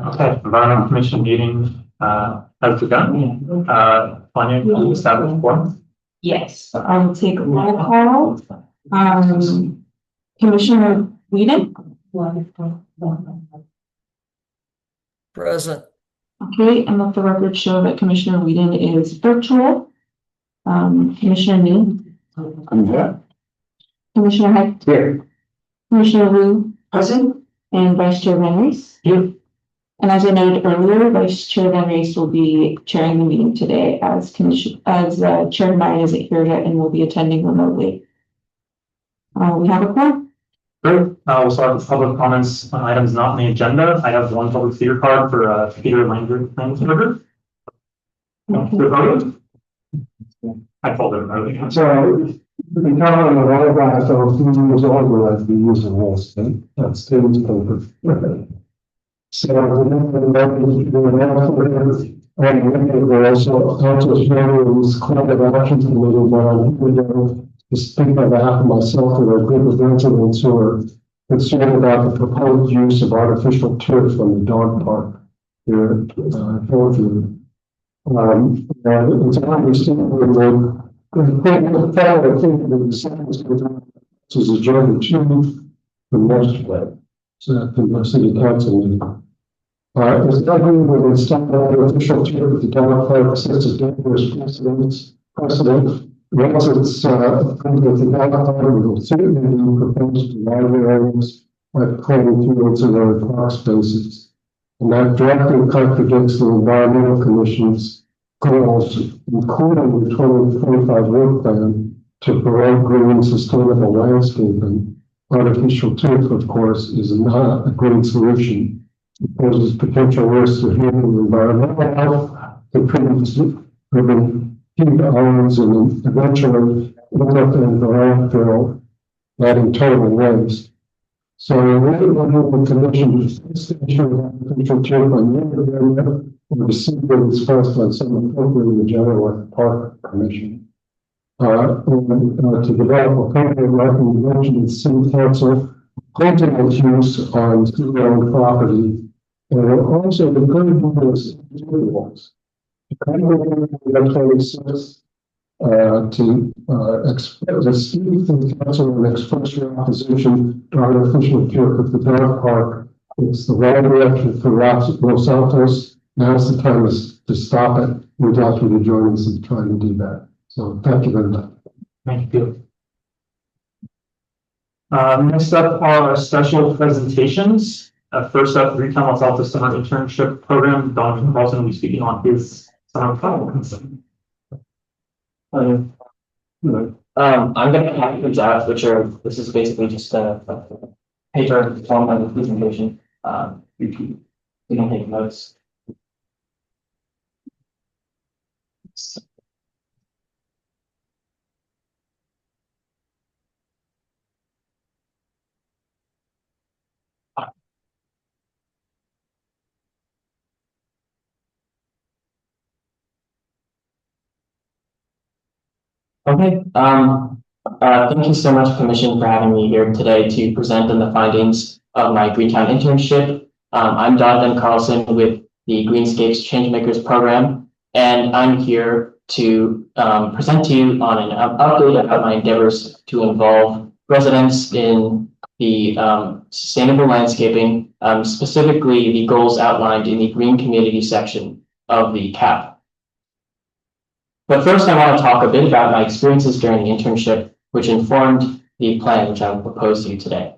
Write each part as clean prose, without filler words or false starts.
Okay, Environmental Commission meeting has begun. Tanya, can you establish quorum? Yes, I will take a roll call. Commissioner Whedon. Present. Okay, and let the record show that Commissioner Whedon is virtual. Commissioner New. I'm here. Commissioner Hecht. Here. Commissioner Wu. Present. And Vice Chair Van Rees. Here. And as I noted earlier, Vice Chair Van Rees will be chairing the meeting today as Chair Meyer isn't here yet and will be attending remotely. We have a quorum. Great. We'll start with public comments on items not on the agenda. I have one public speaker card for Peter Langsberger. I told him earlier. So you can count on the water guy, so a few years older, I'd be using this, that's student's paper. So we're also sharing this climate action committee, but I'm to speak on behalf of myself and a group of residents who are concerned about the proposed use of artificial turf on the dog park here at Hillview. It's understandable this is adjourned to the next way. So that the city council meeting. It's nothing with installing artificial turf at the dog park sets a dangerous precedent. Residents think that the dog park will certainly be proposed to larger areas like playing fields and other park spaces. And that directly contradicts the Environmental Commission's goals, including the 2025 work plan to promote green sustainable landscaping. Artificial turf, of course, is not a great solution. It poses potential risks to human environmental health, the urban heat islands, and eventually end up in the landfill, adding total waste. So the commission is artificial turf on the area or receive it expressed by some appropriate in the general park commission. To develop a program recommendation of city council granting its use on city-owned property, and also the current use individuals. The current 26 to express the city council and express your opposition to artificial turf at the dog park. It's the right direction for Los Altos. Now's the time to stop it. We'd like you to join us in trying to do that. So thank you very much. Thank you. Next up are special presentations. First up, Retail Los Altos Summer Internship Program. Donovan Carlson will be speaking on his summer programs. I'm going to have these out, this is basically just a paper form of the presentation. You can take notes. Okay. Thank you so much, Commission, for having me here today to present on the findings of my Greentown internship. I'm Donovan Carlson with the Greenscapes Changemakers program, and I'm here to present to you on an update about my endeavors to involve residents in the sustainable landscaping, specifically the goals outlined in the green community section of the CAP. But first, I want to talk a bit about my experiences during the internship, which informed the plan which I will propose to you today.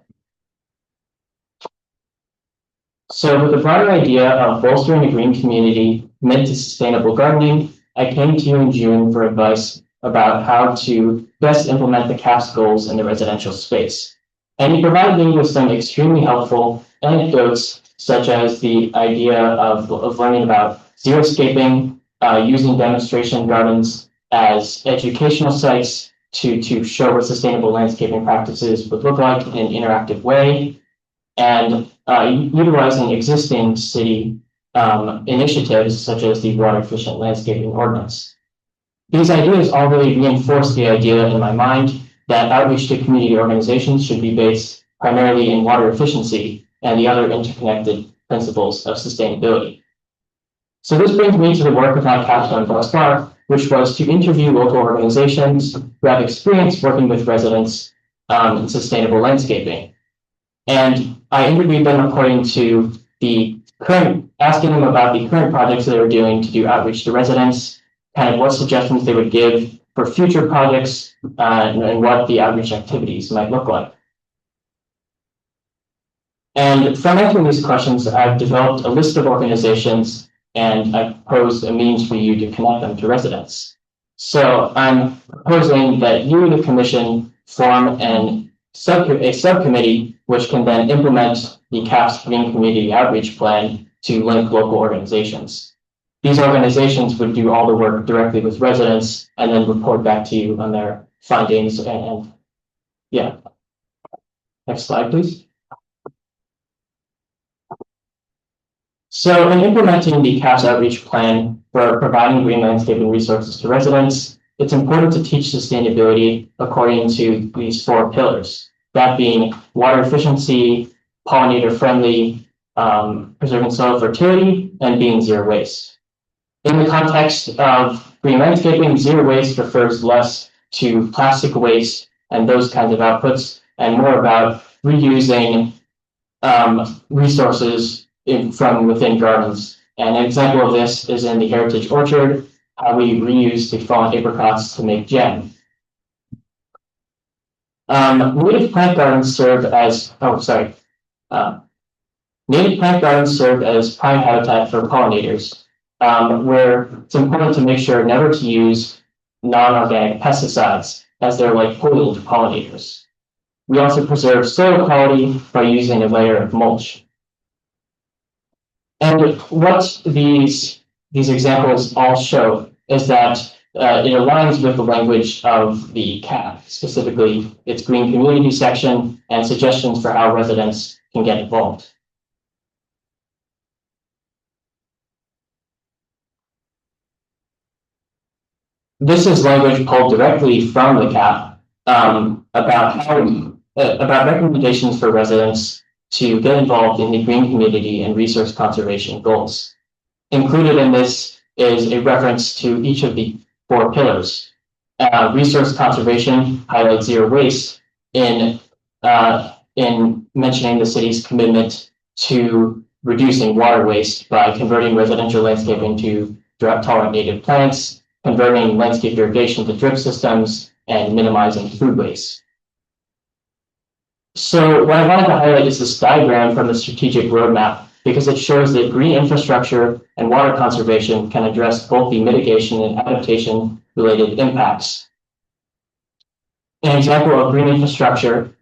So with the broader idea of bolstering the green community meant to sustainable gardening, I came to you in June for advice about how to best implement the CAP's goals in the residential space. And he provided me with some extremely helpful anecdotes, such as the idea of learning about xeriscaping, using demonstration gardens as educational sites to show what sustainable landscaping practices would look like in an interactive way, and utilizing existing city initiatives such as the Water Efficient Landscaping Ordinance. These ideas all really reinforce the idea in my mind that outreach to community organizations should be based primarily in water efficiency and the other interconnected principles of sustainability. So this brings me to the work of my capstone thus far, which was to interview local organizations who have experience working with residents in sustainable landscaping. And I interviewed them according to asking them about the current projects they were doing to do outreach to residents, kind of what suggestions they would give for future projects, and what the outreach activities might look like. And from answering these questions, I've developed a list of organizations and I've proposed a means for you to connect them to residents. So I'm proposing that you and the commission form a subcommittee which can then implement the CAPS Green Community Outreach Plan to link local organizations. These organizations would do all the work directly with residents and then report back to you on their findings and yeah. Next slide, please. So in implementing the CAPS outreach plan for providing green landscaping resources to residents, it's important to teach sustainability according to these 4 pillars, that being water efficiency, pollinator friendly, preserving soil fertility, and being zero waste. In the context of green landscaping, zero waste refers less to plastic waste and those kinds of outputs, and more about reusing resources from within gardens. And an example of this is in the Heritage Orchard, how we reuse the fallen apricots to make jam. Native plant gardens serve as prime habitat for pollinators, where it's important to make sure never to use non-organic pesticides, as they're like potent pollinators. We also preserve soil quality by using a layer of mulch. And what these examples all show is that it aligns with the language of the CAP, specifically its green community section and suggestions for how residents can get involved. This is language pulled directly from the CAP about recommendations for residents to get involved in the green community and resource conservation goals. Included in this is a reference to each of the 4 pillars. Resource conservation highlights zero waste in mentioning the city's commitment to reducing water waste by converting residential landscaping to drought-tolerant native plants, converting landscape irrigation to drip systems, and minimizing food waste. So what I wanted to highlight is this diagram from the strategic roadmap, because it shows that green infrastructure and water conservation can address both the mitigation and adaptation related impacts. An example of green infrastructure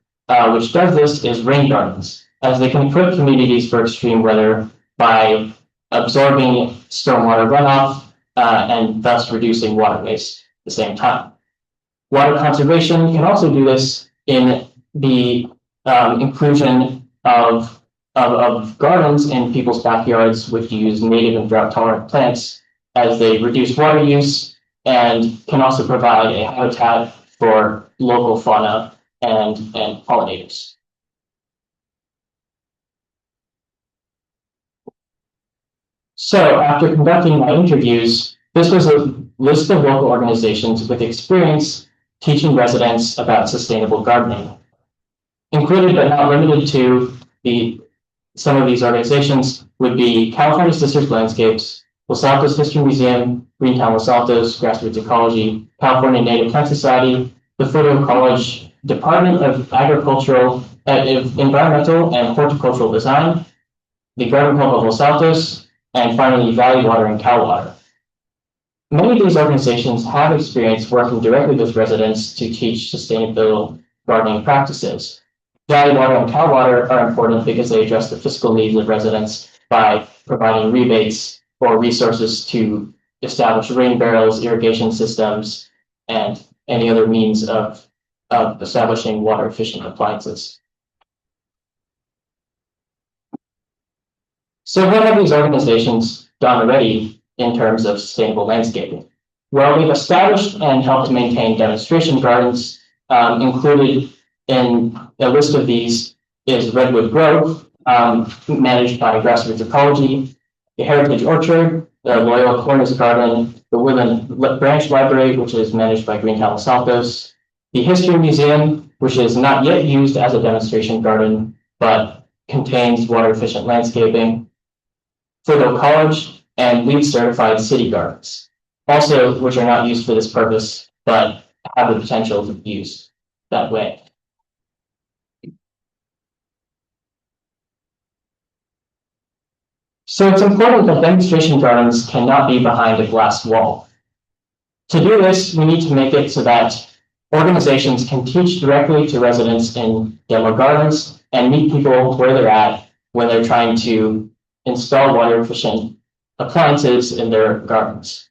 which does this is rain gardens, as they can equip communities for extreme weather by absorbing stormwater runoff and thus reducing water waste at the same time. Water conservation can also do this in the inclusion of gardens in people's backyards, which use native and drought-tolerant plants, as they reduce water use and can also provide a habitat for local fauna and pollinators. So after conducting my interviews, this was a list of local organizations with experience teaching residents about sustainable gardening. Included but not limited to some of these organizations would be California Sisters Landscapes, Los Altos History Museum, Greentown Los Altos, Grassroots Ecology, California Native Plant Society, the Foothill College Department of Environmental and Horticultural Design, the Garden Club of Los Altos, and finally Valley Water and Cal Water. Many of these organizations have experience working directly with residents to teach sustainable gardening practices. Valley Water and Cal Water are important because they address the fiscal needs of residents by providing rebates or resources to establish rain barrels, irrigation systems, and any other means of establishing water efficient appliances. So what have these organizations done already in terms of sustainable landscaping? Well, we've established and helped maintain demonstration gardens. Included in a list of these is Redwood Grove, managed by Grassroots Ecology, the Heritage Orchard, the Loyola Corners Garden, the Woodland Branch Library, which is managed by Greentown Los Altos, the History Museum, which is not yet used as a demonstration garden, but contains water efficient landscaping, Foothill College, and LEED certified city gardens, also which are not used for this purpose, but have the potential to be used that way. So it's important that demonstration gardens cannot be behind a glass wall. To do this, we need to make it so that organizations can teach directly to residents in demo gardens and meet people where they're at when they're trying to install water efficient appliances in their gardens.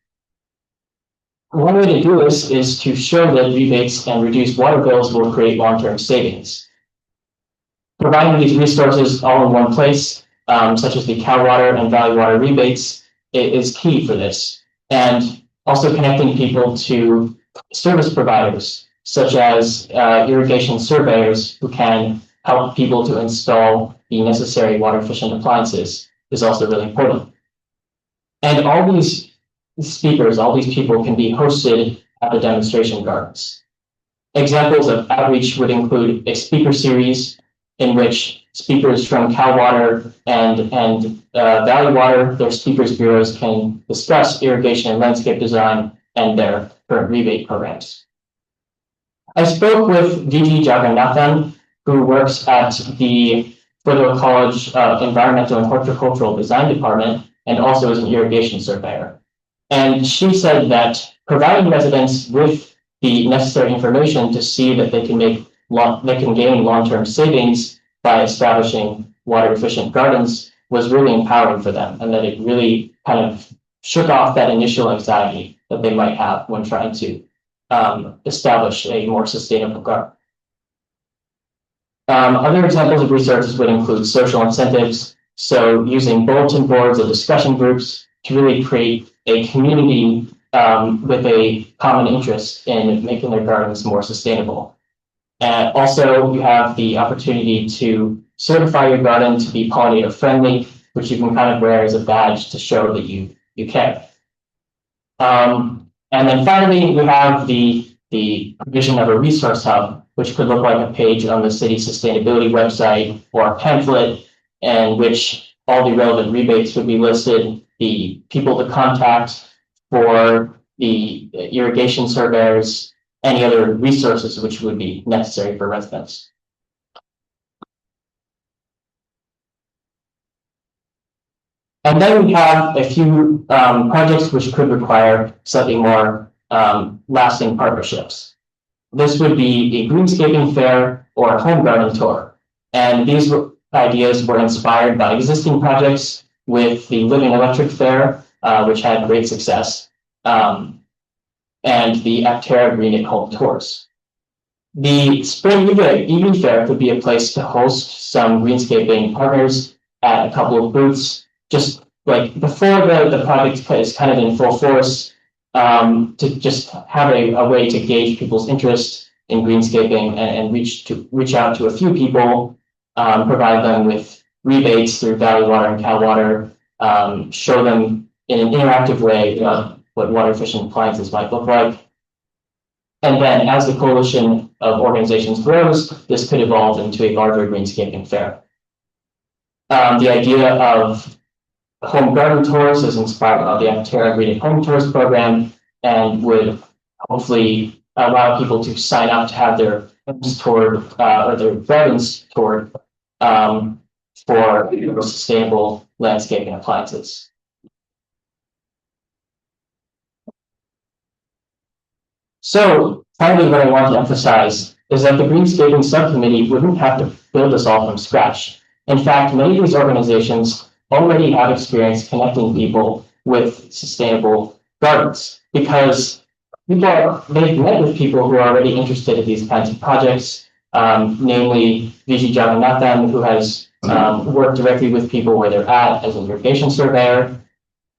One way to do this is to show that rebates and reduced water bills will create long-term savings. Providing these resources all in one place, such as the Cal Water and Valley Water rebates, is key for this. And also connecting people to service providers, such as irrigation surveyors who can help people to install the necessary water efficient appliances, is also really important. And all these speakers, all these people can be hosted at the demonstration gardens. Examples of outreach would include a speaker series in which speakers from Cal Water and Valley Water, their speakers bureaus, can discuss irrigation and landscape design and their current rebate programs. I spoke with Vijay Jagannathan, who works at the Foothill College Environmental and Horticultural Design Department and also is an irrigation surveyor. And she said that providing residents with the necessary information to see that they can gain long-term savings by establishing water efficient gardens was really empowering for them, and that it really kind of shook off that initial anxiety that they might have when trying to establish a more sustainable garden. Other examples of resources would include social incentives, so using bulletin boards and discussion groups to really create a community with a common interest in making their gardens more sustainable. And also, you have the opportunity to certify your garden to be pollinator friendly, which you can kind of wear as a badge to show that you care. And then finally, we have the provision of a resource hub, which could look like a page on the city sustainability website or a pamphlet in which all the relevant rebates would be listed, the people to contact for the irrigation surveyors, any other resources which would be necessary for residents. And then we have a few projects which could require slightly more lasting partnerships. This would be a greenscaping fair or a home garden tour. And these ideas were inspired by existing projects with the Living Electric Fair, which had great success, and the Aptera Green at Home tours. The Spring EV Fair could be a place to host some greenscaping partners at a couple of booths, just like before the project is kind of in full force, to just have a way to gauge people's interest in greenscaping and reach out to a few people, provide them with rebates through Valley Water and Cal Water, show them in an interactive way what water efficient appliances might look like. And then as the coalition of organizations grows, this could evolve into a larger greenscaping fair. The idea of home garden tours is inspired by the Aptera Green at Home Tours program and would hopefully allow people to sign up to have their homes toured or their gardens toured for sustainable landscaping appliances. So finally, what I want to emphasize is that the Greenscaping Subcommittee wouldn't have to build this all from scratch. In fact, many of these organizations already have experience connecting people with sustainable gardens because they've met with people who are already interested in these kinds of projects, namely Vijay Jagannathan, who has worked directly with people where they're at as an irrigation surveyor,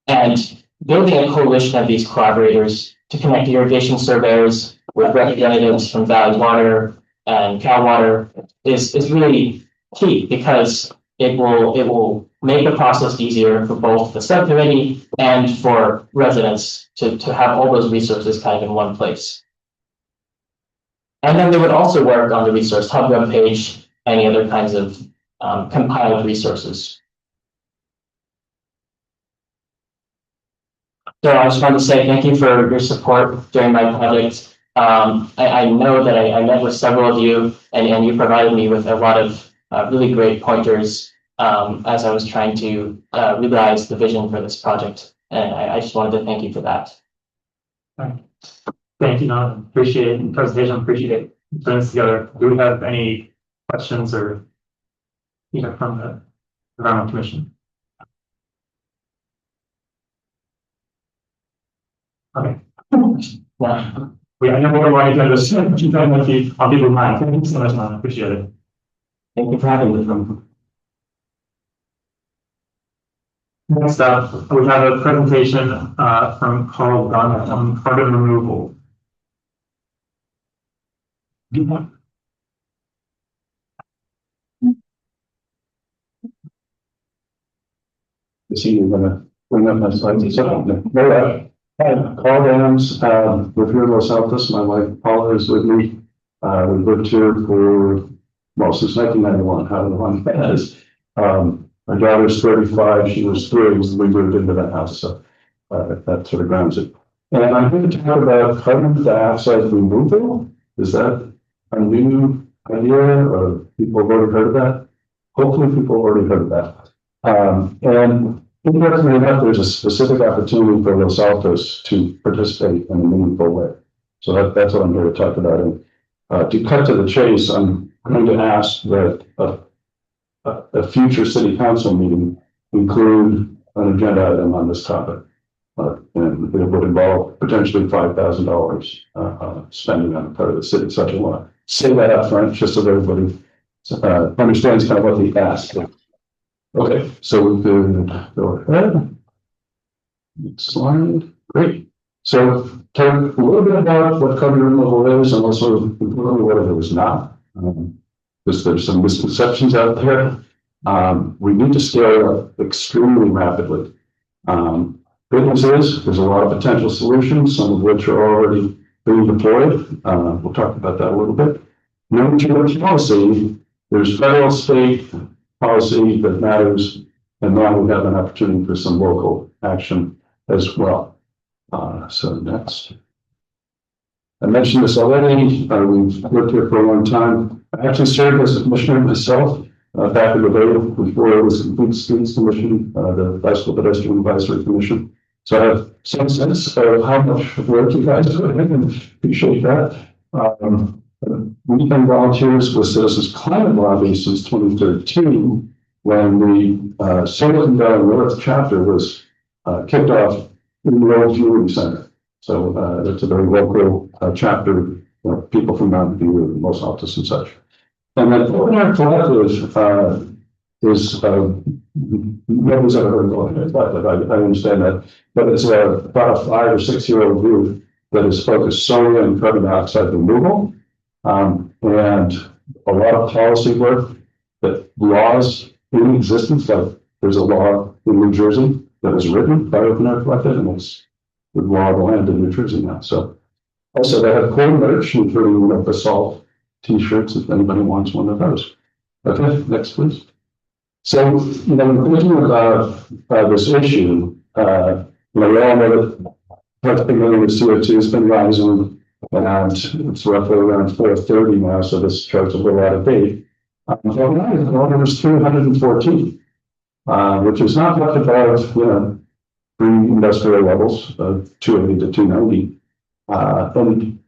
and building a coalition of these collaborators to connect irrigation surveyors with representatives from Valley Water and Cal Water is really key because it will make the process easier for both the subcommittee and for residents to have all those resources kind of in one place. And then they would also work on the resource hub web page, any other kinds of compiled resources. So I just wanted to say thank you for your support during my project. I know that I met with several of you, and you provided me with a lot of really great pointers as I was trying to realize the vision for this project. And I just wanted to thank you for that. Thank you, Noah. Appreciate the presentation. Appreciate putting this together. Do we have any questions or from the Environmental Commission? Okay. Yeah. I know we're going to this on people's mind. Thank you so much, man. Appreciate it. Thank you for having me. Next up, we have a presentation from Carl Gunn on carbon removal. This evening, I'm gonna bring up my slides. Hi, Carl Adams, with here in Los Altos. My wife Paula is with me. We've lived here for, well, since 1991, however long that is. My daughter's 35, she was 3 when we moved into that house, so that sort of grounds it. And I'm here to talk about carbon dioxide removal. Is that a new idea, or people have already heard of that? Hopefully people have already heard of that. And interestingly enough, there's a specific opportunity for Los Altos to participate in a meaningful way. So that's what I'm here to talk about. And to cut to the chase, I'm going to ask that a future city council meeting include an agenda item on this topic. And it would involve potentially $5,000 spending on the part of the city. So I want to say that up front, just so everybody understands kind of what the ask is. Okay, so we can go ahead. Next slide. Great. So talk a little bit about what carbon removal is, and also importantly what it is not. Because there's some misconceptions out there. We need to scale up extremely rapidly. Good news is there's a lot of potential solutions, some of which are already being deployed. We'll talk about that a little bit. Number 2, policy. There's federal, state policy that matters, and now we have an opportunity for some local action as well. So next. I mentioned this already. We've worked here for a long time. I actually served as a commissioner myself back in the day before it was Complete Streets Commission, the Bicycle Pedestrian Advisory Commission. So I have some sense of how much work you guys do, and appreciate that. We've been volunteers with Citizens Climate Lobby since 2013, when the Silicon Valley North chapter was kicked off in the old Jewelry Center. So it's a very local chapter, people from Mountain View, Los Altos and such. And then Open Air Collective is, nobody's ever heard of Open Air Collective, I understand that, but it's about a 5 or 6 year old group that is focused solely on carbon dioxide removal. And a lot of policy work, that laws in existence, like there's a law in New Jersey that was written by Open Air Collective, and it's the law of the land in New Jersey now. So also they have cool merch, including basalt t-shirts, if anybody wants one of those. Okay, next please. So, thinking about this issue, we all know that parts per million of CO2 has been rising. And it's roughly around 430 now, so this chart's a little out of date. Well, there was 314, which is not much above, pre-industrial levels of 280 to 290. And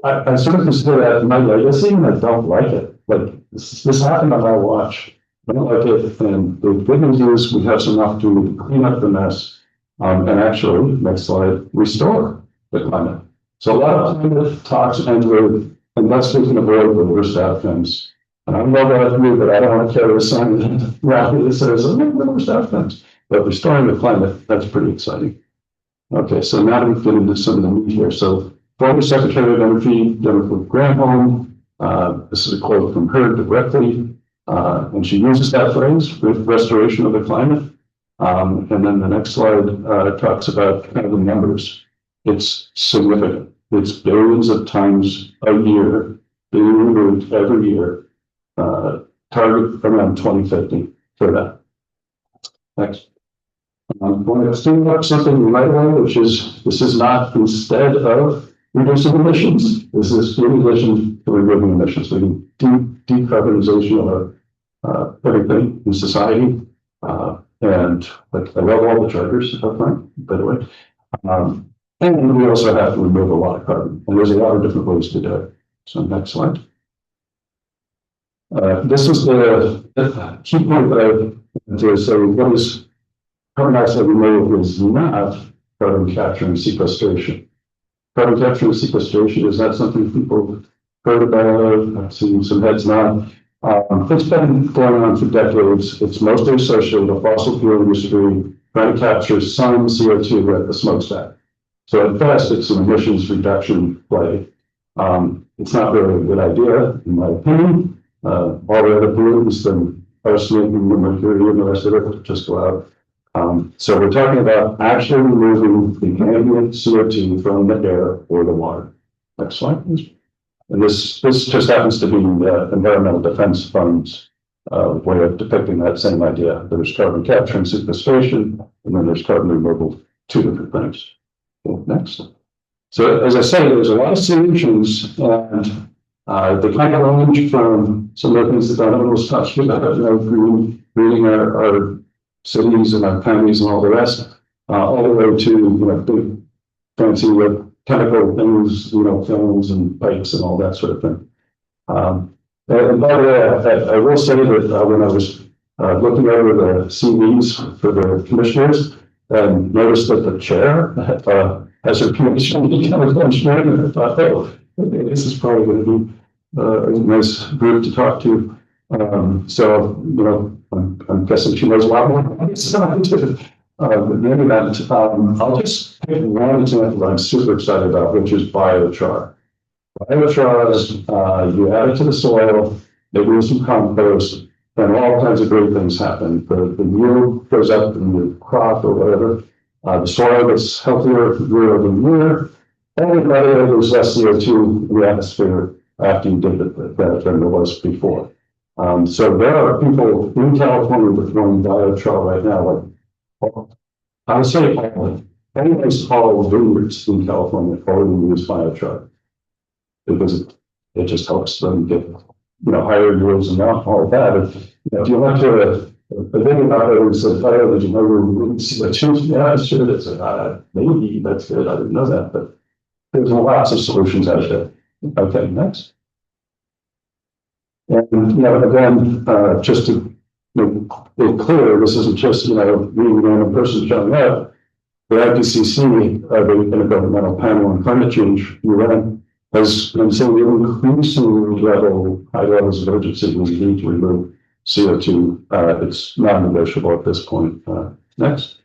I sort of consider that in my legacy, and I don't like it. Like, this happened on my watch. I don't like it. And the good news is we have some opportunity to clean up the mess and actually, next slide, restore the climate. So a lot of climate talks end with, unless we can avoid the worst outcomes. And I love that I do, but I don't want to carry a sign that rapidly says, the worst outcomes. But restoring the climate, that's pretty exciting. Okay, so now we get into some of the meat here. So former Secretary of Energy, Jennifer Granholm, this is a quote from her directly. And she uses that phrase, restoration of the climate. And then the next slide talks about kind of the numbers. It's significant. It's billions of tons a year being removed every year. Target around 2050 for that. Next. I'm going to sting up something right away, which is this is not instead of reducing emissions. This is in addition to removing emissions. We need decarbonization of everything in society. And I love all the chargers up front, by the way. And we also have to remove a lot of carbon. And there's a lot of different ways to do it. So next slide. This is the key point that I want to say. What is carbon dioxide removal is not carbon capture and sequestration. Carbon capture and sequestration is not something people heard about. I've seen some heads nod. It's been going on for decades. It's mostly associated with the fossil fuel industry trying to capture some CO2 at the smokestack. So at best, it's an emissions reduction play. It's not really a good idea, in my opinion. All the other pollutants, the arsenic and the mercury and the rest of it just go out. So we're talking about actually removing the ambient CO2 from the air or the water. Next slide, please. And this just happens to be the Environmental Defense Fund's way of depicting that same idea. There's carbon capture and sequestration, and then there's carbon removal, two different things. Okay, next. So as I say, there's a lot of solutions, and they kind of range from some of the things that Donovan was talking about, greening our cities and our counties and all the rest, all the way to big fancy chemical things, films and pipes and all that sort of thing. And by the way, I will say that when I was looking over the CVs for the commissioners, and noticed that the chair has her PhD in chemical engineering, and I thought, oh, this is probably going to be a nice group to talk to. So, I'm guessing she knows a lot more about this than I do. But in any event, I'll just pick one example that I'm super excited about, which is biochar. Biochar is, you add it to the soil, they do some compost, and all kinds of great things happen. The yield goes up in the crop or whatever. The soil gets healthier year over year, and by the way, there's less CO2 in the atmosphere after you did it than there was before. So there are people in California with growing biochar right now, I would say almost all vineyards in California already use biochar because it just helps them get higher yields and all that. If you went to a vineyard out there and said, "Oh, did you know we wouldn't see CO2?" Yeah, sure. That's maybe that's good. I didn't know that, but there's lots of solutions out there. Okay, next. And again, just to make it clear, this isn't just me, random person showing up. The IPCC, the Intergovernmental Panel on Climate Change, UN, has been saying increasingly high levels of urgency we need to remove CO2. It's non-negotiable at this point. Next.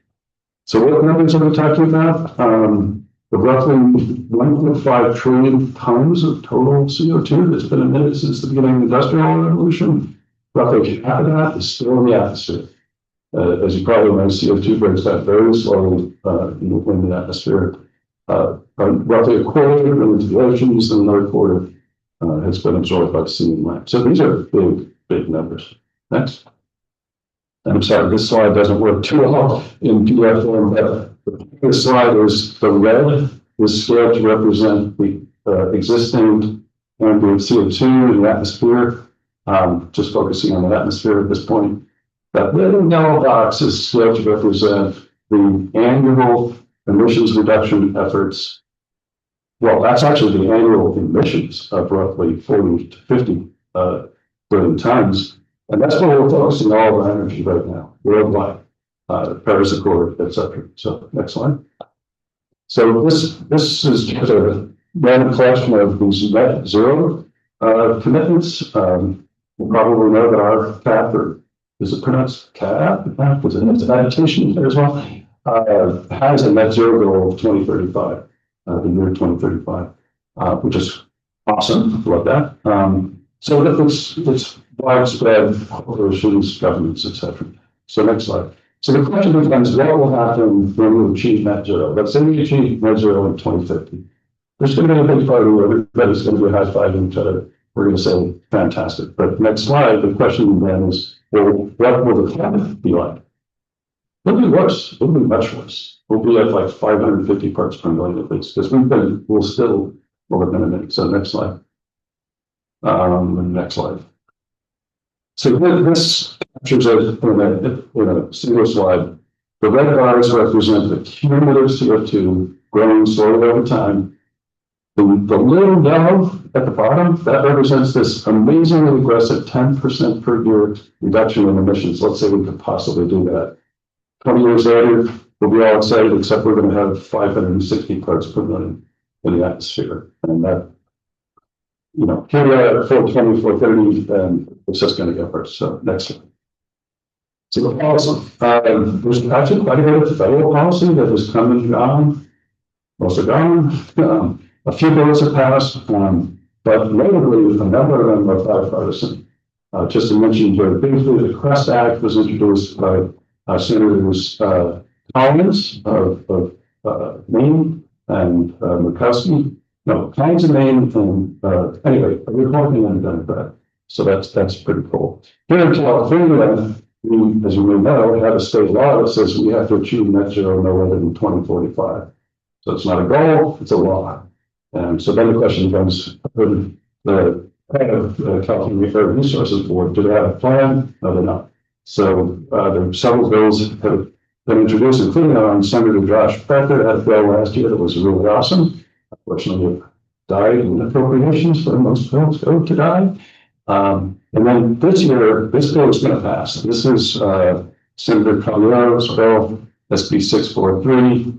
So what numbers are we talking about? The roughly 1.5 trillion tons of total CO2 that's been emitted since the beginning of the Industrial Revolution. Roughly half of that is still in the atmosphere. As you probably know, CO2 breaks down very slowly in the atmosphere. Roughly a quarter went into the oceans, and another quarter has been absorbed by the sea and land. So these are big numbers. Next. And I'm sorry, this slide doesn't work too well in PDF form, but this slide is the red is scaled to represent the existing ambient CO2 in the atmosphere. Just focusing on the atmosphere at this point. That little yellow box is scaled to represent the annual emissions reduction efforts. Well, that's actually the annual emissions of roughly 40 to 50 billion tons. And that's where we're focusing all of our energy right now, worldwide, Paris Accord, et cetera. So next slide. So this is just a random collection of these net zero commitments. You probably know that our CAP, or is it pronounced CAP? Was it adaptation there as well? Has a net zero goal of 2035, the year 2035, which is awesome. Love that. So let's widespread corporations, governments, etc. So next slide. So the question becomes, what will happen when we achieve net zero? Let's say we achieve net zero in 2050. There's going to be a big party where everybody's going to be high-fiving each other. We're going to say, fantastic. But next slide, the question then is, well, what will the climate be like? It'll be worse. It'll be much worse. We'll be at like 550 parts per million at least, because we'll still, well, in a minute. So next slide. Next slide. So this captures it in a single slide. The red bars represent the cumulative CO2 growing slowly over time. The little yellow at the bottom, that represents this amazingly aggressive 10% per year reduction in emissions. Let's say we could possibly do that. 20 years later, we'll be all excited, except we're going to have 560 parts per million in the atmosphere. And that, you know, here we are at 420, 430, and it's just going to get worse. So next slide. So the policy, there's actually quite a bit of federal policy that is coming and gone. Most are gone. A few bills have passed, but notably, a number of them are bipartisan. Just to mention very briefly, the CREST Act was introduced by Senators Collins of Maine and Murkowski. No, Collins of Maine and anyway, a Republican and a Democrat. So that's pretty cool. Here in California, we, as you may know, have a state law that says we have to achieve net zero no later than 2045. So it's not a goal, it's a law. And so then the question becomes, the California Air Resources Board, do they have a plan? No, they don't. So there are several bills that have been introduced, including our Senator Josh Becker had a bill last year that was really awesome. Unfortunately, it died in appropriations, but most bills go to die. And then this year, this bill is going to pass. This is Senator Caballero's bill, SB 643.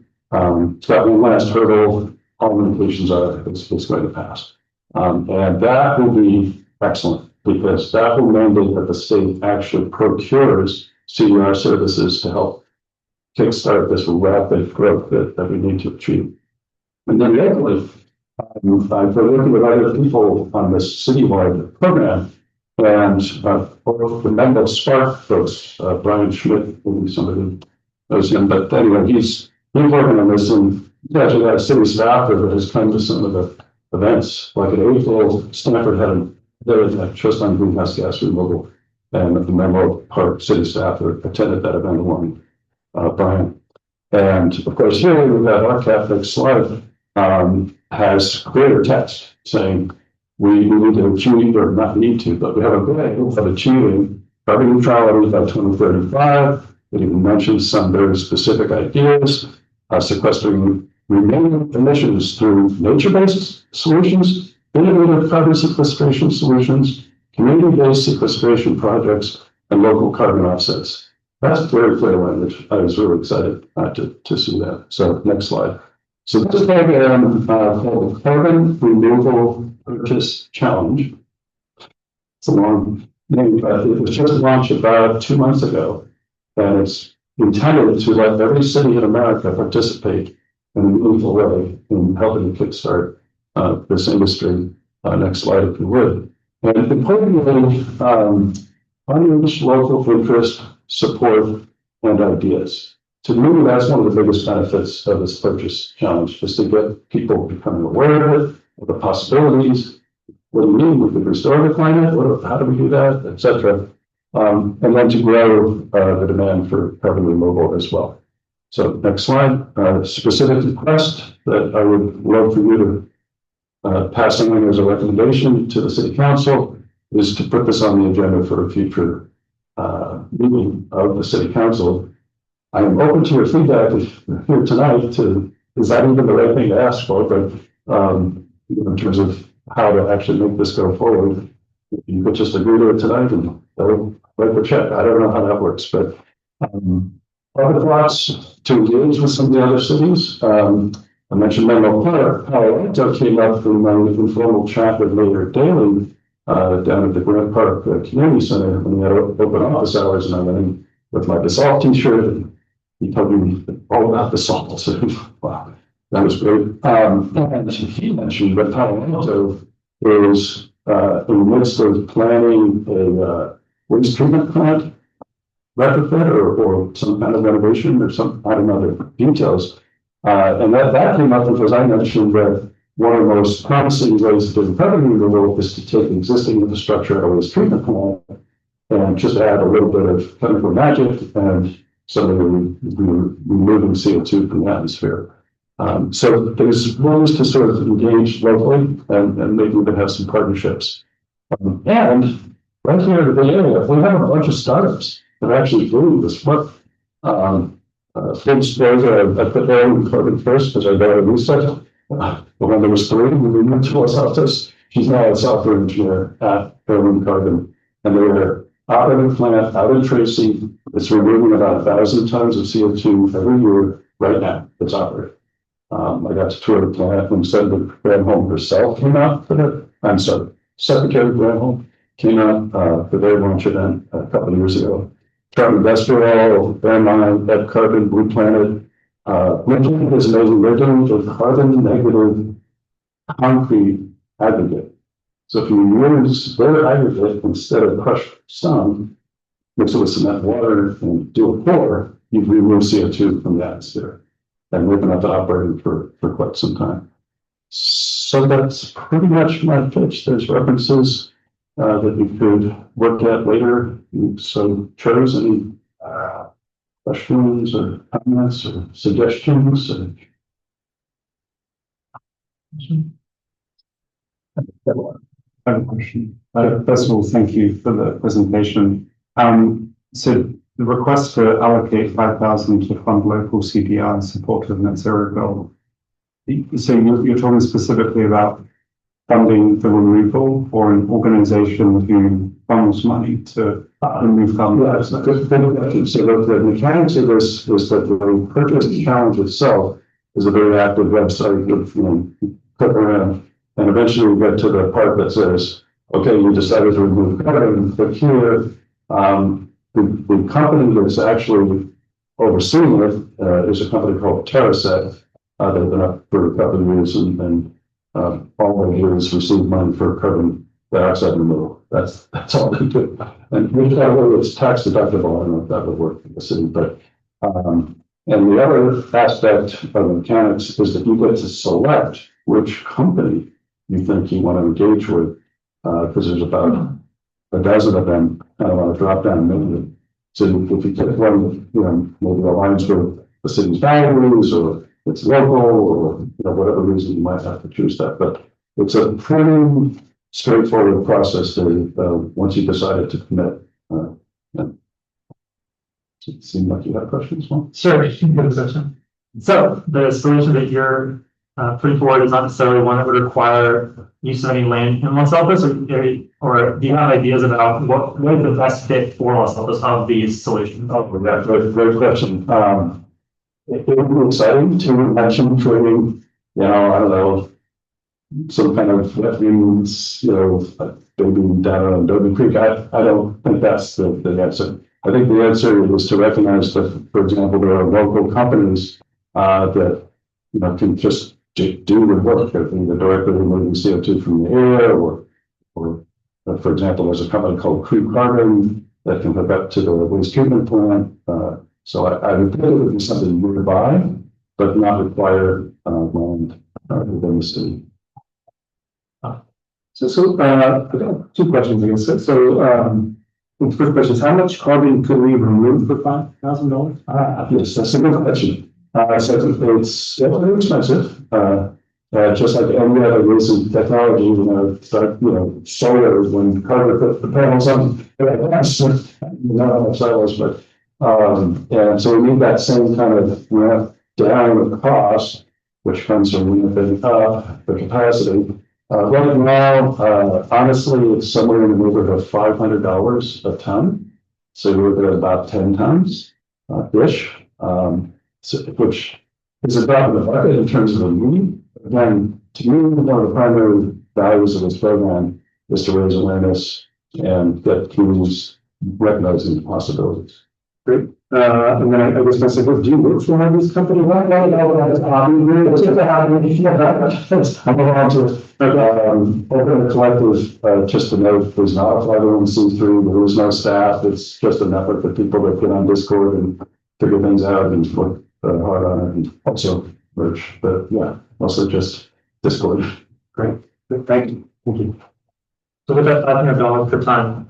It's got one last hurdle. All indications are it's going to pass. And that will be excellent because that will mandate that the state actually procures CDR services to help kickstart this rapid growth that we need to achieve. And then locally, I've been working with other people on this citywide program, and the Menlo Spark folks, Brian Schmidt will be somebody who knows him, but anyway, he's working on this, and he's actually got a city staffer that has come to some of the events, like in April, Stanford had a trust on greenhouse gas removal, and the Menlo Park city staffer attended that event along Brian. And of course, here we've got our Catholic slide. Has clear text saying we need to achieve, or not need to, but we have a goal of achieving carbon neutrality by 2035. It even mentions some very specific ideas, sequestering remaining emissions through nature-based solutions, innovative carbon sequestration solutions, community-based sequestration projects, and local carbon offsets. That's very clear language. I was really excited to see that. So next slide. So this program called the Carbon Removal Purchase Challenge. It's a long name, but it was just launched about 2 months ago. And it's intended to let every city in America participate in a meaningful way in helping kickstart this industry. Next slide, if you would. And importantly, unreached local interest, support, and ideas. To me, that's one of the biggest benefits of this purchase challenge, is to get people becoming aware of it, of the possibilities. What do you mean? We could restore the climate? How do we do that? Etc. And then to grow the demand for carbon removal as well. So next slide. Specific request that I would love for you to pass on as a recommendation to the City Council is to put this on the agenda for a future meeting of the City Council. I am open to your feedback here tonight. Is that even the right thing to ask for? But in terms of how to actually make this go forward, you could just agree to it tonight and they'll write the check. I don't know how that works, but other thoughts to engage with some of the other cities. I mentioned Menlo Park. Palo Alto came up from my informal chat with Mayor Daley down at the Grant Park Community Center when we had open office hours, and I went in with my Basalt t-shirt, and he told me all about Basalt. So, wow, that was great. And he mentioned that Palo Alto is in the midst of planning a waste treatment plant retrofit or some kind of renovation or some, I don't know the details. And that came up because I mentioned that one of the most promising ways to do carbon removal is to take existing infrastructure at a waste treatment plant and just add a little bit of chemical magic and suddenly we're removing CO2 from the atmosphere. So there's ways to sort of engage locally and maybe even have some partnerships. And right here in the Bay Area, we have a bunch of startups that actually do this work. Full disclosure, I put Erin Carbon first because I got a research. But when there was three, we moved to Los Altos. She's now a software engineer at Erin Carbon. And they were operating a plant out in Tracy. It's removing about 1,000 tons of CO2 every year right now. It's operating. I got to tour the plant when Senator Granholm herself came out for the, I'm sorry, Secretary Granholm came out for their launch event a couple of years ago. Charlie Westerall, Fairmont, Ed Carbon, Blue Planet. Lincoln is amazing. They're doing a carbon negative concrete aggregate. So if you use their aggregate instead of crushed stone, mix it with cement water and do a pour, you remove CO2 from the atmosphere. And we've been up to operating for quite some time. So that's pretty much my pitch. There's references that we could work at later. So chose any questions or comments or suggestions? I have a question. First of all, thank you for the presentation. So the request to allocate 5,000 to fund local CDR in support of net zero goal. So you're talking specifically about funding the removal or an organization who funds money to remove carbon? Yeah, it's a good thing. So the mechanics of this is that the purchase challenge itself is a very active website with, click around, and eventually we get to the part that says, okay, you decided to remove carbon, but here, the company that's actually overseeing it is a company called TerraSet. They've been up for a couple of years and all they do is receive money for carbon dioxide removal. That's all they do. And it's tax deductible. I don't know if that would work for the city, but and the other aspect of the mechanics is that you get to select which company you think you want to engage with, because there's about a dozen of them kind of on a drop-down menu. So if you take one, maybe aligns with the city's values or it's local or whatever reason you might have to choose that. But it's a pretty straightforward process to once you decided to commit. It seemed like you had questions, Well. Sure, you can get a question. So the solution that you're putting forward is not necessarily one that would require use of any land in Los Altos, or do you have ideas about what is the best fit for Los Altos of these solutions? Oh, yeah, great question. It would be exciting to action training, I don't know, some kind of wetlands, maybe down on Doby Creek. I don't think that's the answer. I think the answer is to recognize that, for example, there are local companies that can just do the work, either directly removing CO2 from the air, or for example, there's a company called Creek Carbon that can hook up to the waste treatment plant. So I would think it would be something nearby, but not require land within the city. So I've got two questions, I guess. So the first question is, how much carbon could we remove for $5,000? Yes, that's a good question. So it's very expensive. Just like any other recent technology, solar, when Carter put the panels on, not how much that was, but and so we need that same kind of ramp down of cost, which comes from ramping up the capacity. Right now, honestly, it's somewhere in the neighborhood of $500 a ton. So we're looking at about 10 tons ish, which is a drop in the bucket in terms of the meaning. Again, to me, one of the primary values of this program is to raise awareness and get communities recognizing the possibilities. Great. And then I guess I said, do you work for one of these companies? No, that's hobby. It's just a hobby. I'm on to it. Open Collective, just to note, there's not a 501c3, there is no staff. It's just an effort for people that get on Discord and figure things out and work hard on it, and also merch. But yeah, also just Discord. Great. Thank you. Thank you. So with that $500 per ton,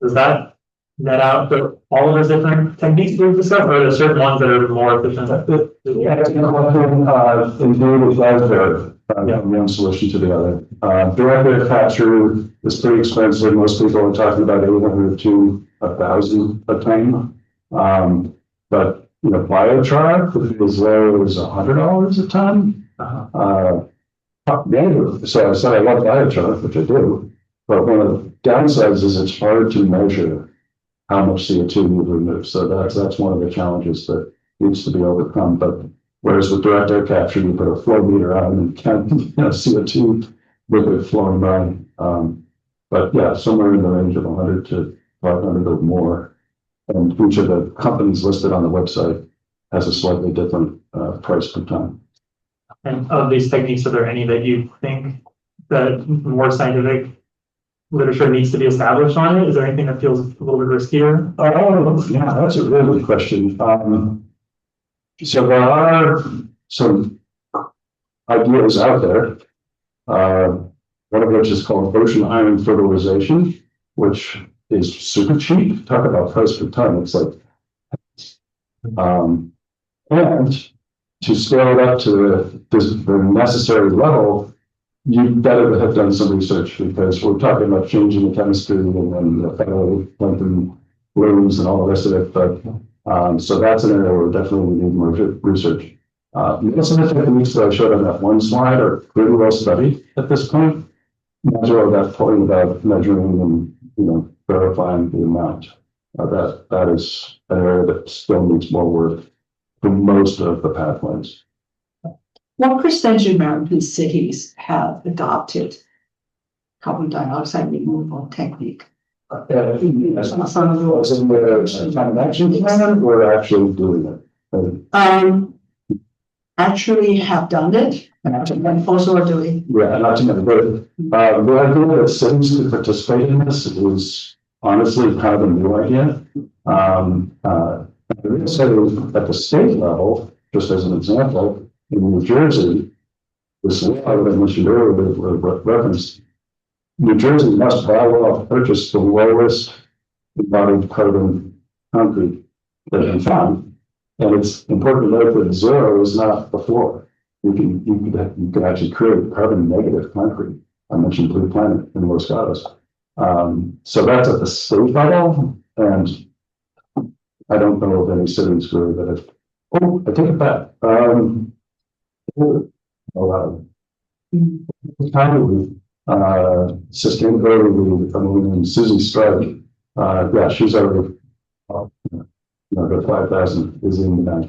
does that net out for all of those different techniques we've discussed, or are there certain ones that are more efficient? Yeah, it's indeed it does vary from one solution to the other. Direct air capture is pretty expensive. Most people are talking about 800 to 1,000 a ton. But biochar could be as low as $100 a ton. So I said I love biochar, which I do, but one of the downsides is it's hard to measure how much CO2 you remove. So that's one of the challenges that needs to be overcome. But whereas with direct air capture, you put a flow meter on and count CO2 with it flowing by. But yeah, somewhere in the range of 100 to 500 or more. And each of the companies listed on the website has a slightly different price per ton. And of these techniques, are there any that you think that more scientific literature needs to be established on it? Is there anything that feels a little bit riskier? Yeah, that's a really good question. So there are some ideas out there, one of which is called ocean iron fertilization, which is super cheap. Talk about price per ton. It's like, and to scale it up to the necessary level, you better have done some research, because we're talking about changing the chemistry and then the phytoplankton blooms and all the rest of it. But so that's an area where definitely we need more research. Some of the techniques that I showed on that one slide are pretty well studied at this point. Not all that point about measuring and verifying the amount. That is an area that still needs more work for most of the pathways. What percentage of American cities have adopted carbon dioxide removal technique? As in the kind of action plan, we're actually doing it. Actually have done it and also are doing. Yeah, not too many, but the idea that cities could participate in this is honestly kind of a new idea. At the state level, just as an example, in New Jersey, this law that I mentioned earlier referenced, New Jersey must by law purchase the lowest embodied carbon concrete that can found. And it's important to note that zero is not the floor. You can actually create carbon negative concrete. I mentioned Blue Planet in Los Gatos. So that's at the state level, and I don't know of any cities where that have. Oh, I take it back. Sustainability, I mean, Susie Strike, yeah, she's already, the 5,000 is in the bank.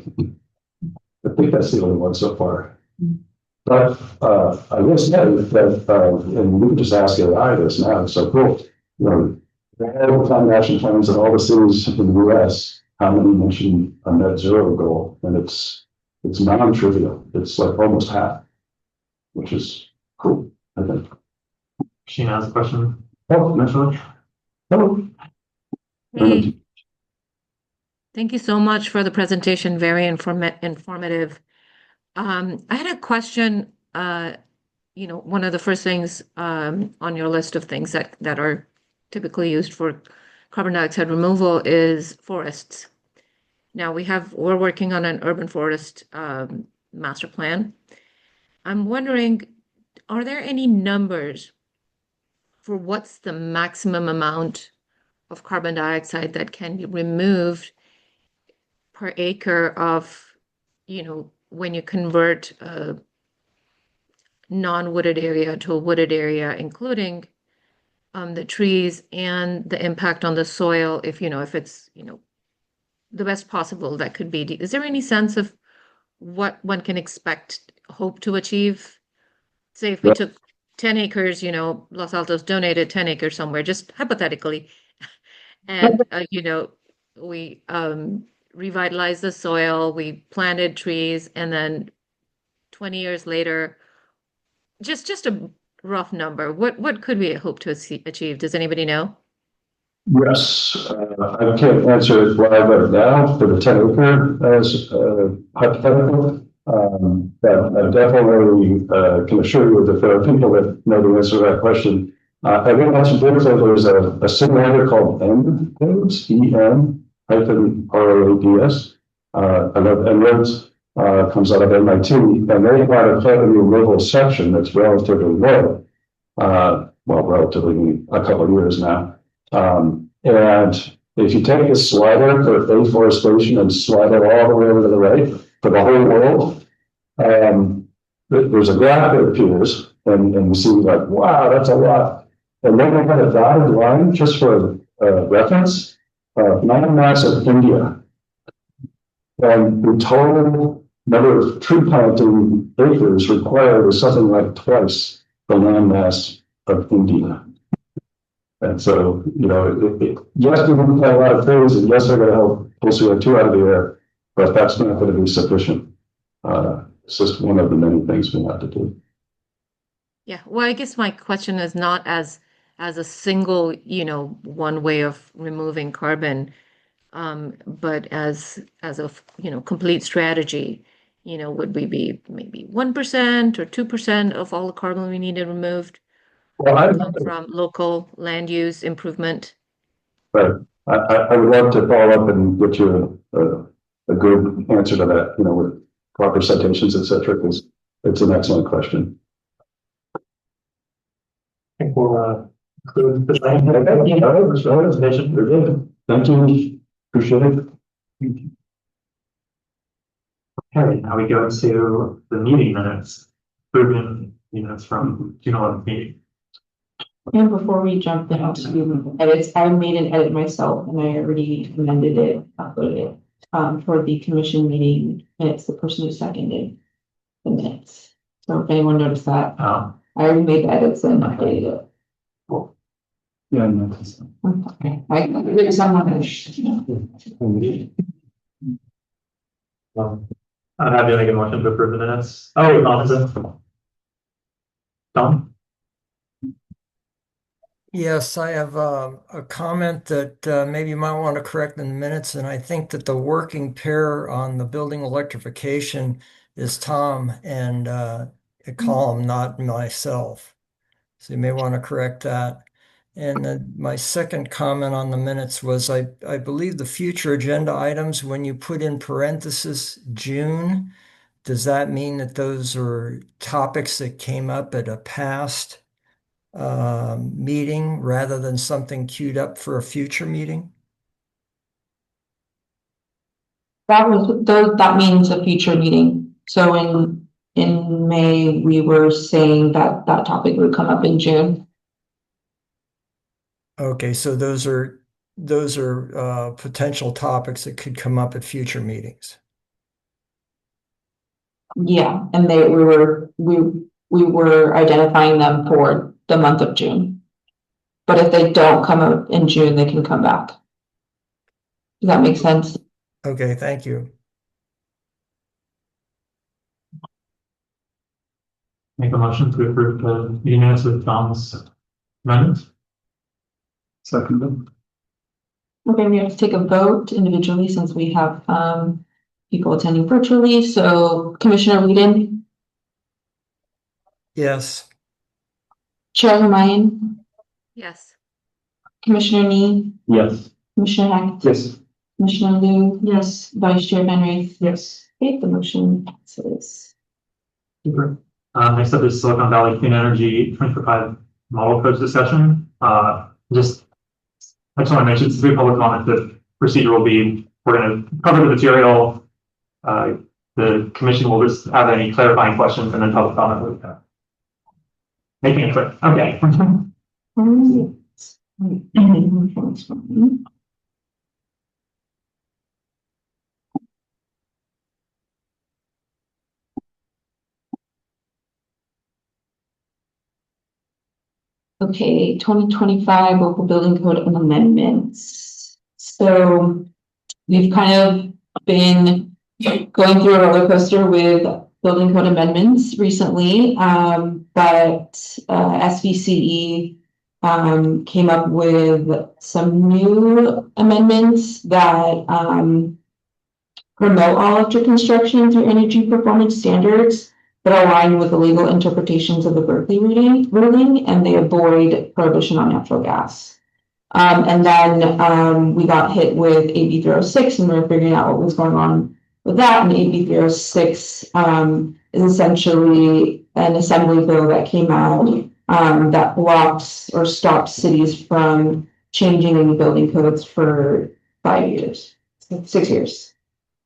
I think that's the only one so far. But I will say that, and we can just ask AI this now, it's so cool. All the climate action plans in all the cities in the US, how many mention a net zero goal? And it's non-trivial. It's like almost half, which is cool, I think. Sheena has a question. Oh, naturally. Hello. Hey, thank you so much for the presentation. Very informative. I had a question. One of the first things on your list of things that are typically used for carbon dioxide removal is forests. Now we're working on an urban forest master plan. I'm wondering, are there any numbers for what's the maximum amount of carbon dioxide that can be removed per acre of, when you convert a non-wooded area to a wooded area, including the trees and the impact on the soil, if it's, the best possible that could be. Is there any sense of what one can hope to achieve? Say if we took 10 acres, Los Altos donated 10 acres somewhere, just hypothetically, and, we revitalized the soil, we planted trees, and then 20 years later, just a rough number, what could we hope to achieve? Does anybody know? Yes, I can't answer it live right now for the 10 acre as hypothetical. But I definitely can assure you that there are people that know the answer to that question. I think that's important. There's a simulator called ENROADS, EN-ROADS. I know ENROADS comes out of MIT, and they had a carbon removal section that's relatively low. Well, relatively a couple of years now. And if you take a slider for afforestation and slide it all the way over to the right for the whole world, there's a graph that appears, and you see like, wow, that's a lot. And then we had a dotted line just for reference, landmass of India. And the total number of tree planting acres required is something like twice the landmass of India. And so, you know, yes, we can plant a lot of trees, and yes, they're going to help pull CO2 out of the air, but that's not going to be sufficient. It's just one of the many things we have to do. Yeah, well, I guess my question is not as a single, one way of removing carbon, but as a, complete strategy. Would we be maybe 1% or 2% of all the carbon we needed removed? Well, From local land use improvement? But I would love to follow up and get you a good answer to that, with proper citations, et cetera, because it's an excellent question. I think we'll include the same. Presentation. Thank you. Appreciate it. Okay, now we go to the meeting minutes. Approving minutes from June 11th meeting. And before we jump into the edits, I made an edit myself and I already amended it, uploaded it, for the commission meeting. And it's the person who seconded the minutes. So if anyone noticed that, I already made the edits and updated it. Cool. Yeah, I noticed. Okay, there's someone. I'd have you make a motion to approve the minutes. Oh, Don, is it? Don? Yes, I have a comment that maybe you might want to correct in the minutes, and I think that the working pair on the building electrification is Tom and a column, not myself. So you may want to correct that. And then my second comment on the minutes was I believe the future agenda items, when you put in parentheses June, does that mean that those are topics that came up at a past meeting rather than something queued up for a future meeting? That means a future meeting. So in May, we were saying that topic would come up in June. Okay, so those are potential topics that could come up at future meetings. Yeah, and we were identifying them for the month of June. But if they don't come out in June, they can come back. Does that make sense? Okay, thank you. Make a motion to approve the meeting minutes with Don's amendments. Second. Okay, we have to take a vote individually since we have people attending virtually. So Commissioner Whedon? Yes. Chair Ryan? Yes. Commissioner Nee? Yes. Commissioner Hecht? Yes. Commissioner Liu? Yes. Vice Chair Van Raef? Yes. Okay, the motion passes. Super. Next up is Silicon Valley Clean Energy 2025 model codes discussion. I just want to mention, it's a big public comment. The procedure will be, we're going to cover the material. The commission will just have any clarifying questions and then public comment with that. Making it quick. Okay. Okay, 2025 local building code amendments. So we've kind of been going through a roller coaster with building code amendments recently, but SVCE came up with some new amendments that promote all electric construction through energy performance standards that align with the legal interpretations of the Berkeley ruling, and they avoid prohibition on natural gas. And then we got hit with AB 306, and we were figuring out what was going on with that. And AB 306 is essentially an assembly bill that came out that blocks or stops cities from changing any building codes for 5 years, 6 years.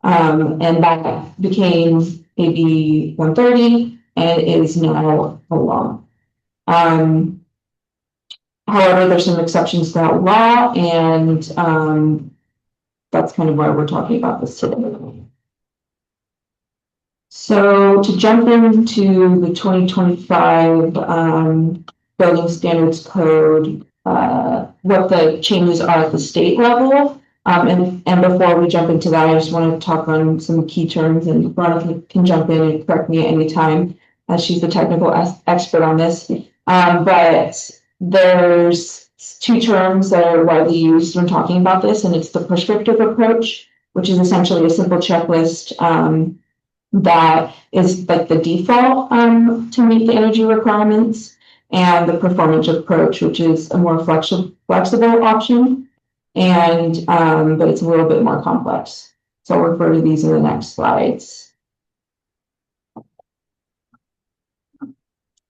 And that became AB 130 and is now a law. However, there's some exceptions to that law, and that's kind of why we're talking about this today. So to jump into the 2025 Building Standards Code, what the changes are at the state level. And before we jump into that, I just want to talk on some key terms, and Veronica can jump in and correct me at any time, as she's the technical expert on this. But there's 2 terms that are widely used when talking about this, and it's the prescriptive approach, which is essentially a simple checklist that is like the default to meet the energy requirements, and the performance approach, which is a more flexible option, and but it's a little bit more complex. So I'll refer to these in the next slides.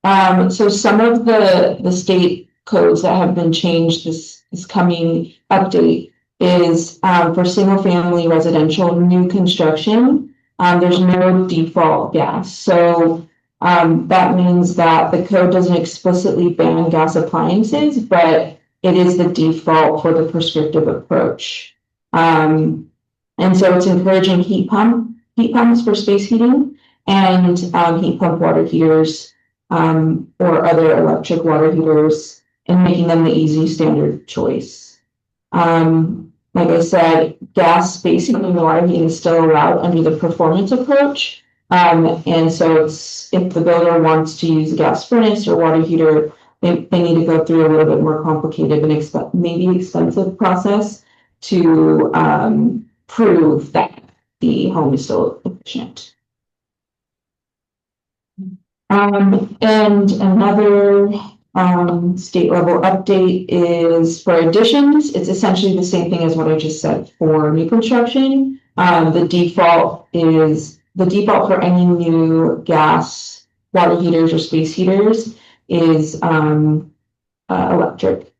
So some of the state codes that have been changed this coming update is for single family residential new construction. There's no default gas. So that means that the code doesn't explicitly ban gas appliances, but it is the default for the prescriptive approach. And so it's encouraging heat pumps for space heating, and heat pump water heaters or other electric water heaters, and making them the easy standard choice. Like I said, gas space heating and water heating is still allowed under the performance approach. And so it's, if the builder wants to use a gas furnace or water heater, they need to go through a little bit more complicated and maybe expensive process to prove that the home is still efficient. And another state level update is for additions. It's essentially the same thing as what I just said for new construction. The default for any new gas, water heaters, or space heaters is electric,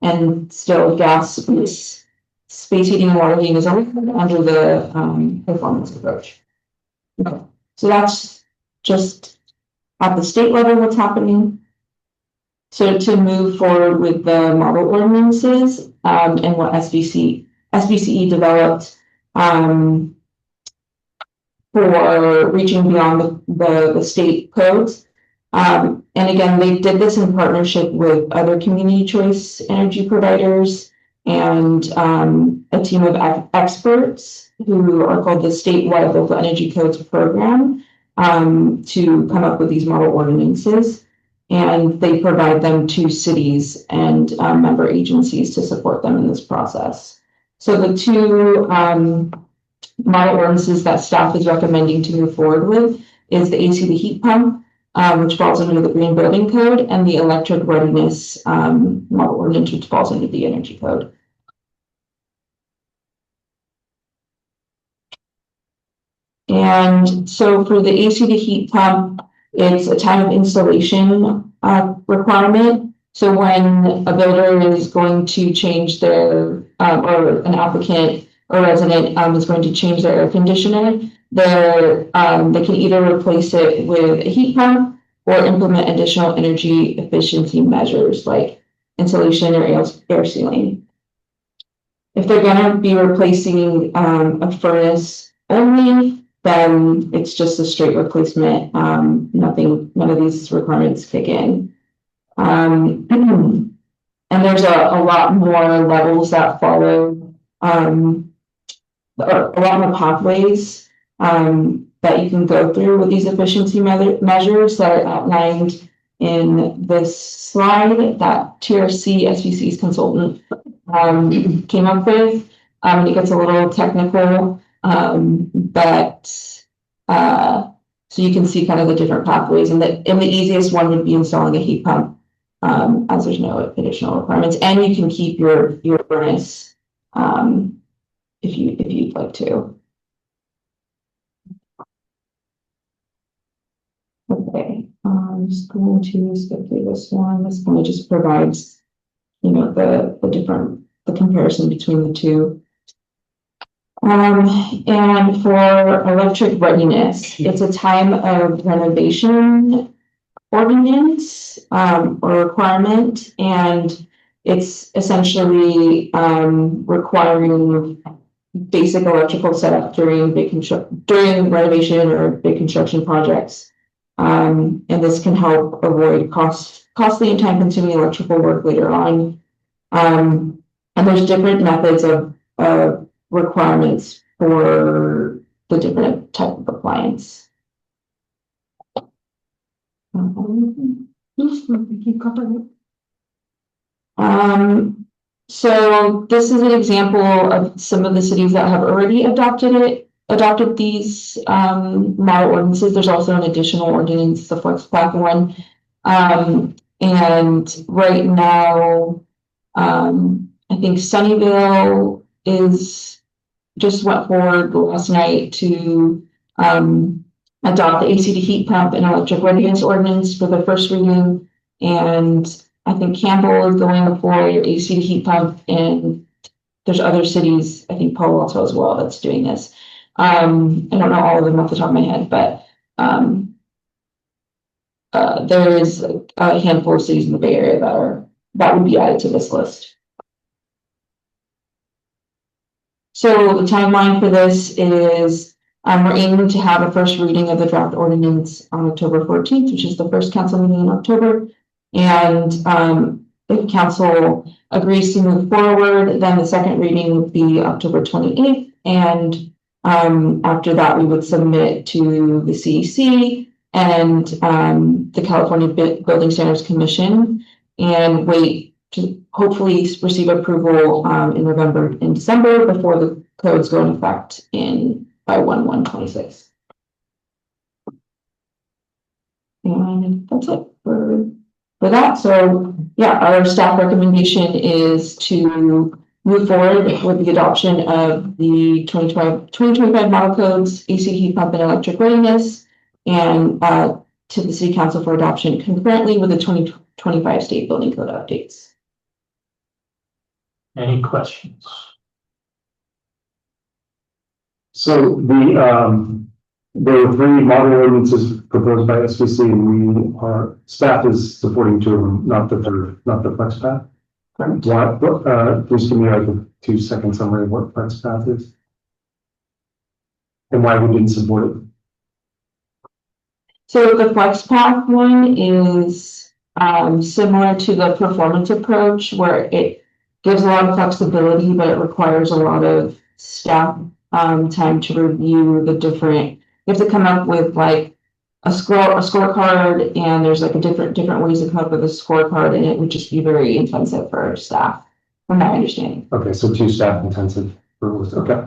and still gas space heating and water heating is under the performance approach. Okay, so that's just at the state level what's happening. So to move forward with the model ordinances and what SVCE developed for reaching beyond the state codes. And again, they did this in partnership with other community choice energy providers and a team of experts who are called the Statewide Local Energy Codes Program to come up with these model ordinances. And they provide them to cities and member agencies to support them in this process. So the 2 model ordinances that staff is recommending to move forward with is the AC to heat pump, which falls under the Green Building Code, and the electric readiness model ordinance, which falls under the Energy Code. And so for the AC to heat pump, it's a time of installation requirement. So when a builder is going to change their, or an applicant or resident is going to change their air conditioner, they can either replace it with a heat pump or implement additional energy efficiency measures like insulation or air sealing. If they're going to be replacing a furnace only, then it's just a straight replacement. None of these requirements kick in. And there's a lot more levels that follow along the pathways that you can go through with these efficiency measures that are outlined in this slide that TRC SVC's consultant came up with. It gets a little technical, but so you can see kind of the different pathways, and the easiest one would be installing a heat pump, as there's no additional requirements, and you can keep your furnace if you'd like to. Okay, I'm just going to skip through this one. This one just provides, the comparison between the two. And for electric readiness, it's a time of renovation ordinance or requirement, and it's essentially requiring basic electrical setup during renovation or big construction projects. And this can help avoid costly and time-consuming electrical work later on. And there's different methods of requirements for the different type of appliance. So this is an example of some of the cities that have already adopted these model ordinances. There's also an additional ordinance, the Flex Path one. And right now, I think Sunnyvale just went forward last night to adopt the AC to heat pump and electric readiness ordinance for the first reading. And I think Campbell is going for AC to heat pump, and there's other cities, I think Palo Alto as well, that's doing this. I don't know all of them off the top of my head, but there is a handful of cities in the Bay Area that would be added to this list. So the timeline for this is we're aiming to have a first reading of the draft ordinance on October 14th, which is the first council meeting in October. And if council agrees to move forward, then the second reading would be October 28th. And after that, we would submit to the CEC and the California Building Standards Commission and wait to hopefully receive approval in November and December before the codes go into effect by 1/1/26. And that's it for that. So yeah, our staff recommendation is to move forward with the adoption of the 2025 model codes, AC heat pump and electric readiness, and to the City Council for adoption concurrently with the 2025 state building code updates. Any questions? So there were 3 model ordinances proposed by SVC, and our staff is supporting 2 of them, not the Flex Path. Please give me like a 2-second summary of what Flex Path is and why we didn't support it. So the Flex Path one is similar to the performance approach, where it gives a lot of flexibility, but it requires a lot of staff time to review the different. You have to come up with like a scorecard, and there's like a different ways to come up with a scorecard, and it would just be very intensive for our staff, from my understanding. Okay, so 2 staff intensive rules. Okay.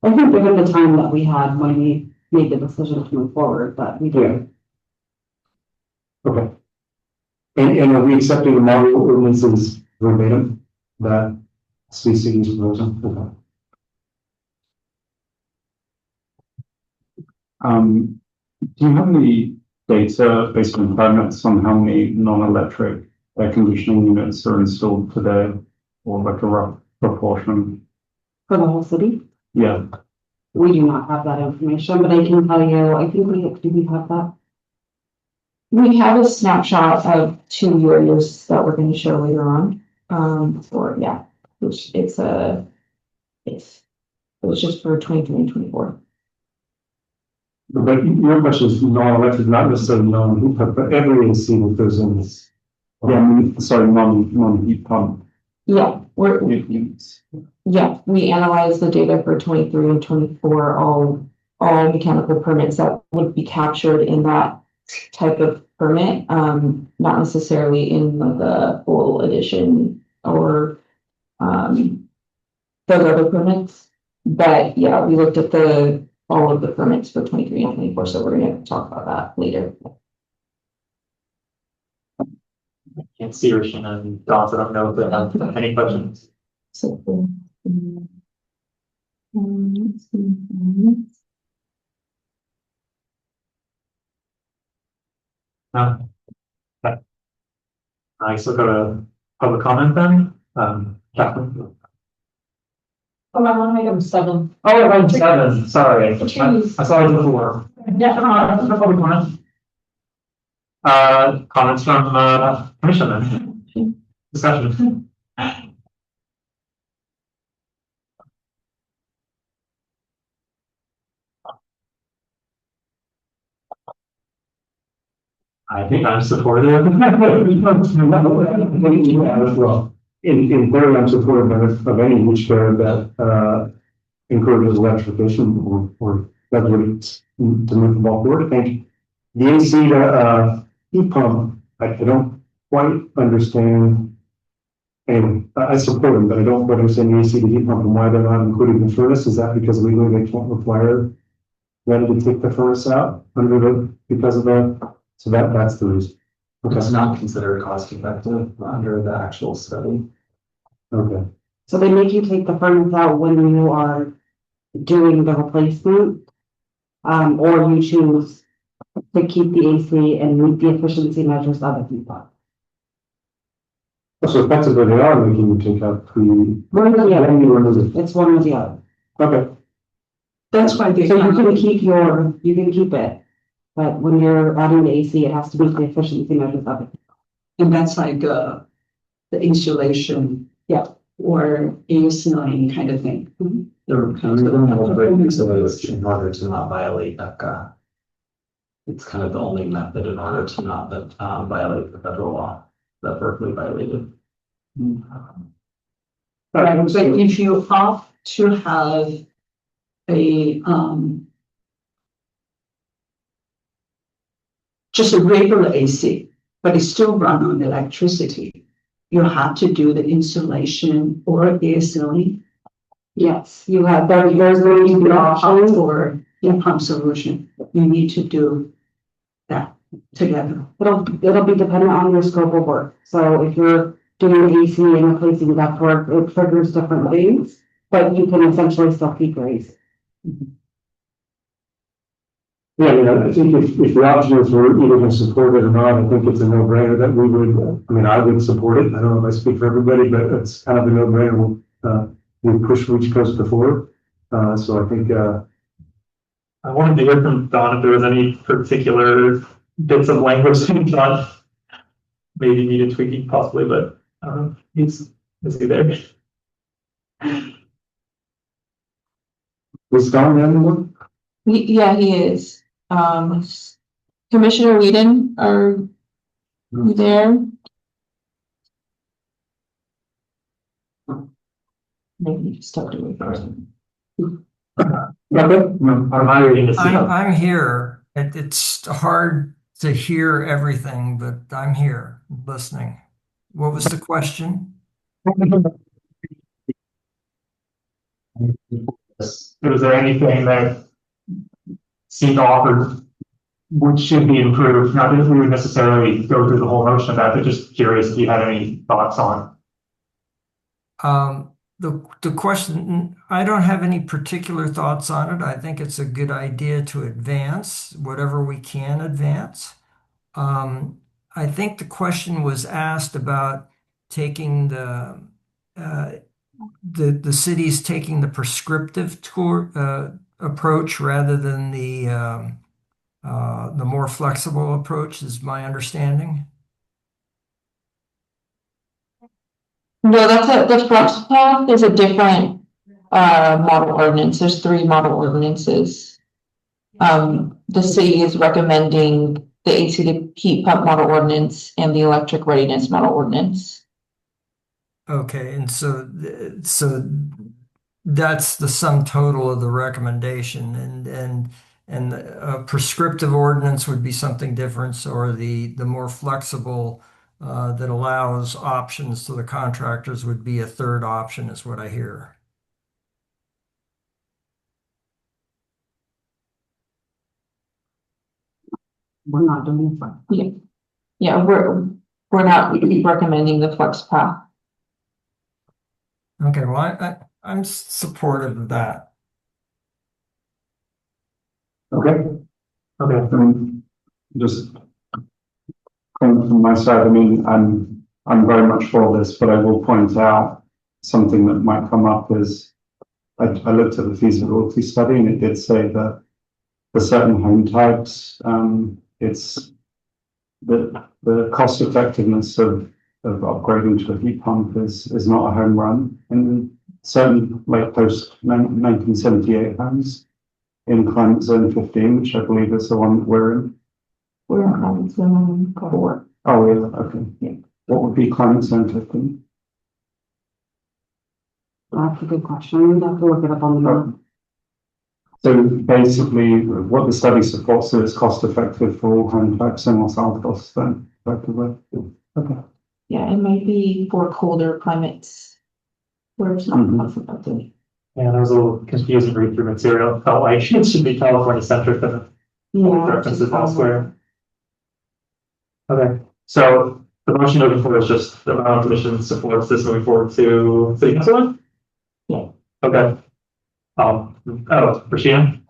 I think given the time that we had when we made the decision to move forward, but we did. Okay. And are we accepting the model ordinances verbatim that SVC is proposing? Okay. Do you have any data based on permits on how many non-electric air conditioning units are installed today, or like a rough proportion? For the whole city? Yeah. We do not have that information, but I can tell you, I think do we have that? We have a snapshot of 2 areas that we're going to show later on. Which it was just for 23 and 24. But your question is non-electric, not necessarily non-heat pump, but every AC that goes in is. Yeah, sorry, non-heat pump. Yeah, units? yeah, we analyzed the data for 23 and 24, all mechanical permits that would be captured in that type of permit, not necessarily in the full edition or those other permits. But yeah, we looked at all of the permits for 23 and 24, so we're gonna talk about that later. Can't see Rashina and Don, so I don't know if they have any questions. So, let's see. No. Okay. I still got a public comment then, Catherine. Oh, I want item 7. Oh, item 7, sorry, I saw it before. Yeah. That's no public comment. Comments from, commission then, discussion. I think I'm supportive. Well, in theory, I'm supportive of any which that encourages electrification or that's what it's to move the ball forward. I think the AC to heat pump, I don't quite understand. Anyway, I support them, but I don't quite understand the AC to heat pump and why they're not including the furnace. Is that because legally they can't require them to take the furnace out because of the, so that's the reason. Okay. It's not considered cost effective under the actual study. Okay. So they make you take the furnace out when you are doing the replacement. Or you choose to keep the AC and meet the efficiency measures of the heat pump. So effectively they are making you take out One or the other. It's one or the other. Okay. That's why they. So you can keep it, but when you're adding the AC, it has to meet the efficiency measures of it. And that's like, the insulation. Yeah. Or air sealing kind of thing. They're in order to not violate NEPCA. It's kind of the only method in order to not violate the federal law that Berkeley violated. Right, but if you opt to have a, just a regular AC, but it's still run on electricity, you have to do the insulation or air sealing. Yes, you have, there's going to be options. For heat pump solution, you need to do that together. It'll be dependent on your scope of work. So if you're doing AC and replacing ductwork, it triggers different things, but you can essentially still keep your AC. Yeah, I mean, I think if the option is we're either going to support it or not, I think it's a no-brainer that we would, I mean, I would support it. I don't know if I speak for everybody, but it's kind of a no-brainer. We've pushed Reach Coast before. So I think, I wanted to hear from Don if there was any particular bits of language that he thought maybe needed tweaking possibly, but I don't know, is he there? was Don the other one? Yeah, he is. Commissioner Whedon, are you there? Maybe you stepped away first. Am I reading this? I'm here. It's hard to hear everything, but I'm here listening. What was the question? Was there anything that seemed offered which should be improved? Not that we would necessarily go through the whole motion of that, but just curious if you had any thoughts on. The question, I don't have any particular thoughts on it. I think it's a good idea to advance whatever we can advance. I think the question was asked about taking the cities taking the prescriptive approach rather than the more flexible approach, is my understanding. No, the flex path is a different model ordinance. There's 3 model ordinances. The city is recommending the AC to heat pump model ordinance and the electric readiness model ordinance. Okay, and so that's the sum total of the recommendation and a prescriptive ordinance would be something different, or the more flexible that allows options to the contractors would be a third option, is what I hear. We're not doing it. Yeah, yeah, we're not recommending the flex path. Okay, well, I'm supportive of that. Okay, Okay, just coming from my side, I mean, I'm very much for this, but I will point out something that might come up is I looked at the feasibility study and it did say that for certain home types, it's the cost effectiveness of upgrading to a heat pump is not a home run in certain like post 1978 homes in climate zone 15, which I believe is the one that we're in. We're in climate zone 4. Oh, yeah, okay. Yeah. What would be climate zone 15? That's a good question. We'd have to look it up on the map. So basically, what the study supports is cost effective for all home types and what's our cost then effectively. Okay. Yeah, it might be for colder climates where it's not Mhm. cost effective. yeah, that was a little confusing read through material. Felt like it should be California centric, but Yeah. references elsewhere. Okay, so the motion moving forward is just the Island Commission supports this moving forward to city council? Yeah. Okay. Rashida?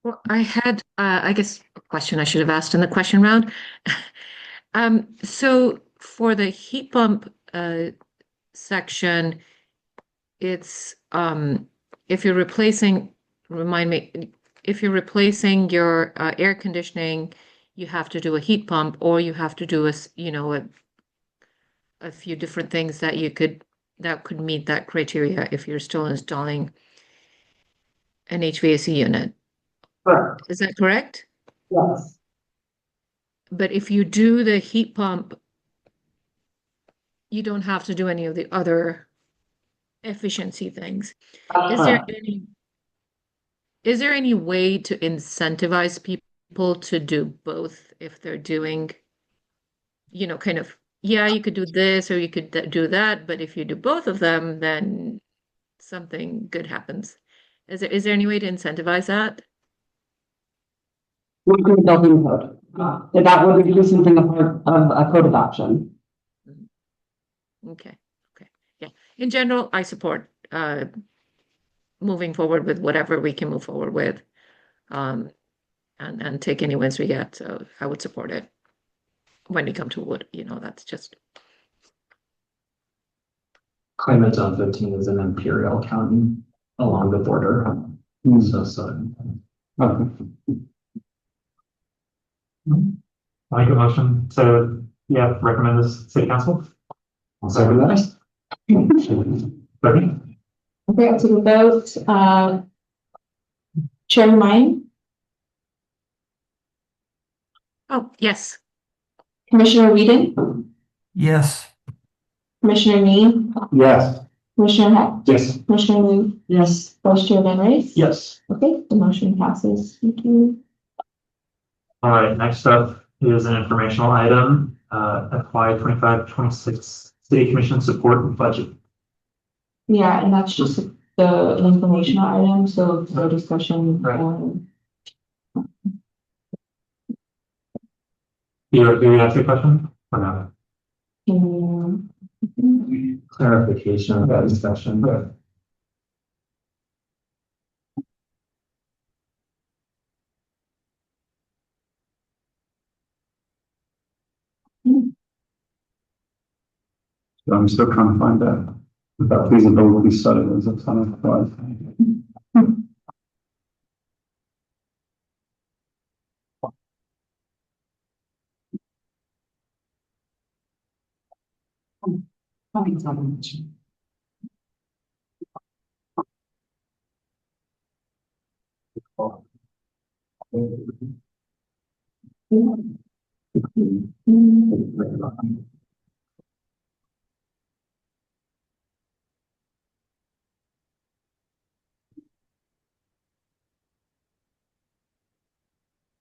Well, I had, I guess, a question I should have asked in the question round. So for the heat pump section, it's if you're replacing, remind me, if you're replacing your air conditioning, you have to do a heat pump, or you have to do a few different things that could meet that criteria if you're still installing an HVAC unit. Correct. Is that correct? Yes. But if you do the heat pump, you don't have to do any of the other efficiency things. Is there any way to incentivize people to do both if they're doing, kind of, yeah, you could do this or you could do that, but if you do both of them, then something good happens. Is there any way to incentivize that? We're going to building code. That would be something a part of a code adoption. Okay. Yeah. In general, I support moving forward with whatever we can move forward with. And take any wins we get. So I would support it. When we come to wood, that's just Climate Zone 15 is an Imperial County along the border. So. Okay. I'll make a motion to, recommend this city council. I'll second that. Okay. Okay, to the vote, Chairman Ryan, oh yes. Commissioner Whedon, Yes. Commissioner Neal, Yes. Commissioner Heck, Yes. Commissioner Wu, Yes. Vice Chair Van Race. Yes. Okay, the motion passes. Thank you. All right, next up is an informational item, FY 25-26 City Commission support budget. Yeah, and that's just the informational item, so for discussion. Right. Do you ask a question or not? Clarification of that discussion. So I'm still trying to find out what that feasibility study was. That's kind of right.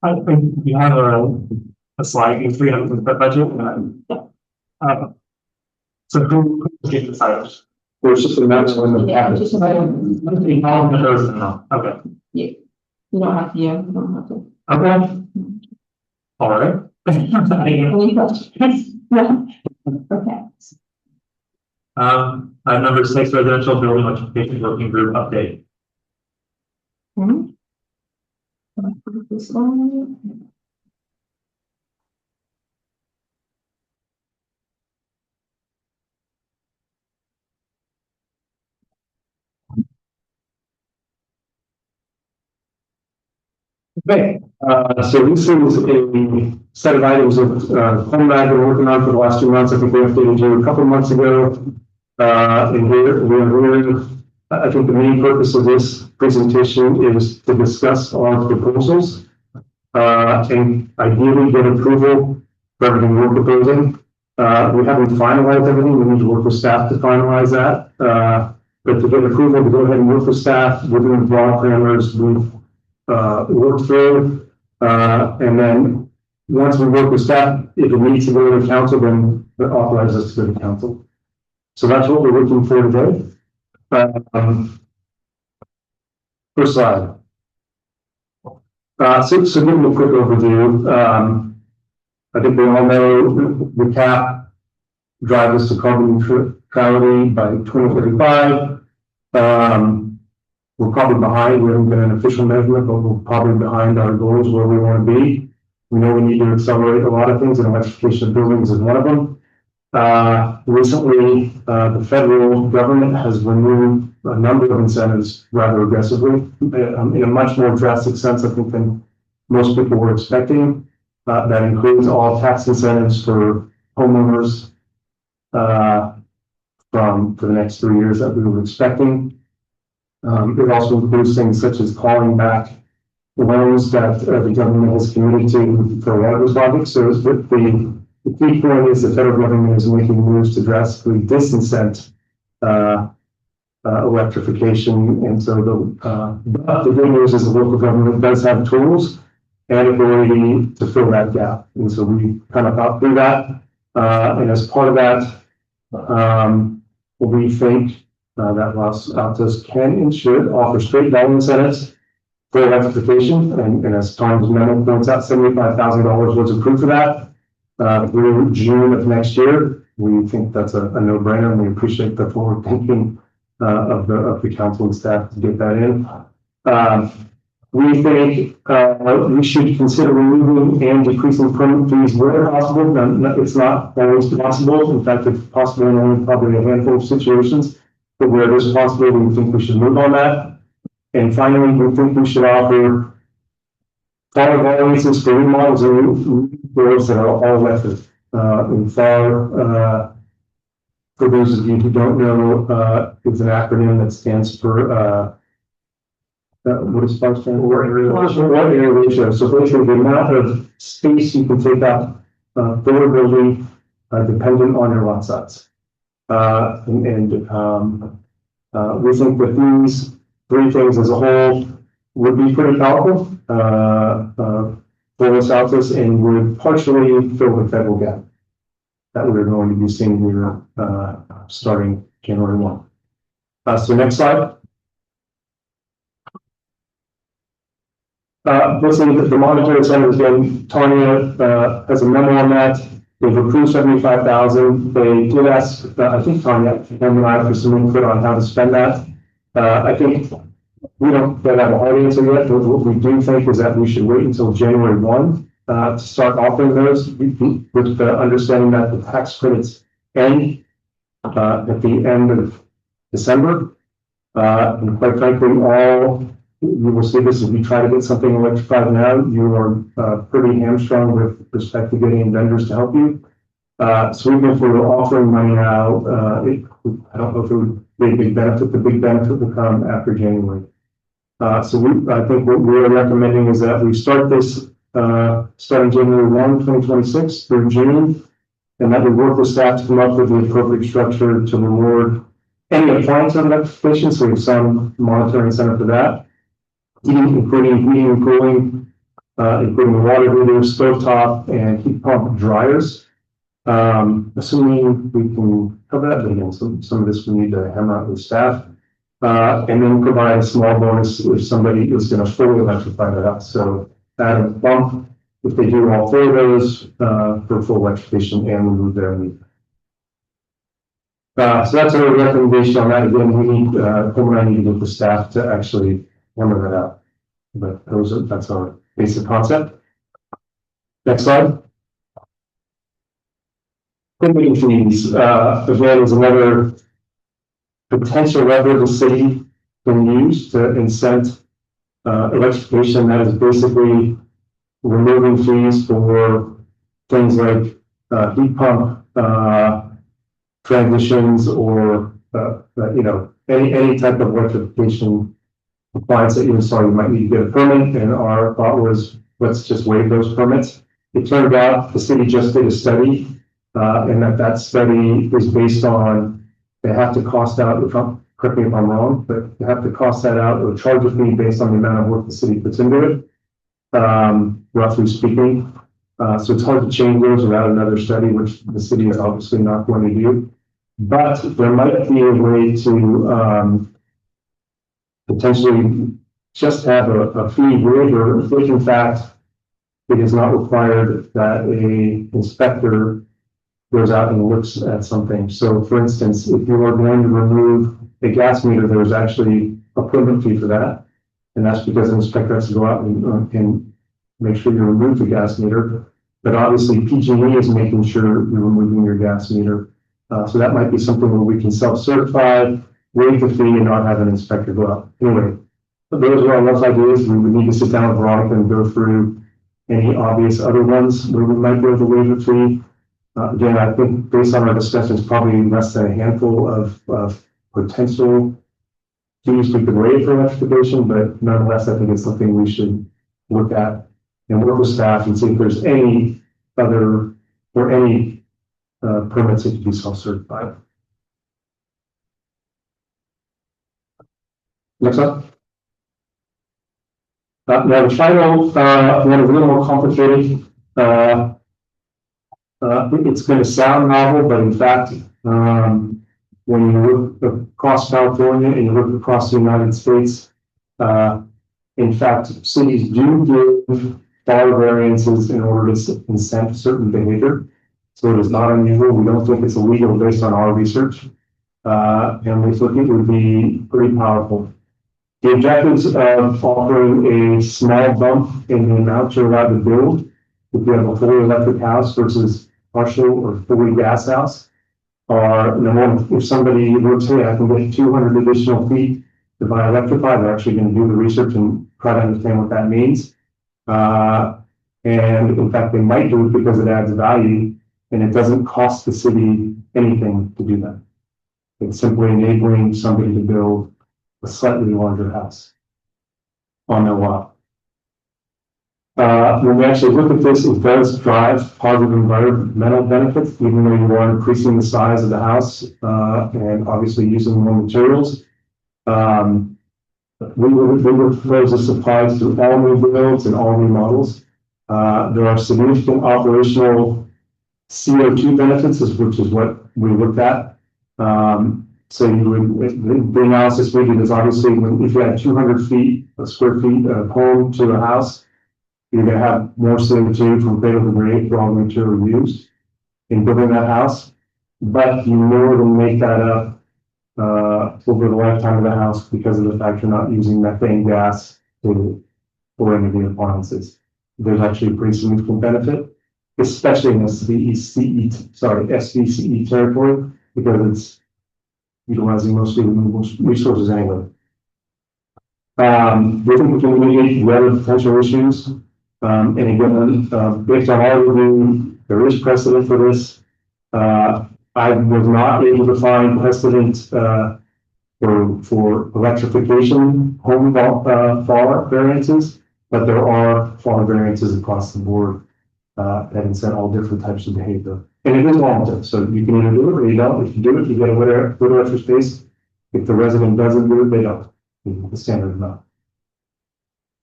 I think you have a slide, you 300 budget. So who's getting the titles? There's just a maximum of. Yeah, just about, Okay, you don't have to, yeah, you don't have to. okay. All right. Any questions? No. Okay. Item number 6, residential building electrification working group update. This one. Okay, so this is a set of items that, Home and I have been working on for the last 2 months. I think we updated you a couple of months ago. And I think the main purpose of this presentation is to discuss our proposals. And ideally get approval for everything we're proposing. We haven't finalized everything. We need to work with staff to finalize that. But to get approval to go ahead and work with staff within the broad parameters we've work through, and then once we work with staff, if it needs to go to the council, then it authorizes us to go to council. So that's what we're looking for today. First slide. So give them a quick overview. I think we all know the cap drives us to carbon neutrality by 2035. We're probably behind. We haven't been an official measurement, but we're probably behind our goals where we want to be. We know we need to accelerate a lot of things, and electrification of buildings is one of them. Recently, the federal government has removed a number of incentives rather aggressively, in a much more drastic sense, I think, than most people were expecting. That includes all tax incentives for homeowners for the next 3 years that we were expecting. It also includes things such as calling back the loans that the government has committed to for a lot of those projects. So the key point is the federal government is making moves to drastically disincent electrification. And so the good news is the local government does have tools and ability to fill that gap. And so we kind of thought through that. And as part of that, we think that Los Altos can and should offer straight dollar incentives for electrification. And as Tom's memo points out, $75,000 was approved for that through June of next year. We think that's a no-brainer, and we appreciate the forward thinking of the council and staff to get that in. We think we should consider removing and decreasing permit fees where possible. It's not always possible. In fact, it's possible in only probably a handful of situations. But where it is possible, we think we should move on that. And finally, we think we should offer fire variances for remodels and doors that are all electric. And fire, for those of you who don't know, is an acronym that stands for what is fire stand for? Water area ratio. So basically, the amount of space you can take up for a building dependent on your lot size. We think that these 3 things as a whole would be pretty powerful for Los Altos and would partially fill the federal gap that we're going to be seeing here starting January 1. So next slide. Listening the monetary center again, Tanya has a memo on that. They've approved $75,000. They did ask, I think Tanya and I for some input on how to spend that. I think we don't have a hard answer yet, but what we do think is that we should wait until January 1 to start offering those, with the understanding that the tax credits end at the end of December. And quite frankly, you will see this if you try to get something electrified now, you are pretty hamstrung with respect to getting vendors to help you. So even if we were offering money now, I don't know if it would be a big benefit. The big benefit will come after January. So I think what we're recommending is that we start this starting January 1, 2026 through June, and that we work with staff to come up with the appropriate structure to reward any appliance electrification. So we have some monetary incentive for that. Including heating and cooling, including water heaters, stovetop, and heat pump dryers. Assuming we can cover that, but again, some of this we need to hammer out with staff. And then provide a small bonus if somebody is gonna fully electrify the house. So add a bump if they do all 4 of those, for full electrification and remove their meter. So that's our recommendation on that. Again, we need, Coleman and I need to get the staff to actually hammer that out. But that's our basic concept. Next slide. Permitting fees, again, is another potential lever the city can use to incent electrification. That is basically removing fees for things like heat pump transitions or any type of electrification appliance that you install. You might need to get a permit, and our thought was let's just waive those permits. It turned out the city just did a study, and that study is based on they have to cost out, correct me if I'm wrong, but they have to cost that out or charge a fee based on the amount of work the city puts into it, roughly speaking. So it's hard to change those without another study, which the city is obviously not going to do. But there might be a way to potentially just have a fee waiver if in fact it is not required that a inspector goes out and looks at something. So for instance, if you are going to remove a gas meter, there's actually a permit fee for that. And that's because the inspector has to go out and make sure you remove the gas meter. But obviously PG&E is making sure you're removing your gas meter. So that might be something where we can self-certify, waive the fee, and not have an inspector go out. Anyway, those are our rough ideas. We would need to sit down with Veronica and go through any obvious other ones where we might be able to waive the fee. Again, I think based on our discussions, probably less than a handful of potential fees we could waive for electrification, but nonetheless, I think it's something we should look at and work with staff and see if there's any other or any permits that could be self-certified. Next up. Now the final one is a little more complicated. It's going to sound novel, but in fact, when you look across California and you look across the United States, in fact, cities do give FAR variances in order to incent certain behavior. So it is not unusual. We don't think it's illegal based on our research. And we think it would be pretty powerful. The objectives of offering a small bump in the amount you're allowed to build, if you have a fully electric house versus partial or fully gas house, are number one, if somebody looks, hey, I can get 200 additional feet to buy electrified, they're actually going to do the research and try to understand what that means. And in fact, they might do it because it adds value and it doesn't cost the city anything to do that. It's simply enabling somebody to build a slightly larger house on their lot. When we actually look at this, it does drive positive environmental benefits, even though you are increasing the size of the house and obviously using more materials. We would propose this applies to all new builds and all new models. There are significant operational CO2 benefits, which is what we looked at. So you would, the analysis we did is obviously if you had 200 feet of square feet of home to a house, you're going to have more CO2 from cradle to grave for all the material used in building that house. But you more than make that up over the lifetime of the house because of the fact you're not using methane gas for any of the appliances. There's actually a pretty significant benefit, especially in SDCE territory, because it's utilizing mostly renewable resources anyway. We think we can mitigate the other potential issues. And again, based on our review, there is precedent for this. I was not able to find precedent for electrification home FAR variances, but there are FAR variances across the board that incent all different types of behavior. And it is voluntary, so you can either do it or you don't. If you do it, you get a little extra space. If the resident doesn't do it, they don't. The standard amount.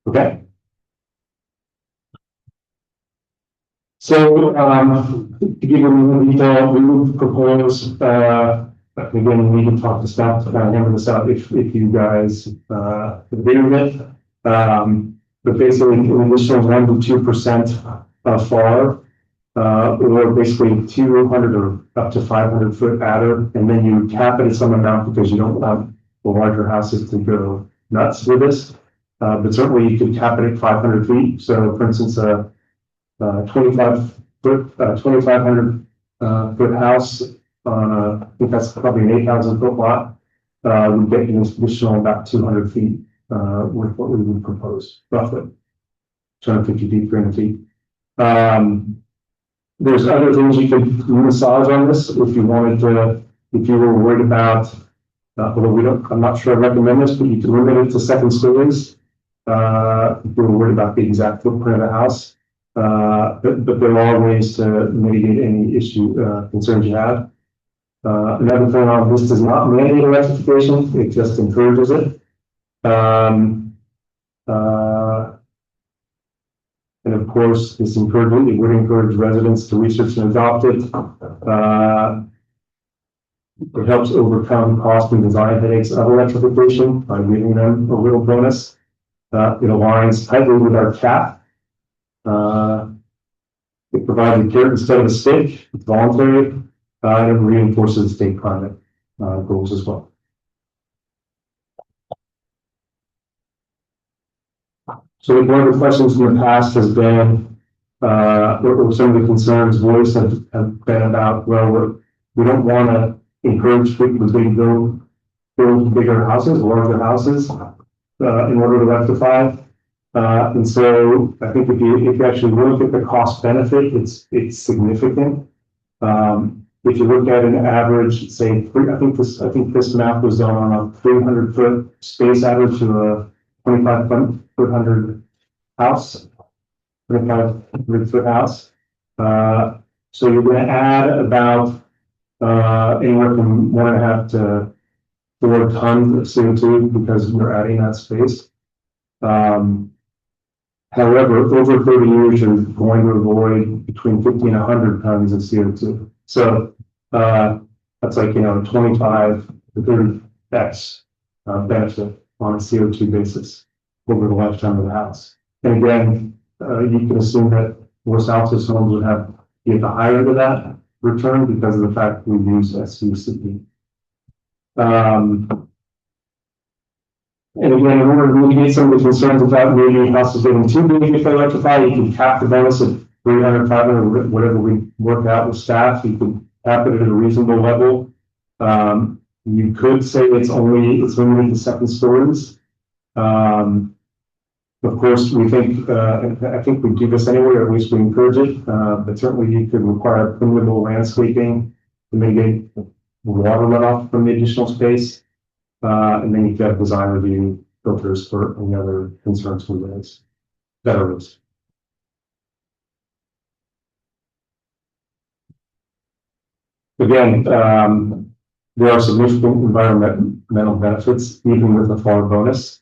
Okay. So, to give you more detail, we would propose, again, we can talk to staff to kind of hammer this out if you guys, agree with it. But basically, an additional 1 to 2% FAR, or basically 200 or up to 500 foot adder, and then you cap it at some amount because you don't want the larger houses to go nuts with this. But certainly you could cap it at 500 feet. So for instance, 25 foot, 2,500 foot house on I think that's probably an 8,000 foot lot, would get an additional about 200 feet, with what we would propose, roughly 250 feet, 300 feet. There's other things you could massage on this if you wanted to, if you were worried about, although I'm not sure I recommend this, but you could limit it to second stories. If you were worried about the exact footprint of the house. But there are ways to mitigate any concerns you have. Another thing on this does not mandate electrification, it just encourages it. And of course, it would encourage residents to research and adopt it. It helps overcome cost and design headaches of electrification by giving them a little bonus. It aligns tightly with our cap. It provides a carrot instead of a stick. It's voluntary, and it reinforces state climate goals as well. So one of the questions in the past has been, or some of the concerns voiced have been about, well, we don't want to encourage people to build bigger houses, larger houses, in order to rectify. And so I think if you actually look at the cost benefit, it's significant. If you look at an average, say, I think this map was done on a 300 foot space average to a 2,500 house, 2,500 foot house. So you're going to add about anywhere from 1.5 to 4 tons of CO2 because you're adding that space. However, over 30 years, you're going to avoid between 50 and 100 tons of CO2. So that's like, 25 to 30x benefit on a CO2 basis over the lifetime of the house. And again, you can assume that most houses homes would have get the higher end of that return because of the fact we use SCCP. And again, in order to mitigate some of the concerns about maybe houses getting too big if they electrify, you can cap the bonus at 300, 500, whatever we work out with staff. You can cap it at a reasonable level. You could say it's limited to second stories. Of course, we think, I think we do this anyway, or at least we encourage it, but certainly you could require permeable landscaping to mitigate water runoff from the additional space. And then you could have design review filters for any other concerns we raise. That are raised. Again, there are significant environmental benefits, even with the FAR bonus.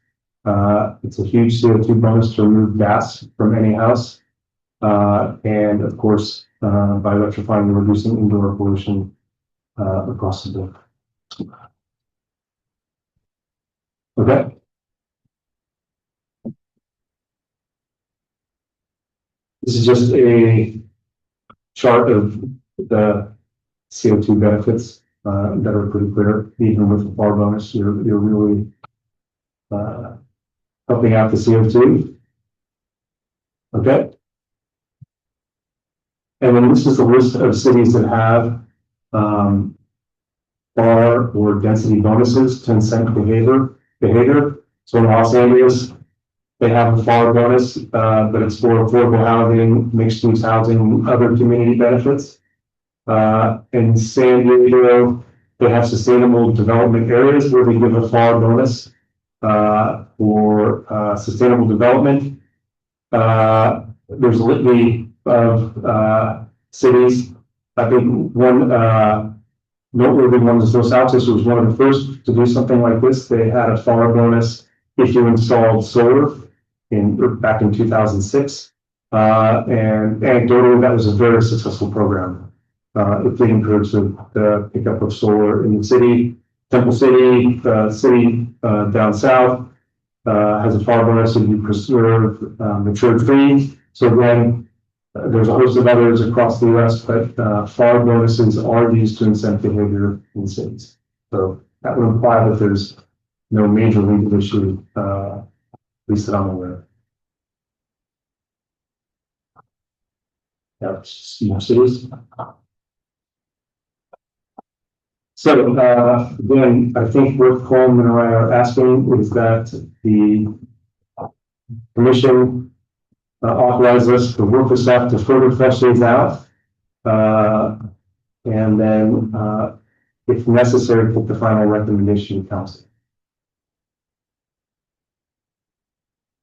It's a huge CO2 bonus to remove gas from any house. And of course, by electrifying and reducing indoor pollution across the board. Okay. This is just a chart of the CO2 benefits that are pretty clear. Even with the FAR bonus, you're really helping out the CO2. Okay. And then this is the list of cities that have FAR or density bonuses to incent behavior. So in Los Angeles, they have a FAR bonus, but it's for affordable housing, mixed use housing, other community benefits. In San Diego, they have sustainable development areas where they give a FAR bonus for sustainable development. There's a litany of cities. I think one noteworthy one is Los Altos was one of the first to do something like this. They had a FAR bonus if you installed solar back in 2006. And anecdotally, that was a very successful program. It did encourage the pickup of solar in the city. Temple City, city down south, has a far bonus if you preserve mature trees. So again, there's a host of others across the US, but FAR bonuses are used to incent behavior in cities. So that would imply that there's no major legal issue, at least that I'm aware of. That's small cities. So again, I think what Coleman and I are asking is that the commission authorize us to work with staff to further flesh these out. And then, if necessary, put the final recommendation to council.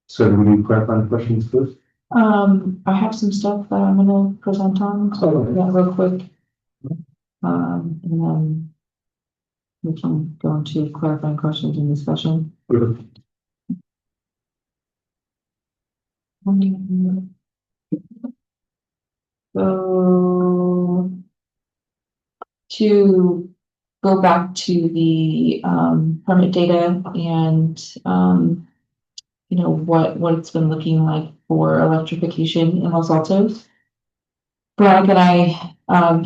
So do we need clarifying questions first? I have some stuff that I'm gonna present on, so yeah, real quick. And then we can go into clarifying questions and discussion. So to go back to the permit data and you know what it's been looking like for electrification in Los Altos. Veronica and I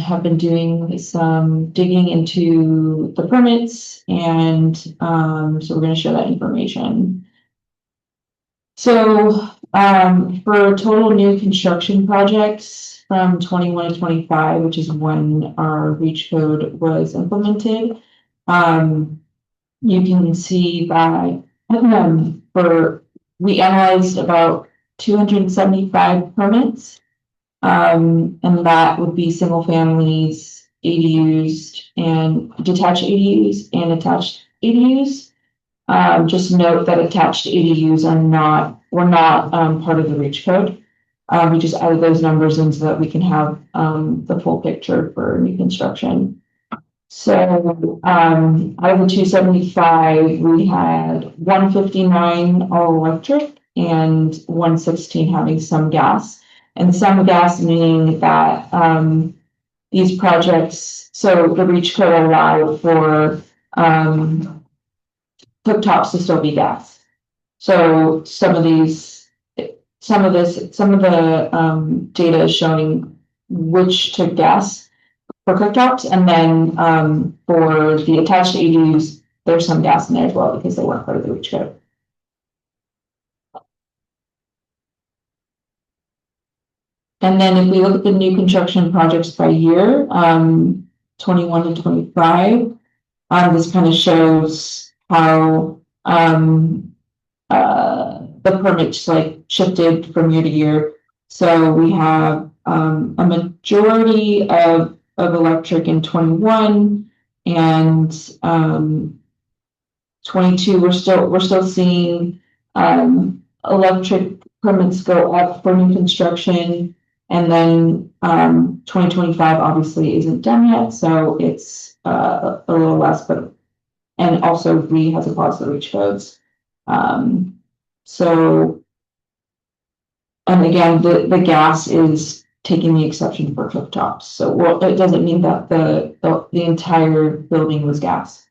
have been doing some digging into the permits, and so we're going to share that information. So for total new construction projects from 21 to 25, which is when our REACH code was implemented, you can see that we analyzed about 275 permits. And that would be single families, ADUs, and detached ADUs and attached ADUs. Just note that attached ADUs were not part of the REACH code. We just added those numbers in so that we can have the full picture for new construction. So out of the 275, we had 159 all electric and 116 having some gas. And some gas meaning that these projects, so the REACH code allowed for cooktops to still be gas. So some of the data is showing which took gas for cooktops, and then for the attached ADUs, there's some gas in there as well because they weren't part of the REACH code. And then if we look at the new construction projects by year, 21 to 25, this kind of shows how the permits like shifted from year to year. So we have a majority of electric in 21, and 22 we're still seeing electric permits go up for new construction. And then 2025 obviously isn't done yet, so it's a little less, but and also RE has a pause the REACH codes. So, and again, the gas is taking the exception for cooktops. So it doesn't mean that the entire building was gas.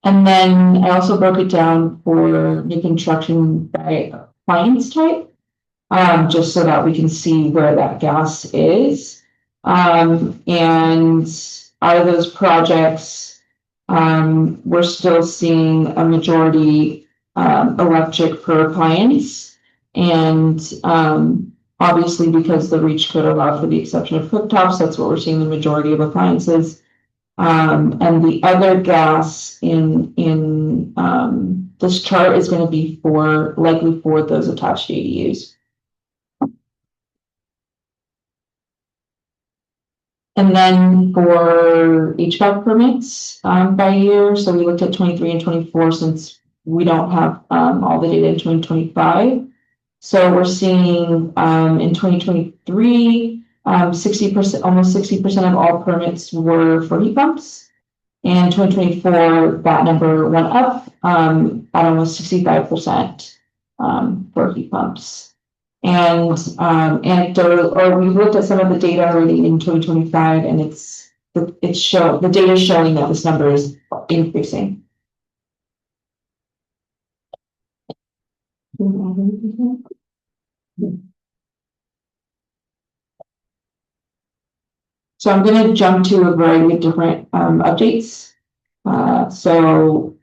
And then I also broke it down for new construction by appliance type, just so that we can see where that gas is. And out of those projects, we're still seeing a majority electric per appliance. And obviously, because the REACH could allow for the exception of cooktops, that's what we're seeing the majority of appliances. And the other gas in this chart is going to be likely for those attached ADUs. And then for HVAC permits by year, so we looked at 23 and 24 since we don't have all the data in 2025. So we're seeing in 2023, 60%, almost 60% of all permits were for heat pumps. And 2024, that number went up, at almost 65%, for heat pumps. And, we've looked at some of the data already in 2025, and the data is showing that this number is increasing. So I'm going to jump to a variety of different updates. So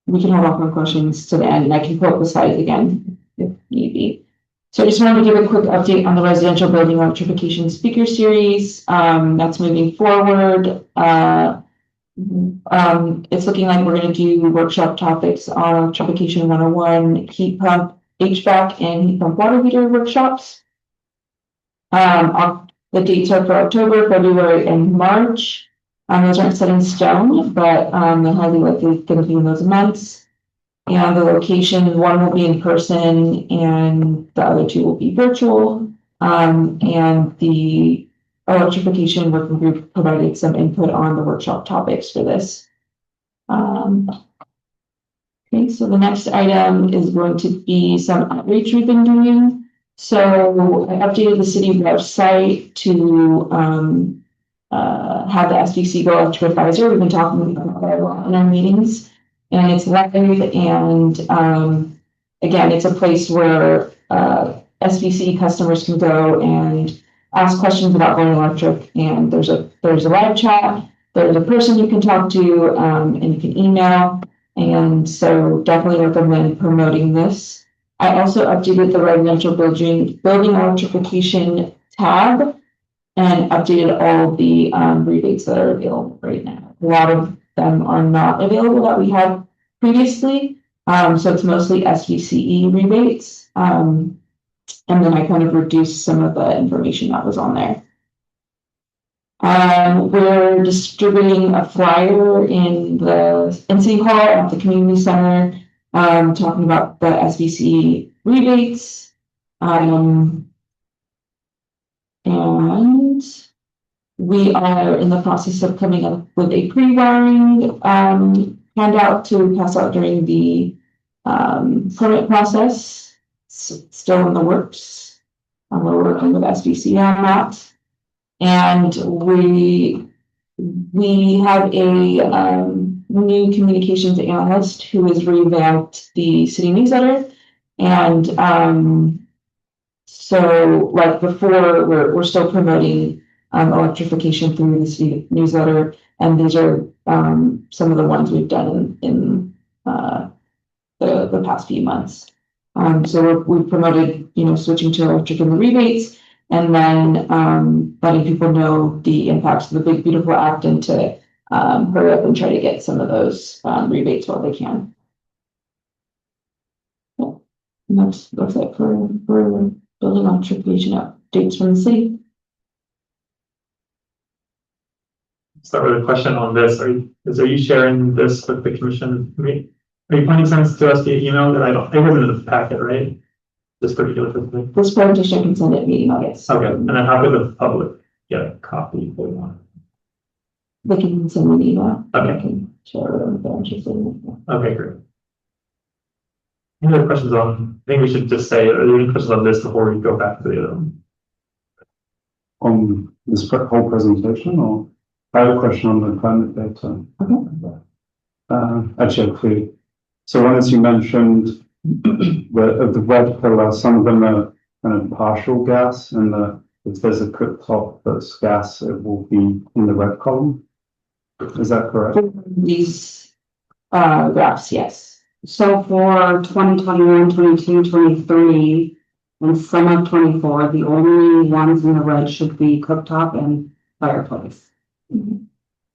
we can hold off on questions to the end, and I can pull up the slides again if need be. So I just wanted to give a quick update on the residential building electrification speaker series. That's moving forward. It's looking like we're going to do workshop topics on electrification 101, heat pump, HVAC, and heat pump water heater workshops. The dates are for October, February, and March. Those aren't set in stone, but they're highly likely going to be in those months. And the location, one will be in person, and the other two will be virtual. And the electrification working group provided some input on the workshop topics for this. Okay, so the next item is going to be some outreach we've been doing. So I updated the city website to have the SBC Go Electric Advisor. We've been talking about that a lot in our meetings, and it's live. And again, it's a place where SBC customers can go and ask questions about going electric. And there's a live chat. There's a person you can talk to, and you can email. And so definitely recommend promoting this. I also updated the residential building electrification tab and updated all the rebates that are available right now. A lot of them are not available that we had previously. So it's mostly SVCE rebates. And then I kind of reduced some of the information that was on there. We're distributing a flyer in City Hall at the community center, talking about the SVC rebates. And we are in the process of coming up with a pre-wiring handout to pass out during the permit process. It's still in the works. We're working with SVC on that. And we have a new communications analyst who has revamped the city newsletter. And so like before, we're still promoting electrification through the city newsletter. And these are some of the ones we've done in the past few months. So we've promoted, switching to electric and the rebates, and then letting people know the impacts of the Big Beautiful Act and to hurry up and try to get some of those rebates while they can. Yeah. And that's it for building electrification updates from the city. Start with a question on this. Are you sharing this with the commission? Are you pointing something to us via email that it wasn't in the packet, right? This particular thing. This presentation I can send it via email, yes. Okay, and then how could the public get a copy if they want? They can send me an email. Okay. I can share it if they're interested in it. Okay, great. Any other questions on, I think we should just say, are there any questions on this before we go back to the other one? On this whole presentation, or I have a question on the climate data. Okay. Actually, so one, as you mentioned, the red pillar, some of them are kind of partial gas, and if there's a cooktop that's gas, it will be in the red column. Is that correct? These graphs, yes. So for 2021, 22, 23, and some of 24, the only ones in the red should be cooktop and fireplace.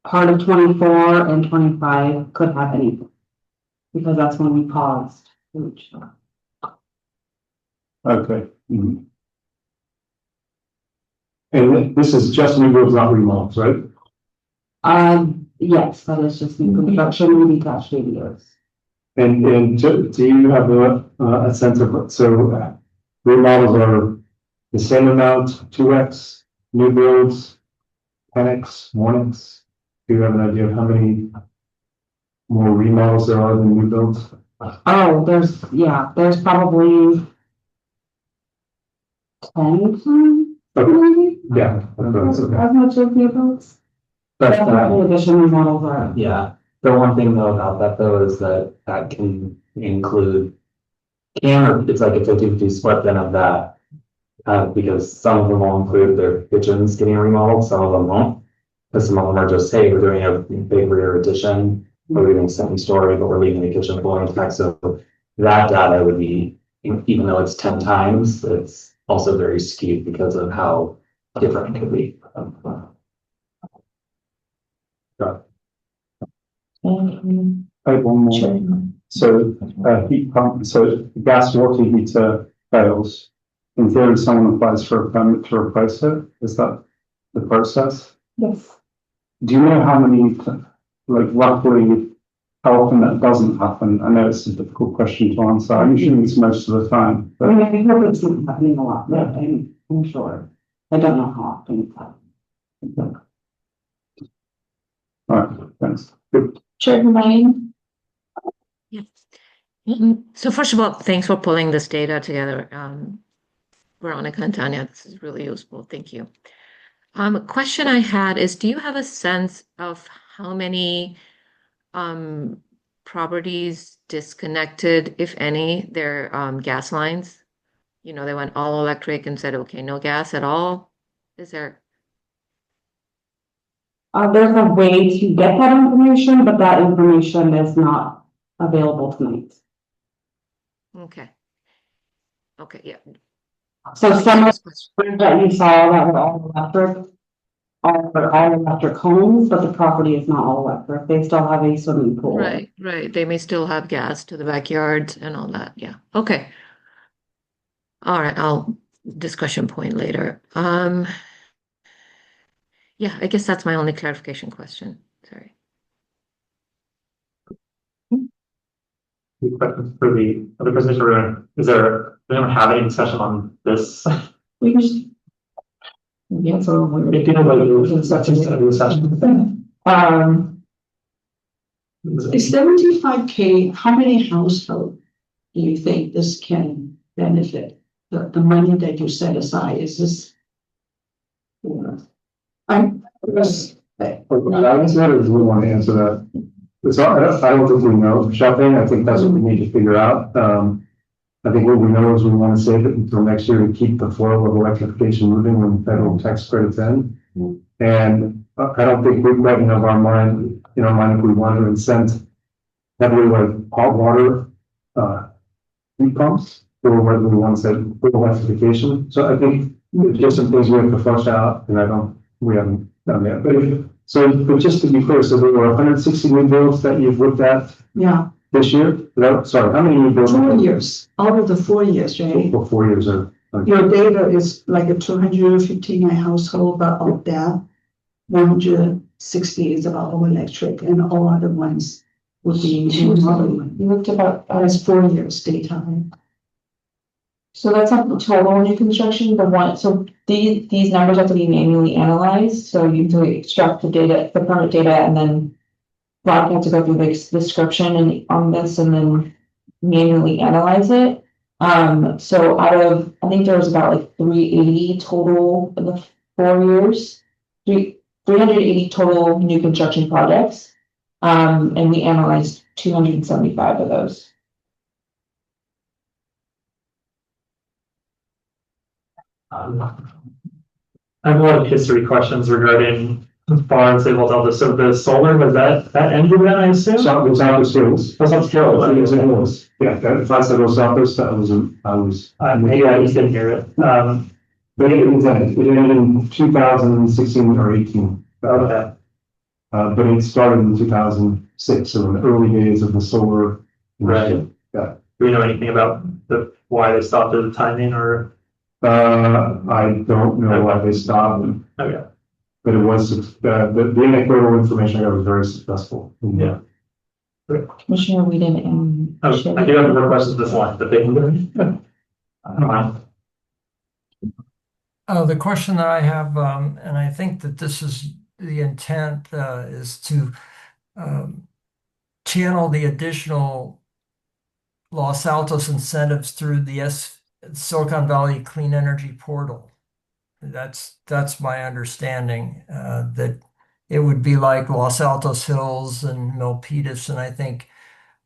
Part of 24 and 25 could have anything, because that's when we paused. Okay. Mm-hmm. And this is just new builds, not remodels, right? Yes, that is just new construction and detached ADUs. And do you have a sense of, so remodels are the same amount, 2x, new builds, 10x, 1x? Do you have an idea of how many more remodels there are than new builds? Oh, there's probably 10, maybe, Yeah. as much as new builds. But Definitely additional remodels are. yeah, the one thing though about that though is that can include. It's like a 50-50 split then of that. Because some of them will include their kitchens getting remodeled, some of them won't. Because some of them are just, hey, we're doing a big rear addition, we're doing second story, but we're leaving the kitchen below intact. So that data would be, even though it's 10 times, it's also very skewed because of how different it could be. I have one more. So, heat pump, so gas water heater fails. In theory, someone applies for a permit to replace it. Is that the process? Yes. Do you know how many, like roughly, how often that doesn't happen? I know it's a difficult question to answer. I'm assuming it's most of the time. I But mean, I hope it's not happening a lot, but I'm sure. I don't know how often it's happening. all right, thanks. Good. Chair Ryan? Yes. So first of all, thanks for pulling this data together. Veronica and Tanya, this is really useful. Thank you. A question I had is, do you have a sense of how many properties disconnected, if any, their gas lines? You know, they went all electric and said, okay, no gas at all. Is there? There's a way to get that information, but that information is not available tonight. Okay. Okay, yeah. So some of the that you saw that were all electric are all electric homes, but the property is not all electric. They still have a swimming pool. Right, right. They may still have gas to the backyards and all that. Yeah. Okay. All right. I'll discussion point later. Yeah, I guess that's my only clarification question. Sorry. Any questions for the other presentation? Is there, does anyone have any discussion on this? We can just. Yeah, so we're. If you know what it is, that's just a discussion. Is 75K, how many households do you think this can benefit? The money that you set aside, is this? I'm just. I was wondering if we want to answer that. It's not, I don't think we know, shopping. I think that's what we need to figure out. I think what we know is we want to save it until next year to keep the flow of electrification moving when federal tax credits end. And I don't think we quite have our mind, in our mind, if we want to incent heavily like hot water, heat pumps, or whether we want to say with electrification. So I think there's just some things we have to flush out, and we haven't done that. But just to be clear, so there were 160 new builds that you've looked at Yeah, this year? Sorry, how many new builds? 4 years, out of the 4 years, right? For 4 years or? Your data is like a 259 household, but of that, 160 is about all electric and all other ones would be. You looked about, That's 4 years daytime. so that's not the total new construction, the one, so these numbers have to be manually analyzed, so you can extract the data, the permit data, and then Rob had to go through the description and on this and then manually analyze it. So out of, I think there was about like 380 total in the 4 years, 380 total new construction projects. And we analyzed 275 of those. I have a lot of history questions regarding Bar and Sable Delta. So the solar, was that ended then, I assume? So it was out of skills. That's not still. It was. Yeah, if I said it was office, that was, Maybe I just didn't hear it. But it ended in 2016 or 18. Okay. But it started in 2006, so in the early days of the solar. Right. Yeah. Do we know anything about why they stopped at the timing or? I don't know why they stopped, Okay. but it was, the anecdotal information I got was very successful. Yeah. Commissioner Whedon and. I do have more questions this line, but they can go. I don't mind. The question that I have, and I think that this is the intent is to channel the additional Los Altos incentives through the Silicon Valley Clean Energy Portal. That's my understanding, that it would be like Los Altos Hills and Milpitas, and I think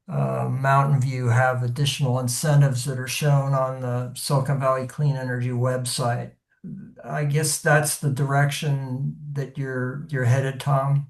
Mountain View have additional incentives that are shown on the Silicon Valley Clean Energy website. I guess that's the direction that you're headed, Tom.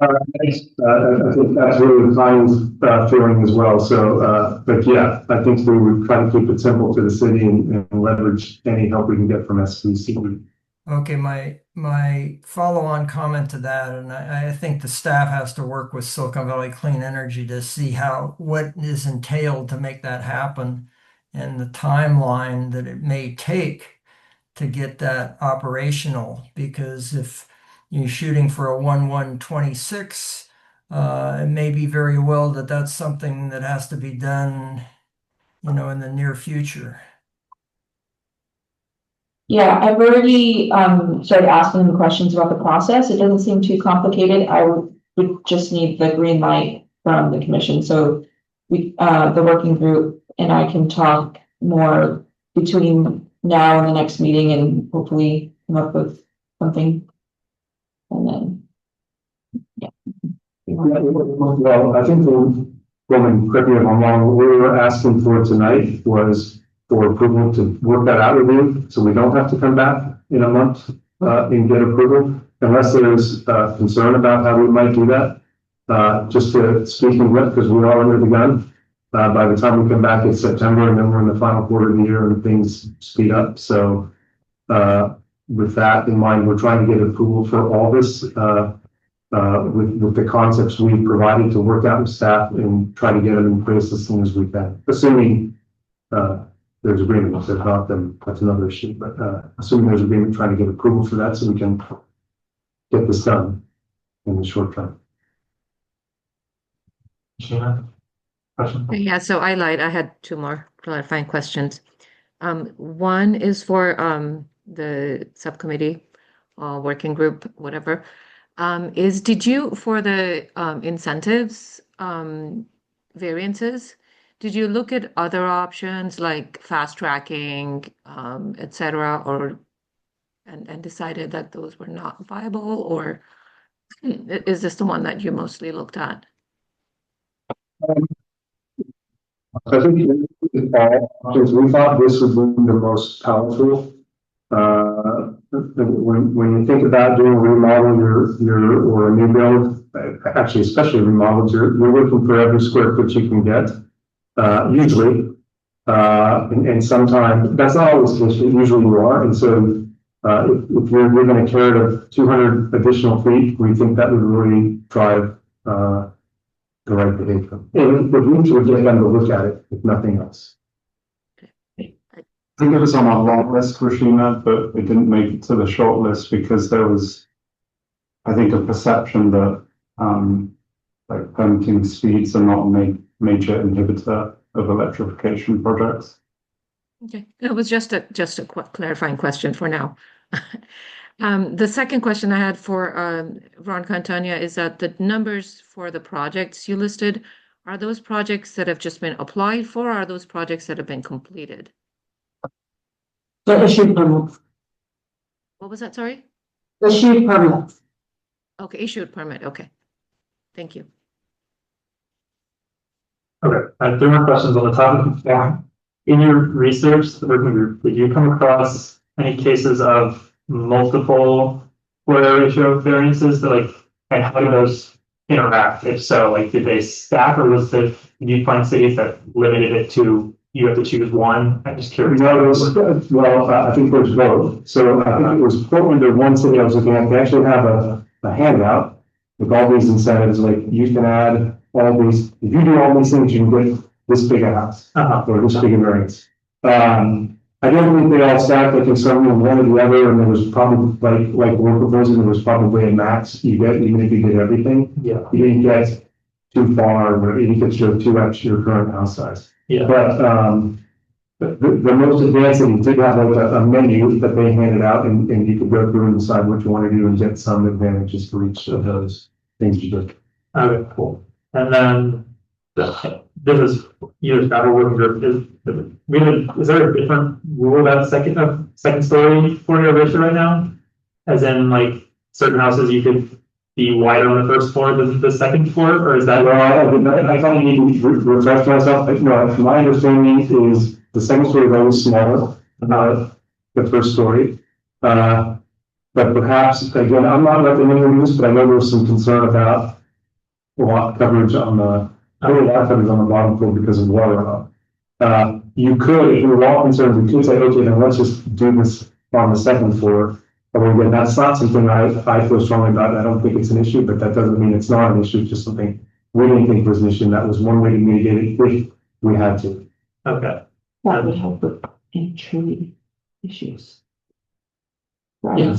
Thanks. I think that's really Ryan's feeling as well. So, but yeah, I think we would try to keep it simple to the city and leverage any help we can get from SVC. Okay, my follow-on comment to that, and I think the staff has to work with Silicon Valley Clean Energy to see what is entailed to make that happen and the timeline that it may take to get that operational. Because if you're shooting for a 1/1/26, it may be very well that that's something that has to be done, in the near future. Yeah, I've already started asking them questions about the process. It doesn't seem too complicated. I would just need the green light from the commission. So the working group and I can talk more between now and the next meeting and hopefully come up with something. And then, yeah. Well, I think woman, correct me if I'm wrong, what we were asking for tonight was for approval to work that out with you, so we don't have to come back in a month and get approval, unless there's concern about how we might do that. Just to speaking with, because we're all under the gun. By the time we come back, it's September, and then we're in the final quarter of the year, and things speed up. So with that in mind, we're trying to get approval for all this with the concepts we provided to work out with staff and try to get them in place as soon as we can, assuming there's agreement. If not, then that's another issue. But assuming there's agreement, trying to get approval for that so we can get this done in the short term. Sheena, question? Yeah, so I lied. I had two more clarifying questions. One is for the subcommittee, working group, whatever. Did you, for the incentives variances, did you look at other options like fast tracking, et cetera, and decided that those were not viable, or is this the one that you mostly looked at? I think because we thought this would be the most powerful. When you think about doing a remodel, or a new build, actually, especially remodels, you're looking for every square foot you can get. Usually, and sometimes that's not always the case, but usually you are. And so, if you're given a carrot of 200 additional feet, we think that would really drive the right behavior. And the groups would get them to look at it, if nothing else. I think it was on our long list, Rashina, but it didn't make it to the short list because there was, I think, a perception that like permitting speeds are not a major inhibitor of electrification projects. Okay, it was just a clarifying question for now. The second question I had for Ron Cantania is that the numbers for the projects you listed, are those projects that have just been applied for, or are those projects that have been completed? The issued permits. What was that, sorry? Issued permits. Okay, issued permit, okay. Thank you. Okay, I have 3 more questions on the topic. Yeah. In your research, the working group, did you come across any cases of multiple floor area ratio variances and how do those interact? If so, did they stack, or did you find cities that limited it to you have to choose one? I'm just curious. No, I think there's both. So I think it was Portland or one city I was looking at. They actually have a handout with all these incentives. Like you can add all these. If you do all these things, you can get this big a house or this big a variance. I don't think they all stacked. I think some of one or the other, and there was probably like we're proposing. There was probably a max you get even if you did everything. Yeah. You didn't get too far, or you could show 2x your current house size. Yeah. But The most advanced thing, did have like a menu that they handed out and you could go through and decide what you want to do and get some advantages for each of those things you did. Okay, cool. And then this is years travel working group is there a different rule about second story floor area ratio right now? As in like certain houses you could be wider on the first floor than the second floor, or is that? Well, I kind of need to refresh myself. No, my understanding is the second story is always smaller than the first story. But perhaps, again, I'm not recommending this, but I know there's some concern about lot coverage on the bottom floor because of water runoff. You could, if you're wall concerned, you could say, okay, then let's just do this on the second floor. But again, that's not something I feel strongly about. I don't think it's an issue, but that doesn't mean it's not an issue. It's just something we didn't think was an issue. That was one way to mitigate it if we had to. Okay. That would help with entry issues. Right. Yeah,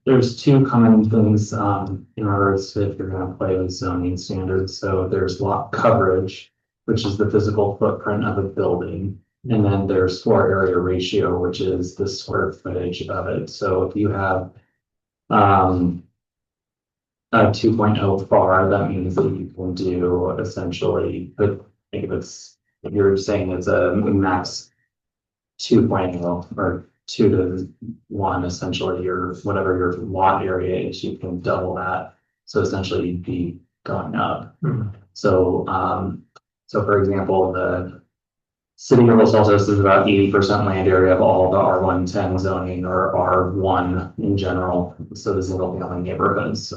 there's two common things, in regards to if you're gonna play with zoning standards. So there's lot coverage, which is the physical footprint of a building. And then there's floor area ratio, which is the square footage of it. So if you have a 2.0 FAR, that means that you can do essentially, but think if you're saying it's a max 2.0 or 2 to 1, essentially your whatever your lot area is, you can double that. So essentially you'd be going up. Mm-hmm. So for example, the City of Los Altos is about 80% land area of all the R110 zoning or R1 in general. So the single family neighborhoods.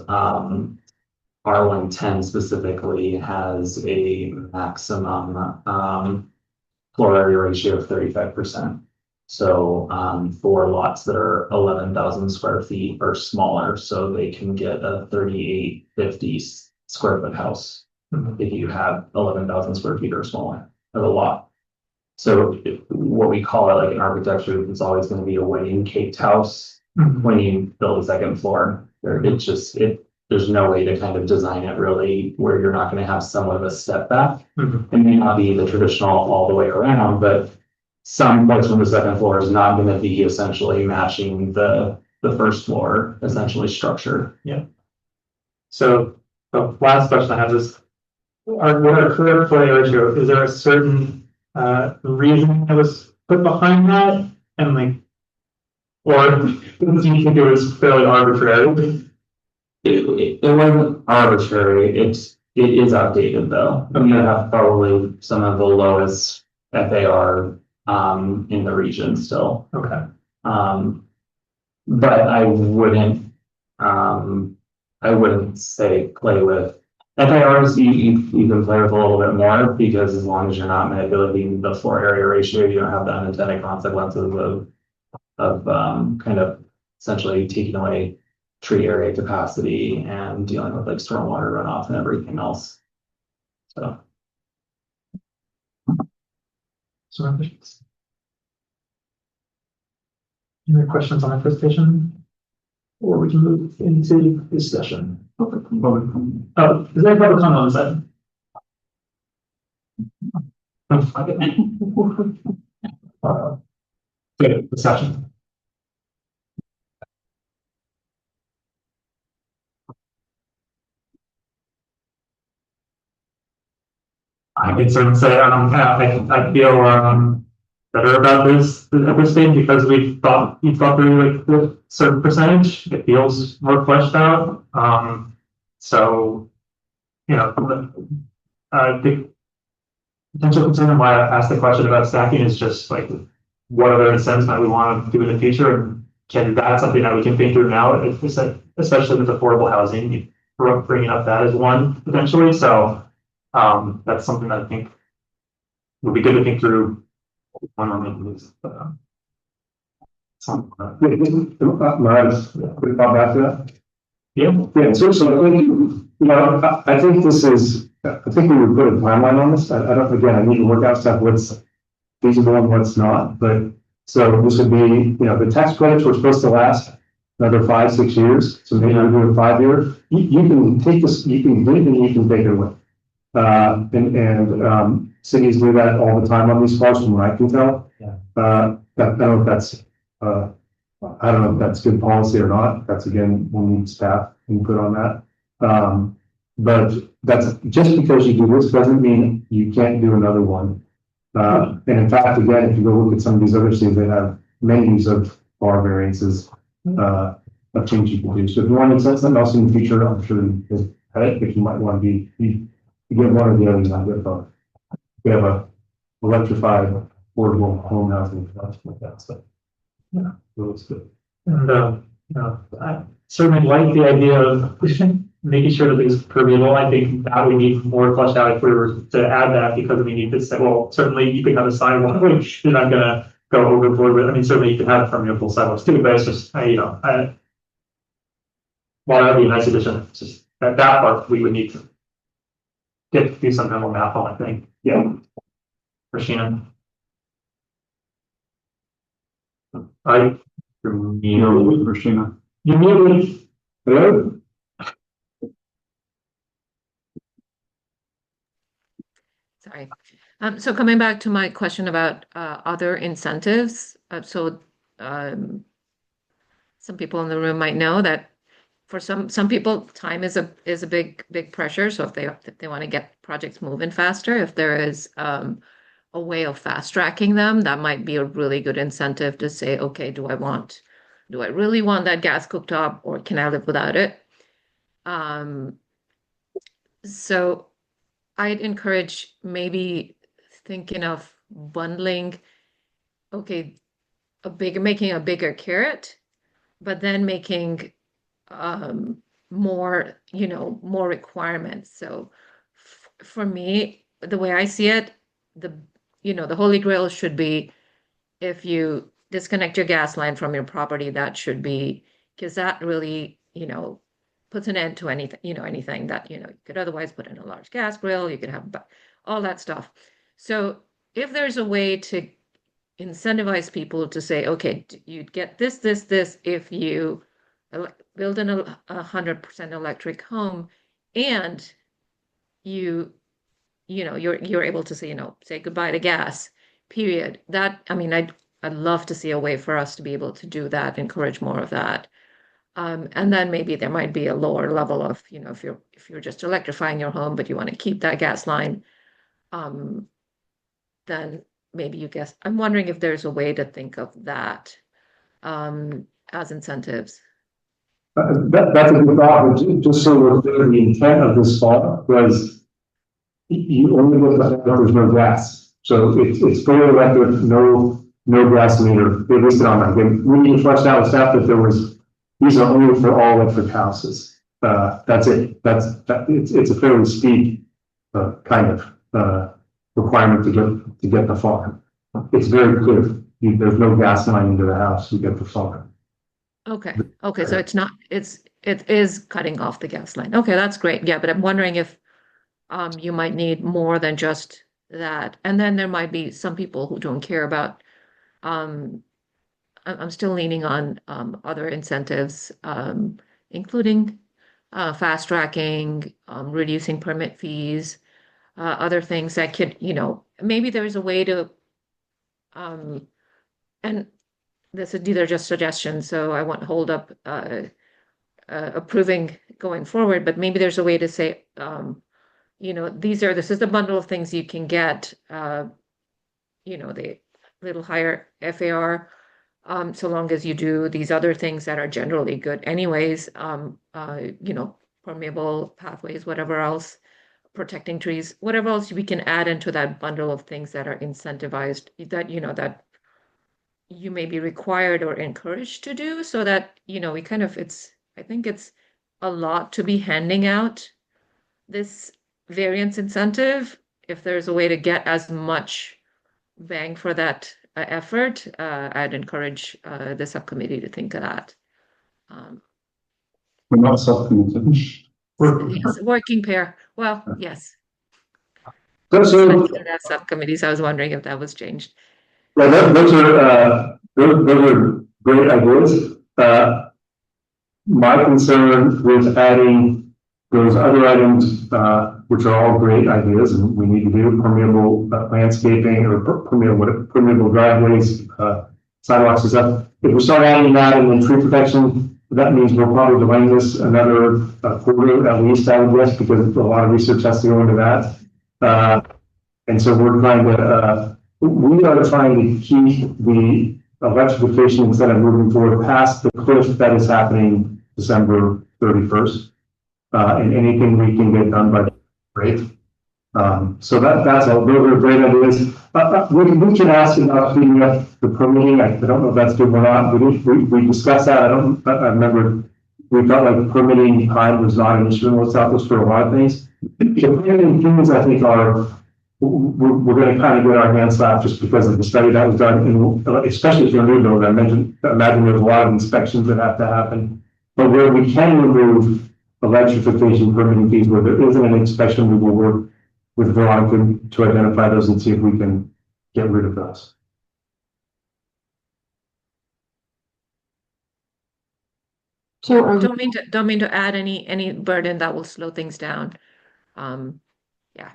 R110 specifically has a maximum floor area ratio of 35%. So for lots that are 11,000 square feet or smaller, so they can get a 3850 square foot house if you have 11,000 square feet or smaller of a lot. So what we call it, like in architecture, it's always going to be a wedding caked house when you build a second floor. There's no way to kind of design it really where you're not going to have somewhat of a step back. It may not be the traditional all the way around, but some place from the second floor is not going to be essentially matching the first floor essentially structure. Yeah. So the last question I have is, what our current floor area ratio, is there a certain reason that was put behind that, and like, or do you think it was fairly arbitrary? It wasn't arbitrary. It is outdated though. Okay. You have probably some of the lowest FAR in the region still. Okay. But I wouldn't say play with FARs. You can play with a little bit more, because as long as you're not manipulating the floor area ratio, you don't have the unintended consequences of kind of essentially taking away tree area capacity and dealing with like stormwater runoff and everything else. So. Any other questions on the presentation? Or we can move into discussion. Oh, is there a public comment on this item? Good discussion. I can certainly say I feel better about this at this stage, because we've thought through like the certain percentage. It feels more fleshed out. So you know, the potential concern why I asked the question about stacking is just like, what other incentives might we want to do in the future, and can that's something that we can think through now, especially with affordable housing, bringing up that as one potentially. So that's something that I think would be good to think through when we're making this. Quick thought back to that. Yeah. So I think this is, I think we would put a timeline on this. I need to work out stuff what's feasible and what's not, but so this would be, the tax credits were supposed to last another 5-6 years. So maybe we're doing 5 years. You can take this, you can take it away. Cities do that all the time on these calls, from what I can tell. Yeah. I don't know if that's, I don't know if that's good policy or not. That's again, we'll need staff input on that. But that's, just because you do this doesn't mean you can't do another one. And in fact, again, if you go look at some of these other cities, they have menus of bar variances, of things you can do. So if you want to set something else in the future, I'm sure that, if you might want to you get one or the other, not good both. We have a electrified affordable home housing, stuff like that, so. Yeah, so it's good. And, I certainly like the idea of making sure that it's permeable. I think that we need more flesh out if we were to add that, because we need to say, well, certainly you can have a sidewalk. You're not gonna go overboard with, I mean, certainly you can have permeable sidewalks too, but it's just, well, that'd be a nice addition. It's just that part we would need to do some kind of math on, I think. Yeah. Christina. You're muted, Christina. You're muted. Hello? Sorry. So coming back to my question about other incentives, some people in the room might know that for some people, time is a big pressure. So if they want to get projects moving faster, if there is a way of fast tracking them, that might be a really good incentive to say, okay, do I really want that gas cooktop, or can I live without it? So I'd encourage maybe thinking of bundling, okay, making a bigger carrot, but then making more requirements. So for me, the way I see it, the holy grail should be, if you disconnect your gas line from your property, that should be, because that really, puts an end to anything that, you could otherwise put in a large gas grill, you could have all that stuff. So if there's a way to incentivize people to say, okay, you'd get this, if you build a 100% electric home, and you're able to say goodbye to gas, period. That, I mean, I'd love to see a way for us to be able to do that, encourage more of that. And then maybe there might be a lower level of, if you're just electrifying your home, but you want to keep that gas line, then maybe I'm wondering if there's a way to think of that as incentives. That's a good thought, but just so we're clear, the intent of this law was you only look at that there's no gas. So it's fully electric, no gas meter. They listed on that. We need to flesh out with staff that these are only for all electric houses. That's it. It's a fairly steep kind of requirement to get the farm. It's very clear. There's no gas line into the house. You get the farm. Okay. So it is cutting off the gas line. Okay, that's great. Yeah, but I'm wondering if you might need more than just that. And then there might be some people who don't care about, I'm still leaning on other incentives, including fast tracking, reducing permit fees, other things that could, maybe there's a way to, and these are just suggestions, so I won't hold up approving going forward, but maybe there's a way to say, this is the bundle of things you can get, the little higher FAR, so long as you do these other things that are generally good anyways, permeable pathways, whatever else, protecting trees, whatever else we can add into that bundle of things that are incentivized, that, that you may be required or encouraged to do, so that, I think it's a lot to be handing out this variance incentive. If there's a way to get as much bang for that effort, I'd encourage the subcommittee to think of that. We're not subcommittee. Yes, working pair. Well, yes. Those are Subcommittees. I was wondering if that was changed. well, those are great ideas. My concern with adding those other items which are all great ideas, and we need to do permeable landscaping or permeable driveways, sidewalks and stuff. If we start adding that and then tree protection, that means we're probably delaying this another quarter at least, I would guess, because a lot of research has to go into that. And so we're trying to, we are trying to keep the electrification instead of moving forward past the cliff that is happening December 31st. And anything we can get done by great. So that's all. Those are great ideas. We can ask about speeding up the permitting. I don't know if that's good or not. We discussed that. I remember we felt like the permitting time was not an issue in Los Altos for a lot of things. The permitting things I think are, we're going to kind of get our hands slapped just because of the study that was done, and especially for new build. I imagine there's a lot of inspections that have to happen. But where we can remove electrification permitting fees, where there isn't an inspection, we will work with Veronica to identify those and see if we can get rid of those. So are Don't mean to add any burden that will slow things down. Yeah.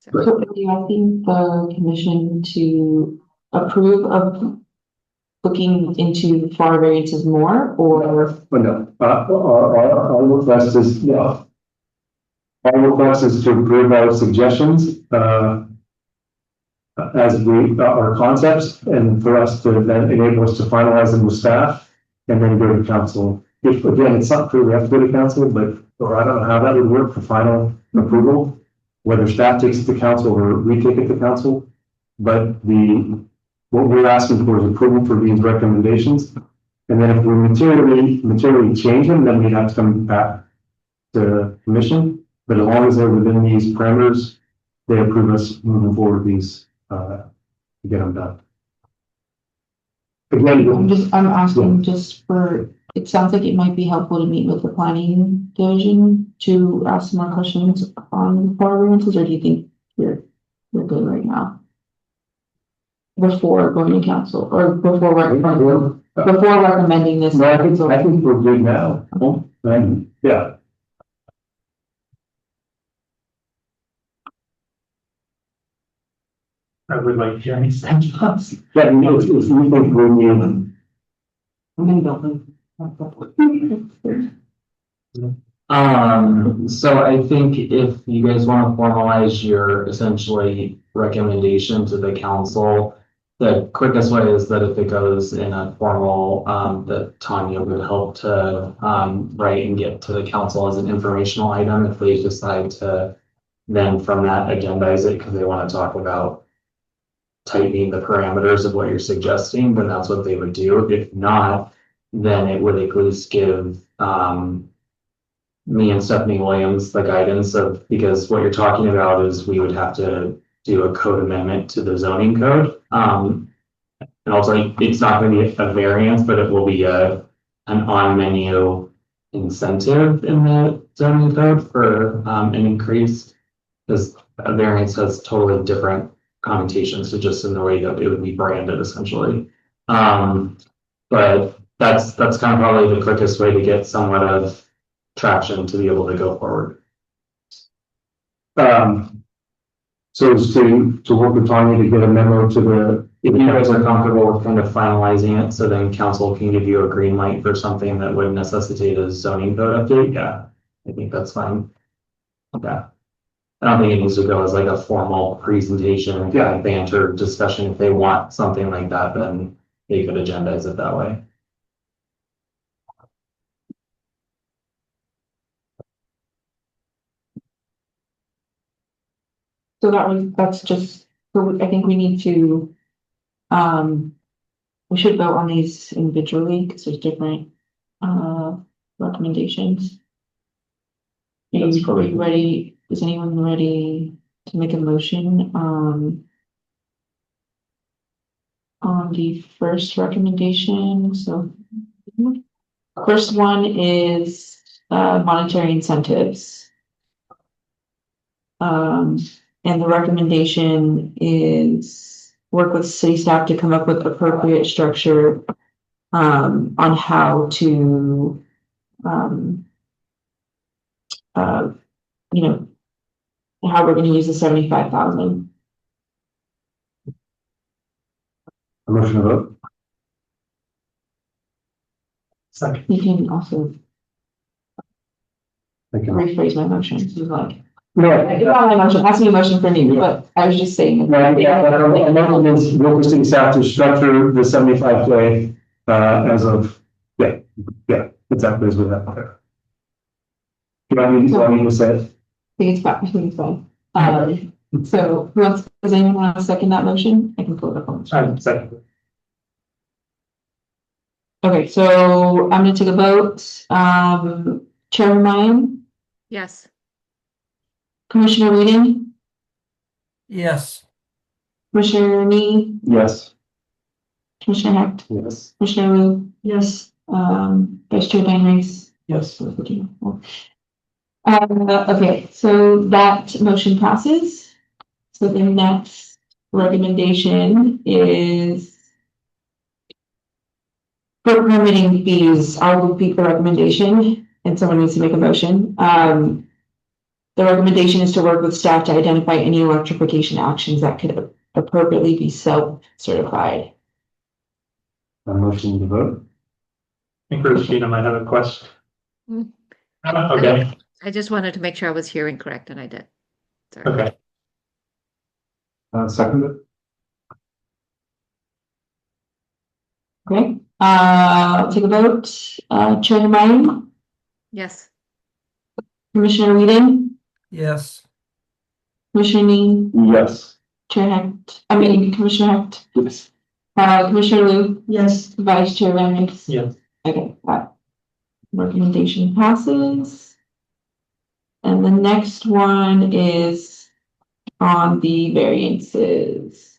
So are you asking the commission to approve of looking into FAR variances more, or? But no, our request is, yeah. Our request is to approve our suggestions, as our concepts, and for us to then enable us to finalize them with staff and then go to council. If, again, it's not clear we have to go to council, but, or I don't know how that would work for final approval, whether staff takes it to council or we take it to council. But what we're asking for is approval for these recommendations. And then if we materially change them, then we have to come back to commission. But as long as they're within these parameters, they approve us moving forward these, to get them done. Again, I'm asking just for, it sounds like it might be helpful to meet with the planning division to ask some more questions on FAR variances, or do you think you're good right now? Before going to council, or before recommending this? No, I think we're good now. And, yeah. I would like Jeremy's thoughts. Yeah, no, if we think we're new. I'm in building. So I think if you guys want to formalize your essentially recommendation to the council, the quickest way is that if it goes in a formal, that Tanya would help to write and get to the council as an informational item if they decide to then from that agendize it because they want to talk about tightening the parameters of what you're suggesting, then that's what they would do. If not, then it would at least give me and Stephanie Williams the guidance of, because what you're talking about is we would have to do a code amendment to the zoning code. And also it's not going to be a variance, but it will be an on-menu incentive in the zoning code for an increase, because a variance has totally different connotations to just in the way that it would be branded essentially. But that's kind of probably the quickest way to get somewhat of traction to be able to go forward. So it's to work with Tanya to get a memo to the. If you guys are comfortable with kind of finalizing it, so then council can give you a green light for something that would necessitate a zoning code update, yeah, I think that's fine. Yeah. I don't think it needs to go as like a formal presentation, yeah, banter discussion. If they want something like that, then they could agendize it that way. So that's just, so I think we need to, we should vote on these individually because there's different, recommendations. Are you ready? Is anyone ready to make a motion, on the first recommendation? So first one is, monetary incentives. And the recommendation is work with city staff to come up with appropriate structure on how to how we're gonna use the 75,000. A motion to vote? Second. You can also Thank you. rephrase my motion, if you like. No, It's not my motion, that's the motion for me, but I was just saying. amendment is requesting staff to structure the 75K, as of, yeah, exactly as we have there. Do I need to say it? I think it's fine, I think it's fine. So who else, does anyone want to second that motion? I can pull it up on. Second. Okay, so I'm gonna take a vote. Chairman Ryan, Yes. Commissioner Whedon, Yes. Commissioner Nee, Yes. Commissioner Hecht, Yes. Commissioner Wu, Yes, Vice Chair Van Reese. Yes. Okay, so that motion passes. So the next recommendation is for permitting fees. I will repeat the recommendation and someone needs to make a motion. The recommendation is to work with staff to identify any electrification actions that could appropriately be self-certified. A motion to vote? I think Rashida might have a question. Mm. Okay, I just wanted to make sure I was hearing correct, and I did. Sorry. okay. Second. Okay, I'll take a vote. Chairman Ryan, Yes. Commissioner Whedon, Yes. Commissioner Nee, Yes. Chair Hecht, Commissioner Hecht, Yes. Commissioner Wu, yes, Vice Chair Van Reese. Yes. Okay, that recommendation passes. And the next one is on the variances.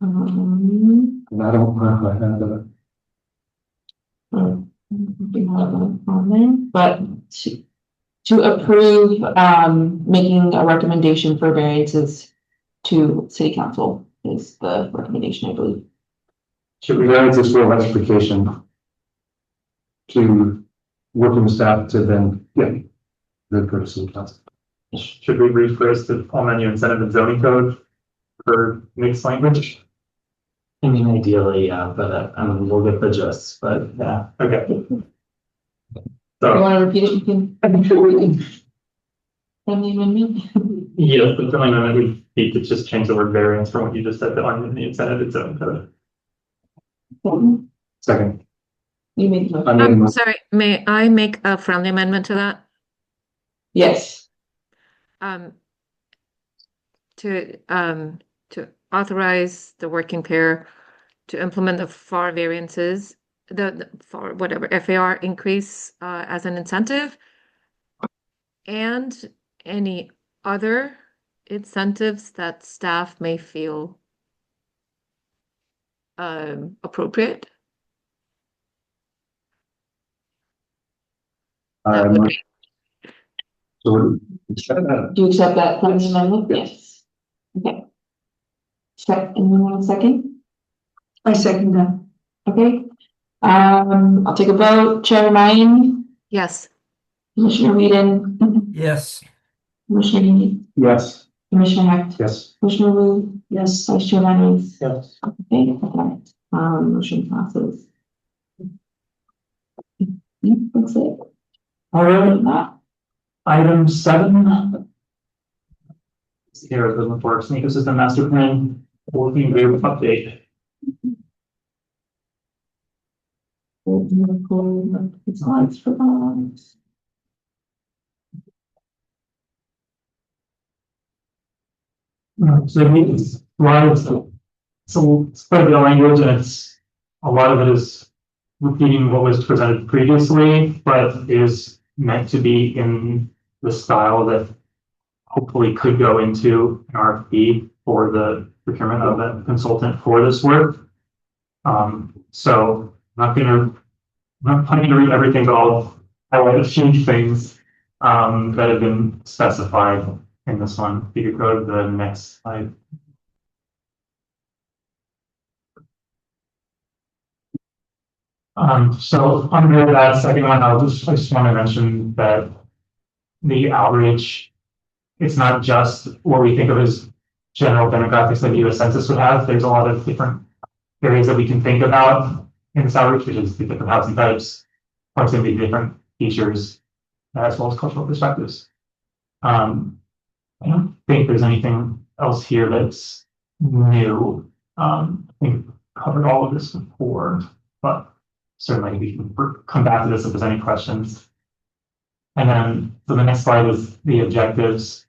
And I don't know, I have We have that on there, but to approve, making a recommendation for variances to city council is the recommendation, I believe. Should we variance this for electrification? To working with staff to then, the courtesy council. Should we rephrase the all menu incentive and zoning code for mixed language? I mean, ideally, yeah, but we'll get the gist, but yeah. Okay. You So, wanna repeat it? You can. Friendly amendment? yeah, the friendly amendment would be to just change the word variance from what you just said on the incentive and zoning code. Second. You made the motion. I'm sorry, may I make a friendly amendment to that? Yes, To authorize the working pair to implement the FAR variances, the FAR, whatever, FAR increase, as an incentive. And any other incentives that staff may feel appropriate. That would be- So accept that. do you accept that friendly amendment? Yes. Okay. Anyone want a second? I second that. Okay. I'll take a vote. Chair Ryan, Yes. Commissioner Whedon, Yes. Commissioner Nee, Yes. Commissioner Hecht, Yes. Commissioner Wu, Yes, Vice Chair Van Reese. Yes. Okay, okay. Motion passes. Yep, that's it. All right. That. Item 7. Here, the Forest and Ecosystem Master Plan working group update. Slides for that. So it's a lot of, so it's quite a bit of language and it's, a lot of it is repeating what was presented previously, but is meant to be in the style that hopefully could go into an RFP for the procurement of a consultant for this work. So I'm not planning to read everything, but I'll highlight a few things that have been specified in this one. If you could go to the next slide. So under that second one, I just want to mention that the outreach it's not just what we think of as general demographics that the US Census would have. There's a lot of different areas that we can think about in this outreach, which is the different housing types, proximity to different features, as well as cultural perspectives. I don't think there's anything else here that's new. I think we've covered all of this before, but certainly we can come back to this if there's any questions. And then, so the next slide is the objectives.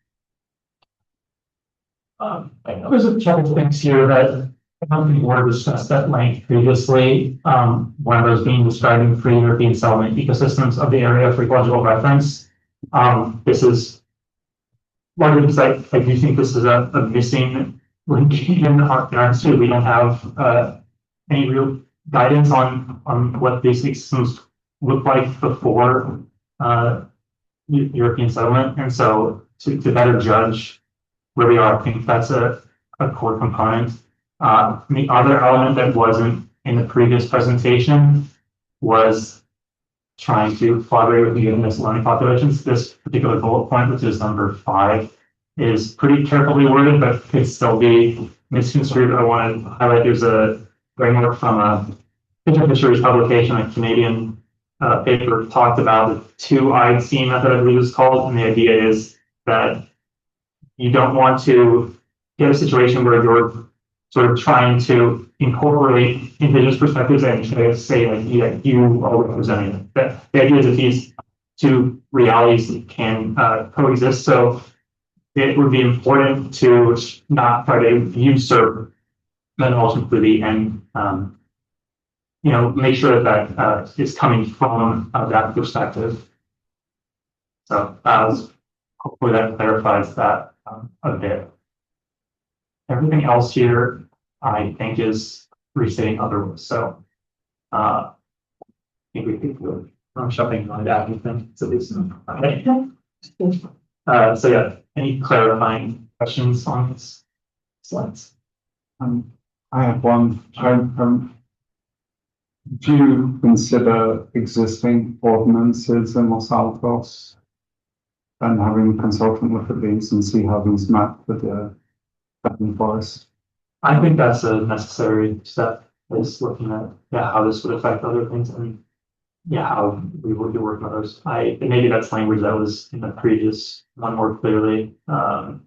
I know there's a couple of things here that I don't think were discussed at length previously. One of those being describing free European settlement ecosystems of the area for ecological reference. This is one of the things I do think this is a missing link in our history. We don't have any real guidance on what these systems look like before European settlement, and so to better judge where we are, I think that's a core component. The other element that wasn't in the previous presentation was trying to collaborate with the indigenous learning populations. This particular bullet point, which is number 5, is pretty carefully worded, but could still be misconstrued. I want to highlight there's a framework from a fisheries publication, a Canadian paper, talked about the 2-eyed method, I believe it's called, and the idea is that you don't want to get a situation where you're sort of trying to incorporate indigenous perspectives and say like, yeah, you are representing it. The idea is that these two realities can coexist. So it would be important to not try to usurp the knowledge completely and make sure that is coming from that perspective. So hopefully that clarifies that a bit. Everything else here, I think, is restating otherwise. So I think we could go from shopping on that. I think it's at least so yeah. Any clarifying questions on this slides? I have one. Do you consider existing ordinances in Los Altos and having a consultant look at these and see how these map with the forest? I think that's a necessary step, is looking at how this would affect other things and how we would be working on those. Maybe that's language that was in the previous one more clearly. So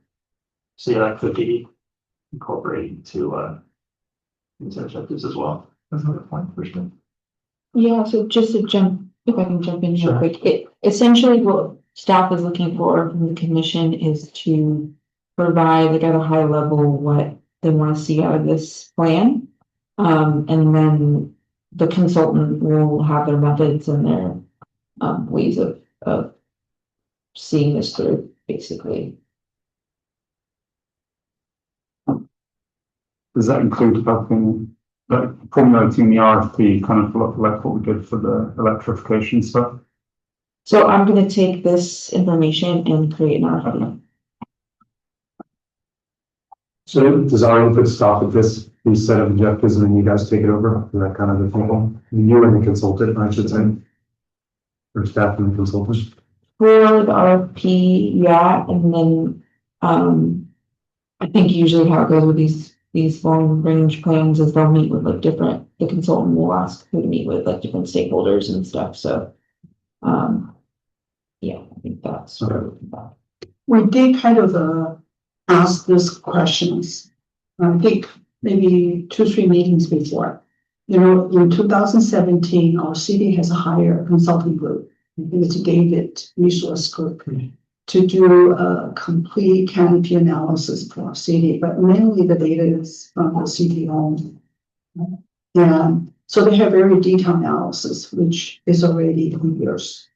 that could be incorporated to into objectives as well. That's another point for sure. Yeah, so just to if I can jump in real Sure. quick, essentially what staff is looking for from the commission is to provide like at a high level what they want to see out of this plan. And then the consultant will have their methods and their ways of seeing this through, basically. Does that include formulating the RFP, kind of like what we did for the electrification stuff? So I'm going to take this information and create an RFP. So does our input stop at these set of objectives and then you guys take it over? Is that kind of the thing? You and the consultant, I should say. Or staff and the consultant. For the RFP, yeah, and then I think usually how it goes with these long range plans is they'll meet with like the consultant will ask who to meet with, like different stakeholders and stuff. So yeah, I think that's what we're looking about. We did kind of ask these questions, I think maybe 2-3 meetings before. In 2017, our city has hired a consulting group. I think it's David Resource Group to do a complete canopy analysis for our city, but mainly the data is from the city owned. And so they have very detailed analysis, which is already 2 years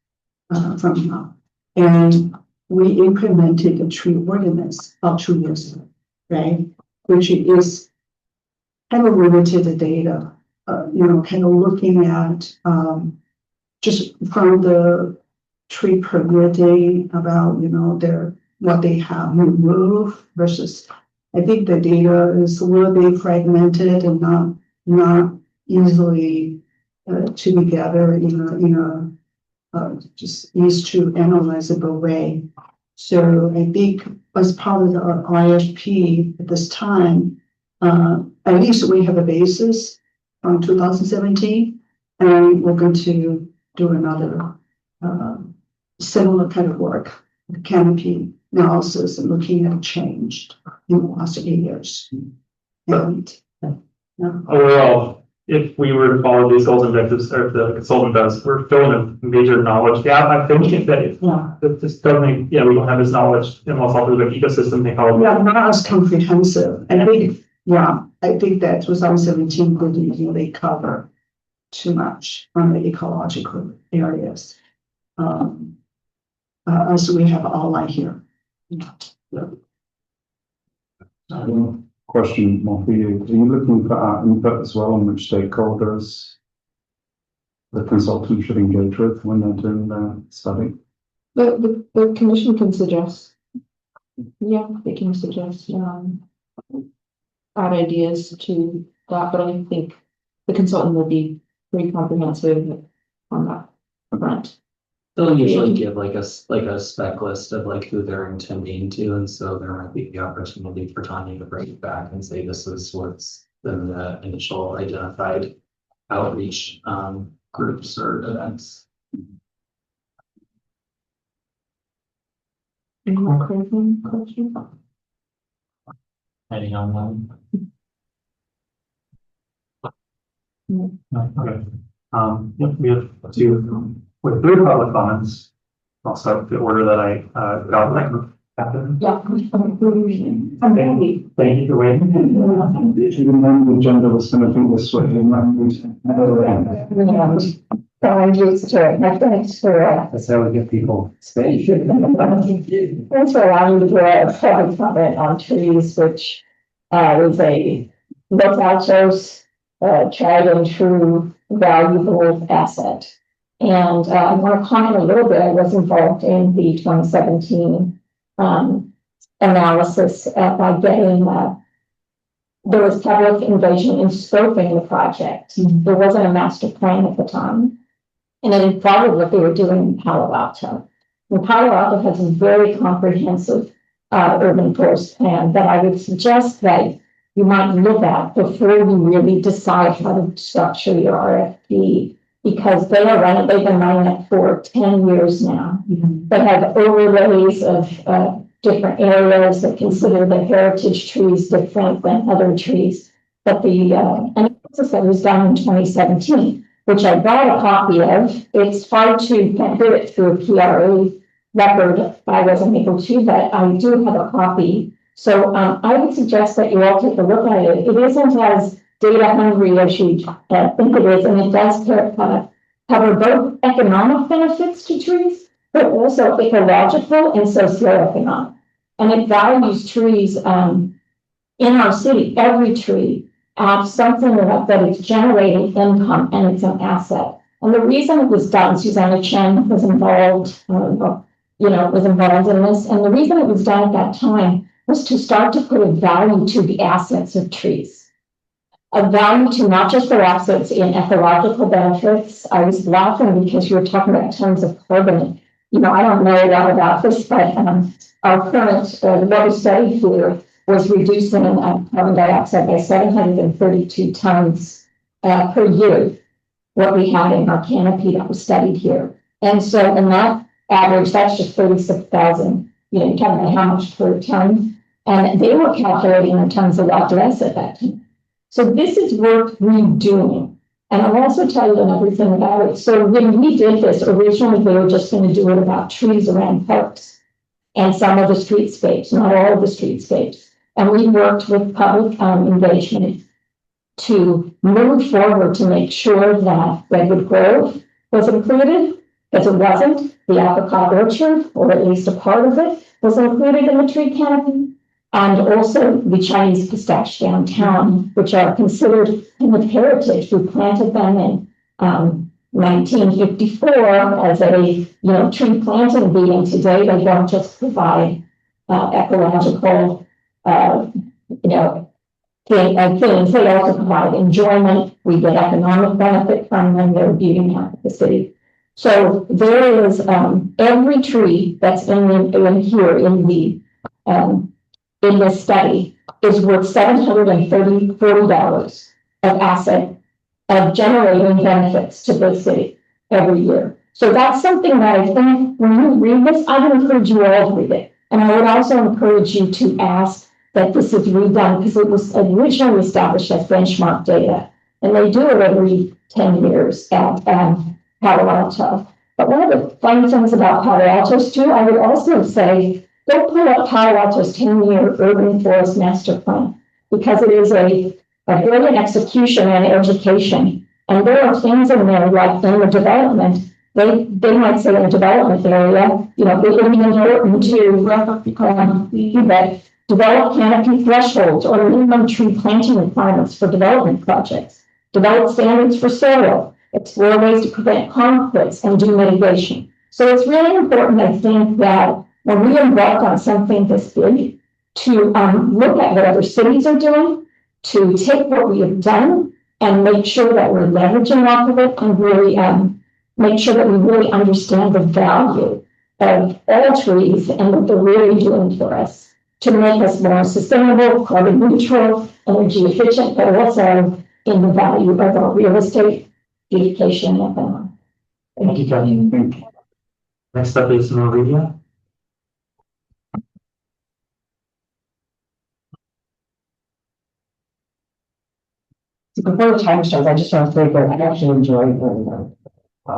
from now. And we implemented the tree ordinance about 2 years ago, right? Which is kind of limited data, kind of looking at just from the tree permitting about, what they have removed versus, I think the data is a little bit fragmented and not easily to be gathered in a just easy to analyzable way. So I think as part of our IFP at this time, at least we have a basis from 2017, and we're going to do another similar kind of work, the canopy analysis and looking at change in the last 8 years. And Overall, if we were to follow these goals and objectives, or if the consultant does, we're filling a major knowledge gap. I think that yeah, that this doesn't, yeah, we don't have this knowledge in Los Altos like ecosystem, they call it. yeah, not as comprehensive. And I think, yeah, I think that 2017 didn't really cover too much on the ecological areas. As we have outlined here. Question more for you. Are you looking for our input as well on which stakeholders the consultant should engage with when they're doing their study? The commission can suggest. Yeah, they can suggest, add ideas to that, but I think the consultant will be pretty comprehensive on that front. They'll usually give like a spec list of like who they're intending to, and so there might be the opportunity for Tanya to bring it back and say this is what's been the initial identified outreach groups or events. Any more question? Depending on Okay. Yep, we have two, with three public comments. I'll start with the order that I got. Captain. Yeah. Thank you for waiting. Even though the agenda was going to be this way, you might need to. I'm used to it. My thanks for, That's how we get people staying. thanks for allowing me to do a public comment on trees, which is a Los Altos tried and true valuable asset. And I want to comment a little bit. I was involved in the 2017 analysis by getting there was public engagement in scoping the project. There wasn't a master plan at the time. And it followed what they were doing in Palo Alto. And Palo Alto has a very comprehensive urban forest plan that I would suggest that you might look at before you really decide how to structure your RFP, because they've been running it for 10 years now. They have overlays of different areas that consider the heritage trees different than other trees. But the analysis that was done in 2017, which I brought a copy of, it's hard to can't do it through a PRA record. I wasn't able to, but I do have a copy. So I would suggest that you all take a look at it. It isn't as data hungry as you think it is, and it does cover both economic benefits to trees, but also ecological and socioeconomic. And it values trees in our city. Every tree adds something that it's generating income and it's an asset. And the reason it was done, Susanna Chen was involved, was involved in this. And the reason it was done at that time was to start to put a value to the assets of trees. A value to not just their assets in ecological benefits. I was laughing because you were talking about terms of carbon. I don't know a lot about this, but our current, what we studied here was reducing carbon dioxide by 732 tons per year, what we had in our canopy that was studied here. And so in that average, that's just 36,000, you're talking about how much per ton. And they were calculating in terms of lot less at that time. So this is worth redoing. And I'll also tell you everything about it. So when we did this, originally we were just going to do it about trees around parks and some of the streetscapes, not all of the streetscapes. And we worked with public engagement to move forward to make sure that Redwood Grove was included, because it wasn't. The Apricot Orchard, or at least a part of it, was included in the tree canopy. And also the Chinese pistache downtown, which are considered in heritage. We planted them in 1954 as a tree planting meeting. Today they don't just provide ecological things. They also provide enjoyment. We get economic benefit from them. They're beauty mark of the city. So there is, every tree that's in here in this study is worth $740 of asset of generating benefits to the city every year. So that's something that I think when you read this, I would encourage you all to read it. And I would also encourage you to ask that this is redone because it was originally established as benchmark data. And they do it every 10 years at Palo Alto. But one of the fun things about Palo Alto's too, I would also say, go pull up Palo Alto's 10-year urban forest master plan because it is a brilliant execution and education. And there are things in there like in the development, they might say in the development area, you know, it would be important to develop canopy thresholds or minimum tree planting requirements for development projects, develop standards for soil, explore ways to prevent conflicts and do mitigation. So it's really important, I think, that when we embark on something this big, to look at what other cities are doing, to take what we have done and make sure that we're leveraging off of it and really make sure that we really understand the value of all trees and what they're really doing for us to make us more sustainable, carbon neutral, energy efficient, but also in the value of our real estate, beautification, and everything. Thank you, Kevin. Thank you. Next up is Maria. So before the time starts, I just want to say that I actually enjoy doing that. I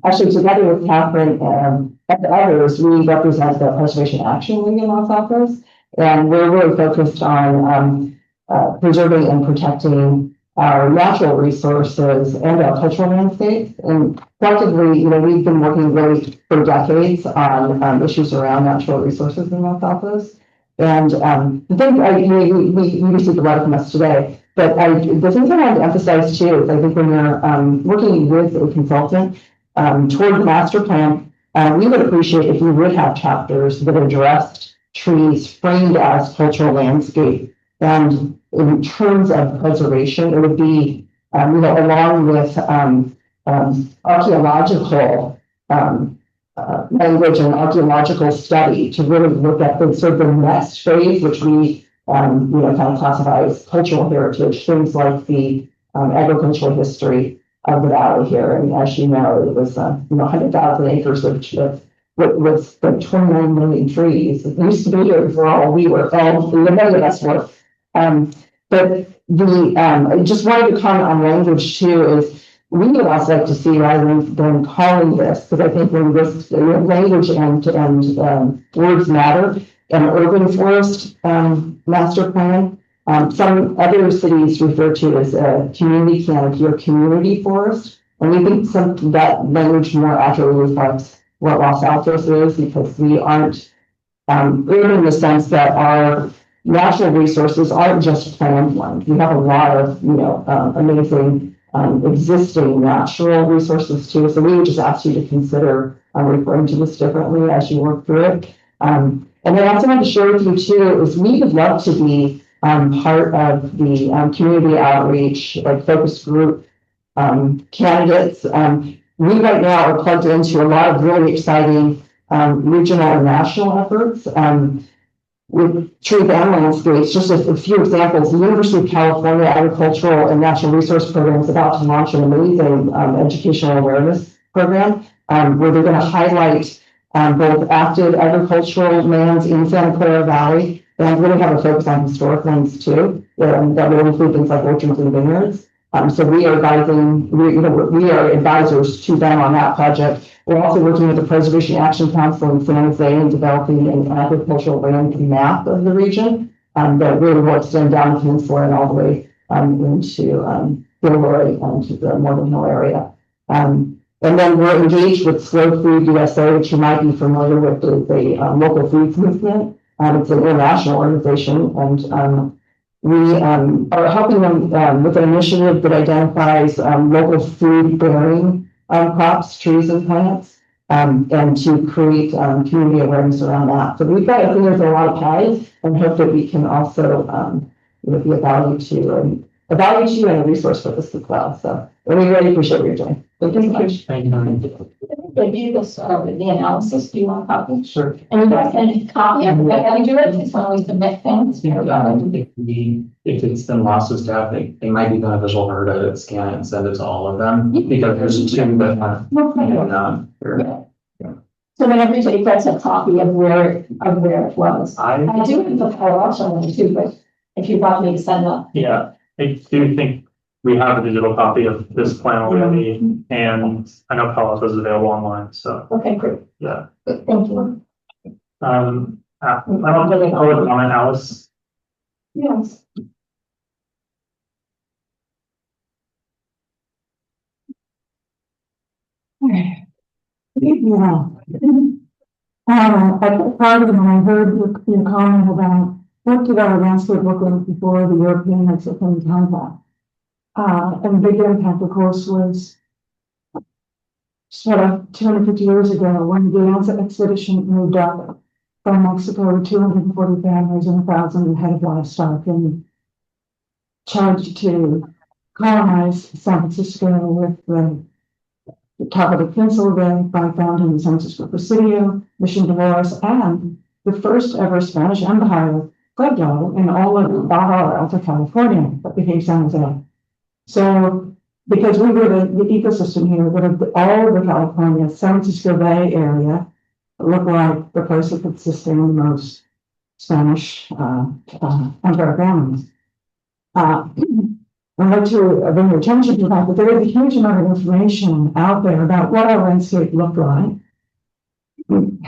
actually together with Catherine and others, we represent the Preservation Action League in Los Altos, and we're really focused on preserving and protecting our natural resources and our cultural landscapes. And collectively, you know, we've been working really for decades on issues around natural resources in Los Altos. And the thing we received a lot from us today. But the things I want to emphasize too is I think when you're working with a consultant toward the master plan, we would appreciate if you would have chapters that addressed trees framed as cultural landscape. And in terms of preservation, it would be, along with archaeological language and archaeological study to really look at the sort of the next phase, which we kind of classify as cultural heritage, things like the agricultural history of the valley here. And as you know, it was 100,000 acres of with 29 million trees. It used to be here for all we were, all the many of us were. But I just wanted to comment on language too, is we would also like to see, rather than calling this, because I think when this language and words matter, an urban forest master plan. Some other cities refer to as a community canopy or community forest. And we think that language more accurately reflects what Los Altos is, because we aren't urban in the sense that our natural resources aren't just planned ones. We have a lot of, amazing existing natural resources too. So we would just ask you to consider referring to this differently as you work through it. And then I also want to share with you too, is we would love to be part of the community outreach, like focus group candidates. We right now are plugged into a lot of really exciting regional and national efforts with tree and landscapes. Just a few examples. The University of California Agricultural and Natural Resource Program is about to launch an amazing educational awareness program where they're going to highlight both active agricultural lands in Santa Clara Valley and really have a focus on historic lands too. That will include things like orchards and vineyards. So we are advising, we are advisors to them on that project. We're also working with the Preservation Action Council in San Jose and developing an agricultural land map of the region that really will extend down the peninsula and all the way into Gilroy and to the Morgan Hill area. And then we're engaged with Slow Food USA, which you might be familiar with, is a local foods movement. It's an international organization, and we are helping them with an initiative that identifies local food bearing crops, trees, and plants, and to create community awareness around that. So we've got, I think there's a lot of pies, and hope that we can also be of value to. And a value to you and a resource for this as well. So we really appreciate what you're doing. Thank you so much. Thank you. They do this, the analysis, do you want a copy? Sure. And you guys can copy of what I do it, it's when we submit things. If it's been lost to staff, they might be beneficial for her to scan it and send it to all of them, because there's two that have, here. So then everybody gets a copy of where it was. I do have the file also one too, but if you want me to send that. Yeah, I do think we have a digital copy of this plan already, and I know Palo Alto is available online, so, Okay, great. yeah. Thank you. I don't really know comment, Alice. Yes. Yeah. I took part of it when I heard your comment about what did our landscape look like before the Europeans took in contact. And the big impact, of course, was sort of 250 years ago when the Anza expedition moved up from Mexico with 240 families and 1,000 head of livestock and charged to colonize San Francisco with the top of the peninsula by founding the San Francisco Presidio, Mission Dolores, and the first ever Spanish Empire pueblo in all of Baja Alta California that became San Jose. So, because we were the ecosystem here, but of all of the California, San Francisco Bay area looked like the place that could sustain the most Spanish empire families. I'd like to bring your attention to the fact that there is a huge amount of information out there about what our landscape looked like. We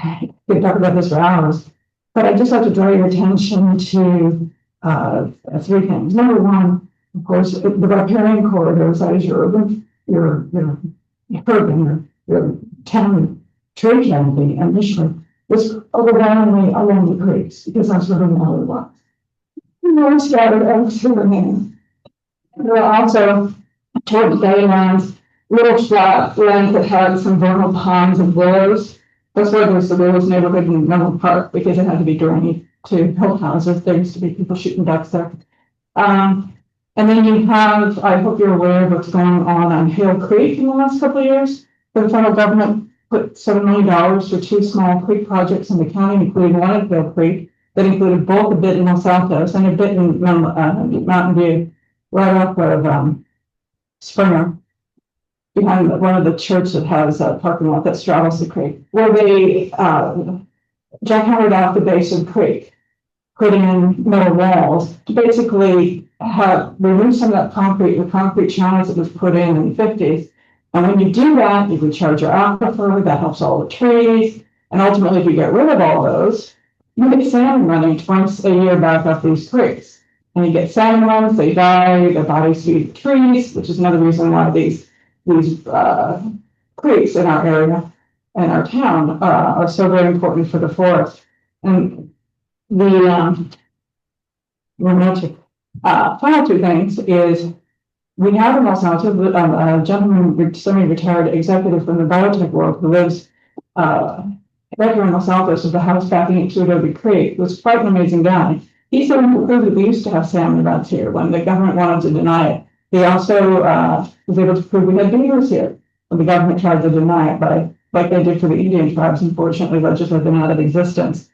could talk about this for hours, but I'd just like to draw your attention to three things. Number one, of course, the riparian corridors, that is your urban, your town tree canopy initially was overwhelmingly along the creeks because that's where the water was. More scattered over the there are also toward the Baylands, little flat lands that had some vernal pines and willows. That's why there's the Willows neighborhood in Menlo Park, because it had to be drained to help houses. There used to be people shooting ducks there. And then you have, I hope you're aware of what's going on Hale Creek in the last couple of years. The federal government put $7 million for two small creek projects in the county, including one at Hale Creek, that included both a bit in Los Altos and a bit in Mountain View, right off of Springer, behind one of the church that has a parking lot that straddles the creek, where they jackhammered out the base of the creek, put in metal walls to basically have remove some of that concrete, the concrete channels that was put in the 50s. And when you do that, you recharge your aquifer, that helps all the trees. And ultimately, if you get rid of all those, you get salmon running twice a year back up these creeks. And you get salmon runs, they die, their bodies feed the trees, which is another reason why these creeks in our area and our town are so very important for the forest. And the final two things is we have in Los Altos a gentleman, semi-retired executive from the biotech world who lives right here in Los Altos with the house backing into Adobe Creek, was quite an amazing guy. He's the one who proved that we used to have salmon runs here when the government wanted to deny it. He also was able to prove we had beavers here when the government tried to deny it, but like they did for the Indian tribes, unfortunately, legislated them out of existence.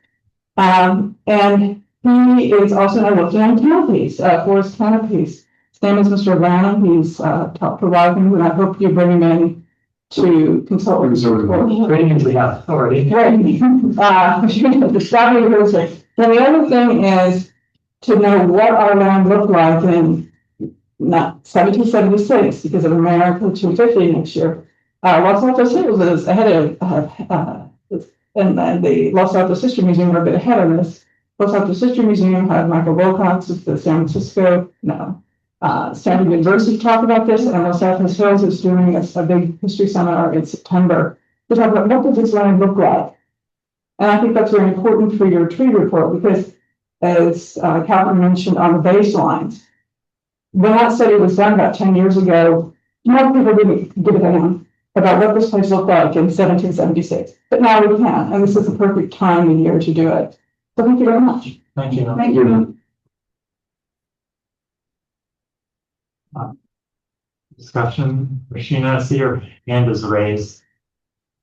And he is also now working on canopies, forest canopies. His name is Mr. Lanham. He's top provider, and I hope you bring him in to consult with us. Trainings we have already. The study was it. Then the other thing is to know what our land looked like in 1776, because of America 250 next year. Los Altos Hills is ahead of, and the Los Altos History Museum are a bit ahead of this. Los Altos History Museum had Michael Wilcox of the San Francisco, Stanford University talk about this, and Los Altos Hills is doing a big history seminar in September to talk about what does this land look like. And I think that's very important for your tree report because, as Catherine mentioned on the baselines, when that study was done about 10 years ago, more people didn't give a damn about what this place looked like in 1776. But now we can, and this is the perfect time and year to do it. So thank you very much. Thank you. Thank you. Discussion, Rashina, I see your hand is raised.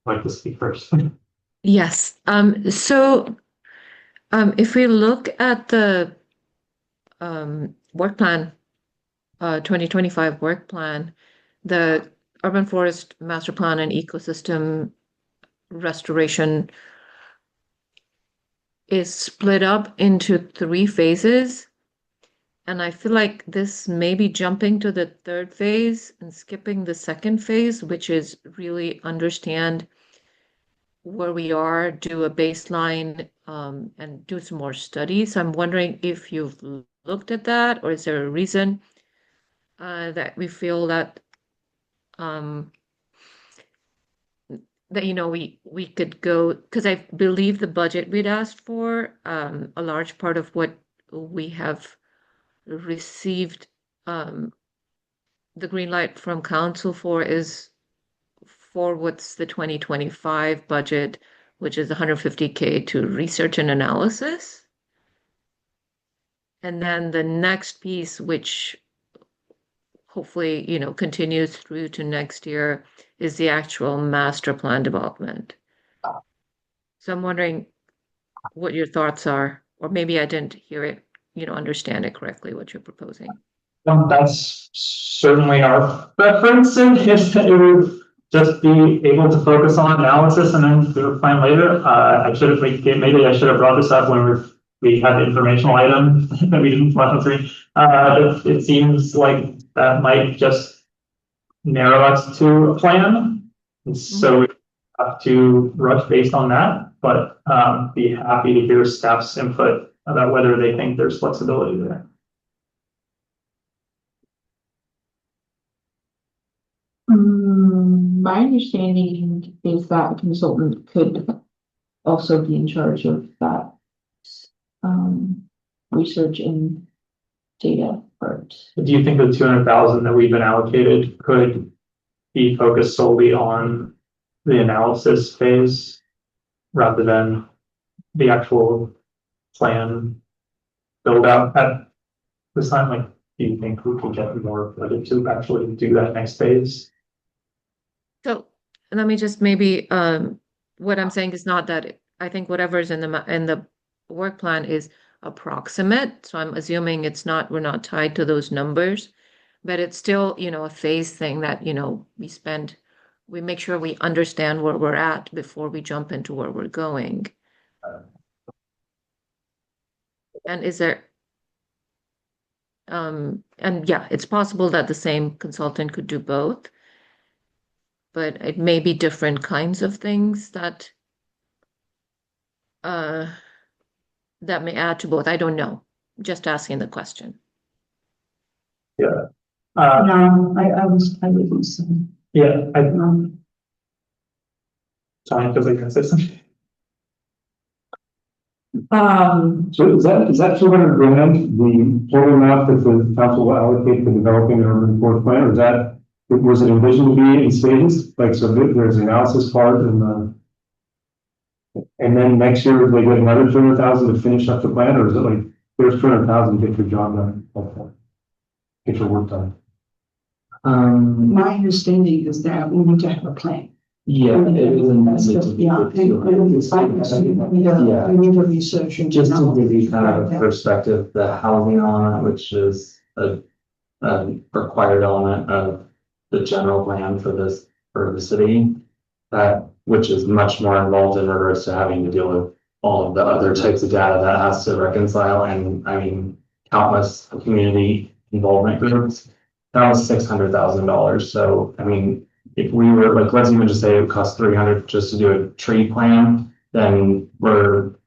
I'd like to speak first. Yes, if we look at the work plan, 2025 work plan, the urban forest master plan and ecosystem restoration is split up into 3 phases. And I feel like this may be jumping to the 3rd phase and skipping the 2nd phase, which is really understand where we are, do a baseline, and do some more studies. I'm wondering if you've looked at that, or is there a reason that we feel that we could go, because I believe the budget we'd asked for, a large part of what we have received the green light from council for is for what's the 2025 budget, which is 150K to research and analysis. And then the next piece, which hopefully, continues through to next year, is the actual master plan development. So I'm wondering what your thoughts are, or maybe I didn't hear it, understand it correctly, what you're proposing. That's certainly our preference, and if it would just be able to focus on analysis and then do a plan later. Maybe I should have brought this up when we had the informational item that we didn't flash on screen. It seems like that might just narrow us to a plan. So we have to rush based on that, but be happy to hear staff's input about whether they think there's flexibility there. My understanding is that a consultant could also be in charge of that research and data part. Do you think the 200,000 that we've been allocated could be focused solely on the analysis phase rather than the actual plan build out at this time? Like, do you think we could get more budget to actually do that next phase? So let me just maybe, what I'm saying is not that I think whatever's in the work plan is approximate. So I'm assuming we're not tied to those numbers, but it's still, a phase thing that, we make sure we understand where we're at before we jump into where we're going. And is there, and yeah, it's possible that the same consultant could do both, but it may be different kinds of things that may add to both. I don't know. Just asking the question. Yeah. No, I wouldn't say. Yeah. Sorry, because I can say something. So is that 200 grand the total amount that the council will allocate for developing an urban forest plan, or was it envisioned to be in stages? Like, so there's the analysis part and then next year they get another 200,000 to finish up the plan, or is it like there's 200,000 to get your job done, get your work done? My understanding is that we need to have a plan. Yeah, it was and it's fine. We need to research and just to give you kind of a perspective, the housing element, which is a required element of the general plan for the city, which is much more involved in regards to having to deal with all of the other types of data that has to reconcile, and I mean countless community involvement groups. That was $600,000. So I mean, if we were like, let's even just say it would cost 300 just to do a tree plan, then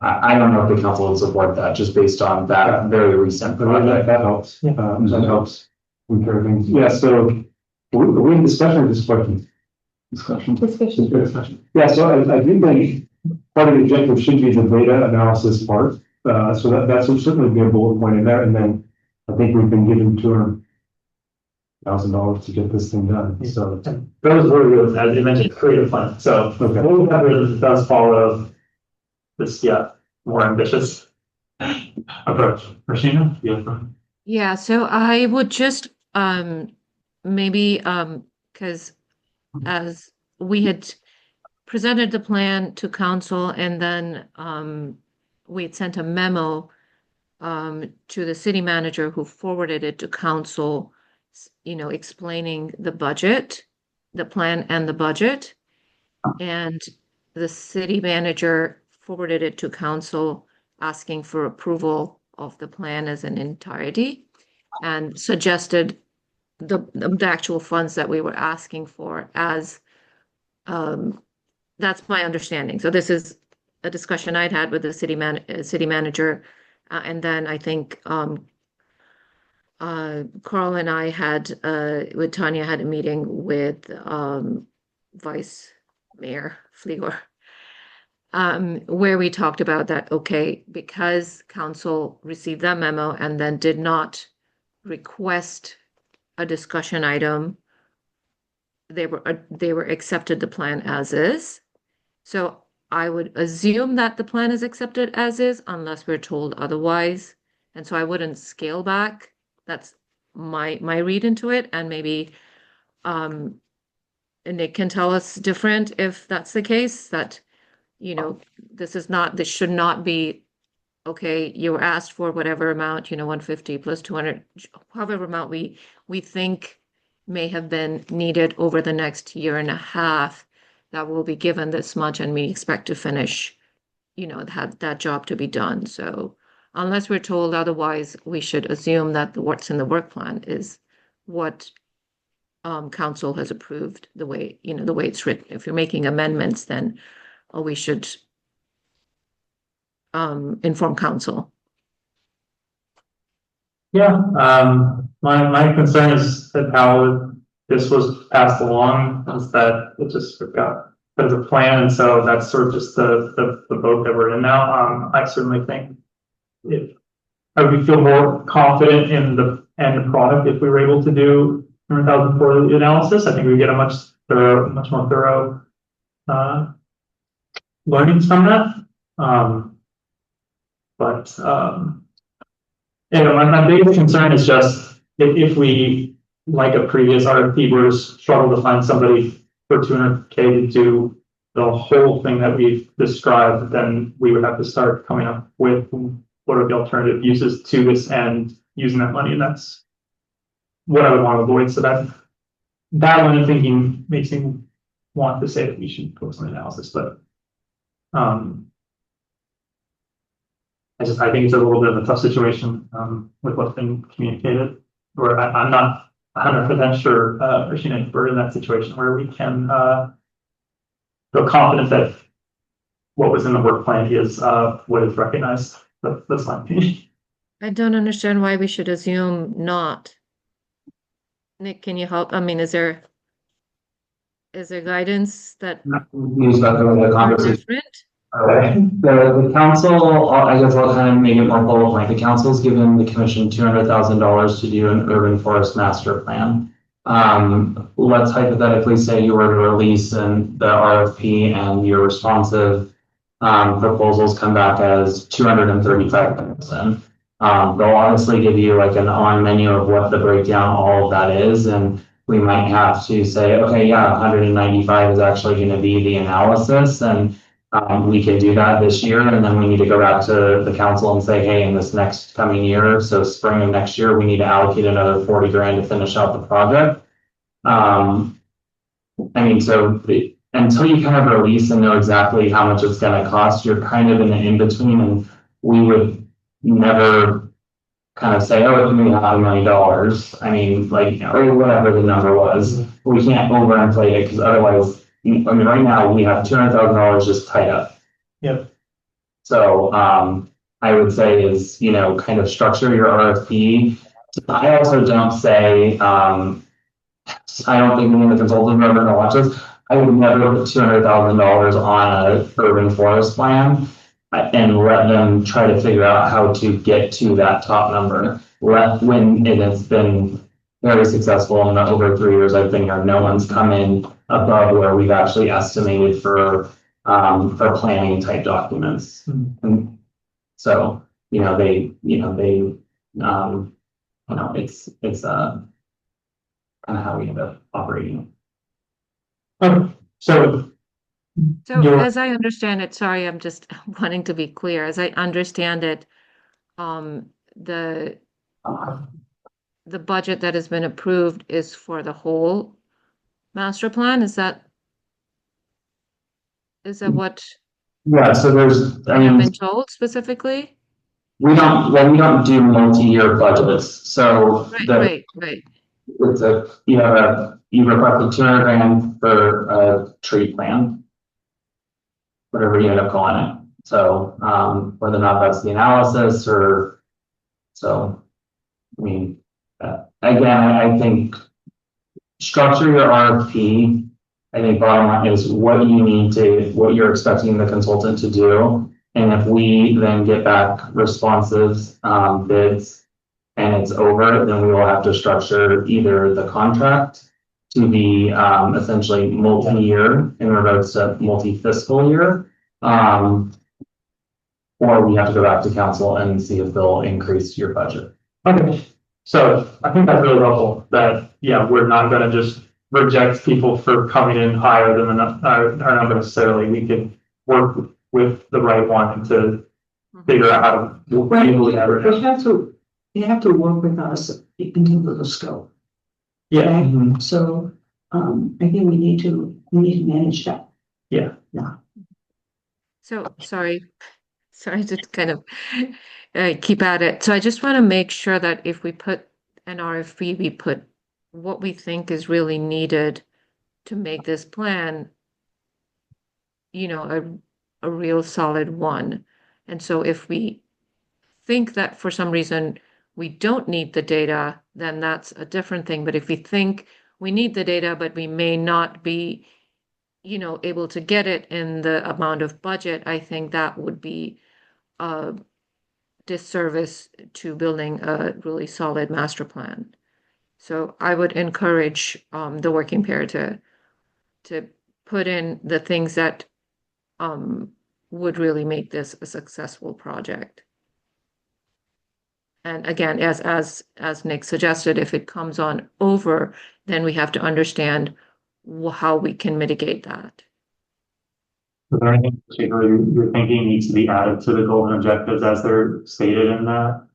I don't know if the council would support that just based on that very recent project. That helps. That helps. Yeah, so we're in discussion of this question. Discussion. Yeah, so I do think part of the objective should be the data analysis part. So that will certainly be a bullet point in there. And then I think we've been given $200,000 to get this thing done. So those were good, as you mentioned, creative plan. So what does follow this, more ambitious approach. Rashina, Yeah, so I would just maybe, because as we had presented the plan to council and then, we had sent a memo to the city manager who forwarded it to council, explaining the budget, the plan and the budget. And the city manager forwarded it to council asking for approval of the plan as an entirety and suggested the actual funds that we were asking for as, that's my understanding. So this is a discussion I'd had with the city manager. And then I think Carl and I had, with Tanya, had a meeting with Vice Mayor Fleor, where we talked about that, okay, because council received that memo and then did not request a discussion item, they were accepted the plan as is. So I would assume that the plan is accepted as is unless we're told otherwise. And so I wouldn't scale back. That's my read into it. And maybe Nick can tell us different if that's the case, that, this should not be, okay, you were asked for whatever amount, 150 plus 200, however amount we think may have been needed over the next year and a half, that will be given this much, and we expect to finish, that job to be done. So unless we're told otherwise, we should assume that what's in the work plan is what council has approved, the way it's written. If you're making amendments, then we should inform council. Yeah, my concern is that how this was passed along is that it just got put as a plan, and so that's sort of just the boat that we're in now. I certainly think I would feel more confident in the end product if we were able to do 100,000 for the analysis. I think we get a much more thorough learnings from that. My biggest concern is just if we, like a previous RFP, were to struggle to find somebody for $200K to do the whole thing that we've described, then we would have to start coming up with what are the alternative uses to this and using that money. And that's what I would want to avoid. So that line of thinking makes me want to say that we should focus on the analysis, but I think it's a little bit of a tough situation with what's been communicated, where I'm not 100% sure, Rashina, if we're in that situation where we can feel confident that what was in the work plan is what is recognized. That's my opinion. I don't understand why we should assume not. Nick, can you help? I mean, is there guidance that Use about the are conversation. different? Okay. The council, I guess I'll kind of make it more bold, like the council's given the commission $200,000 to do an urban forest master plan. Let's hypothetically say you were to release the RFP and your responsive proposals come back as 235,000. They'll honestly give you like an on menu of what the breakdown, all of that is, and we might have to say, okay, yeah, 195 is actually going to be the analysis, and we can do that this year, and then we need to go back to the council and say, hey, in this next coming year, so spring of next year, we need to allocate another 40 grand to finish out the project. So until you kind of release and know exactly how much it's going to cost, you're kind of in the in-between, and we would never kind of say, oh, it's going to be $500,000. I mean, like, or whatever the number was. We can't overinflate it because otherwise, right now we have $200,000 just tied up. Yep. So I would say is, kind of structure your RFP. I also don't say, I don't think any of the consultants are going to watch this. I would never put $200,000 on an urban forest plan and let them try to figure out how to get to that top number. When it has been very successful in the over 3 years I've been here, no one's come in above where we've actually estimated for planning type documents. Mm-hmm. And so, it's kind of how we end up operating. Okay, so So Your- as I understand it, sorry, I'm just wanting to be clear, as I understand it, the budget that has been approved is for the whole master plan, is that what Yeah, so there's, I I have mean, been told specifically? we don't do multi-year budgets, so Right. it's you request a 200 grand for a tree plan. Whatever you end up calling it, so, whether or not that's the analysis or, so, I mean, again, I think structure your RFP. I think bottom line is what what you're expecting the consultant to do. And if we then get back responses, bids, and it's over, then we will have to structure either the contract to be, essentially multi-year in regards to multi-fiscal year. Or we have to go back to council and see if they'll increase your budget. Okay, so I think that's really helpful, that, yeah, we're not gonna just reject people for coming in higher than our number necessarily. We can work with the right one to figure out how to. Well, they have to work with us in terms of the scope. Yeah, Okay? So, I think we need to manage that. yeah. So, sorry to kind of keep at it. So I just want to make sure that if we put an RFP, we put what we think is really needed to make this plan, a real solid one. And so if we think that for some reason we don't need the data, then that's a different thing. But if we think we need the data, but we may not be, able to get it in the amount of budget, I think that would be a disservice to building a really solid master plan. So I would encourage the working pair to put in the things that would really make this a successful project. And again, as Nick suggested, if it comes on over, then we have to understand how we can mitigate that. Is there anything particular you're thinking needs to be added to the goals and objectives as they're stated in that?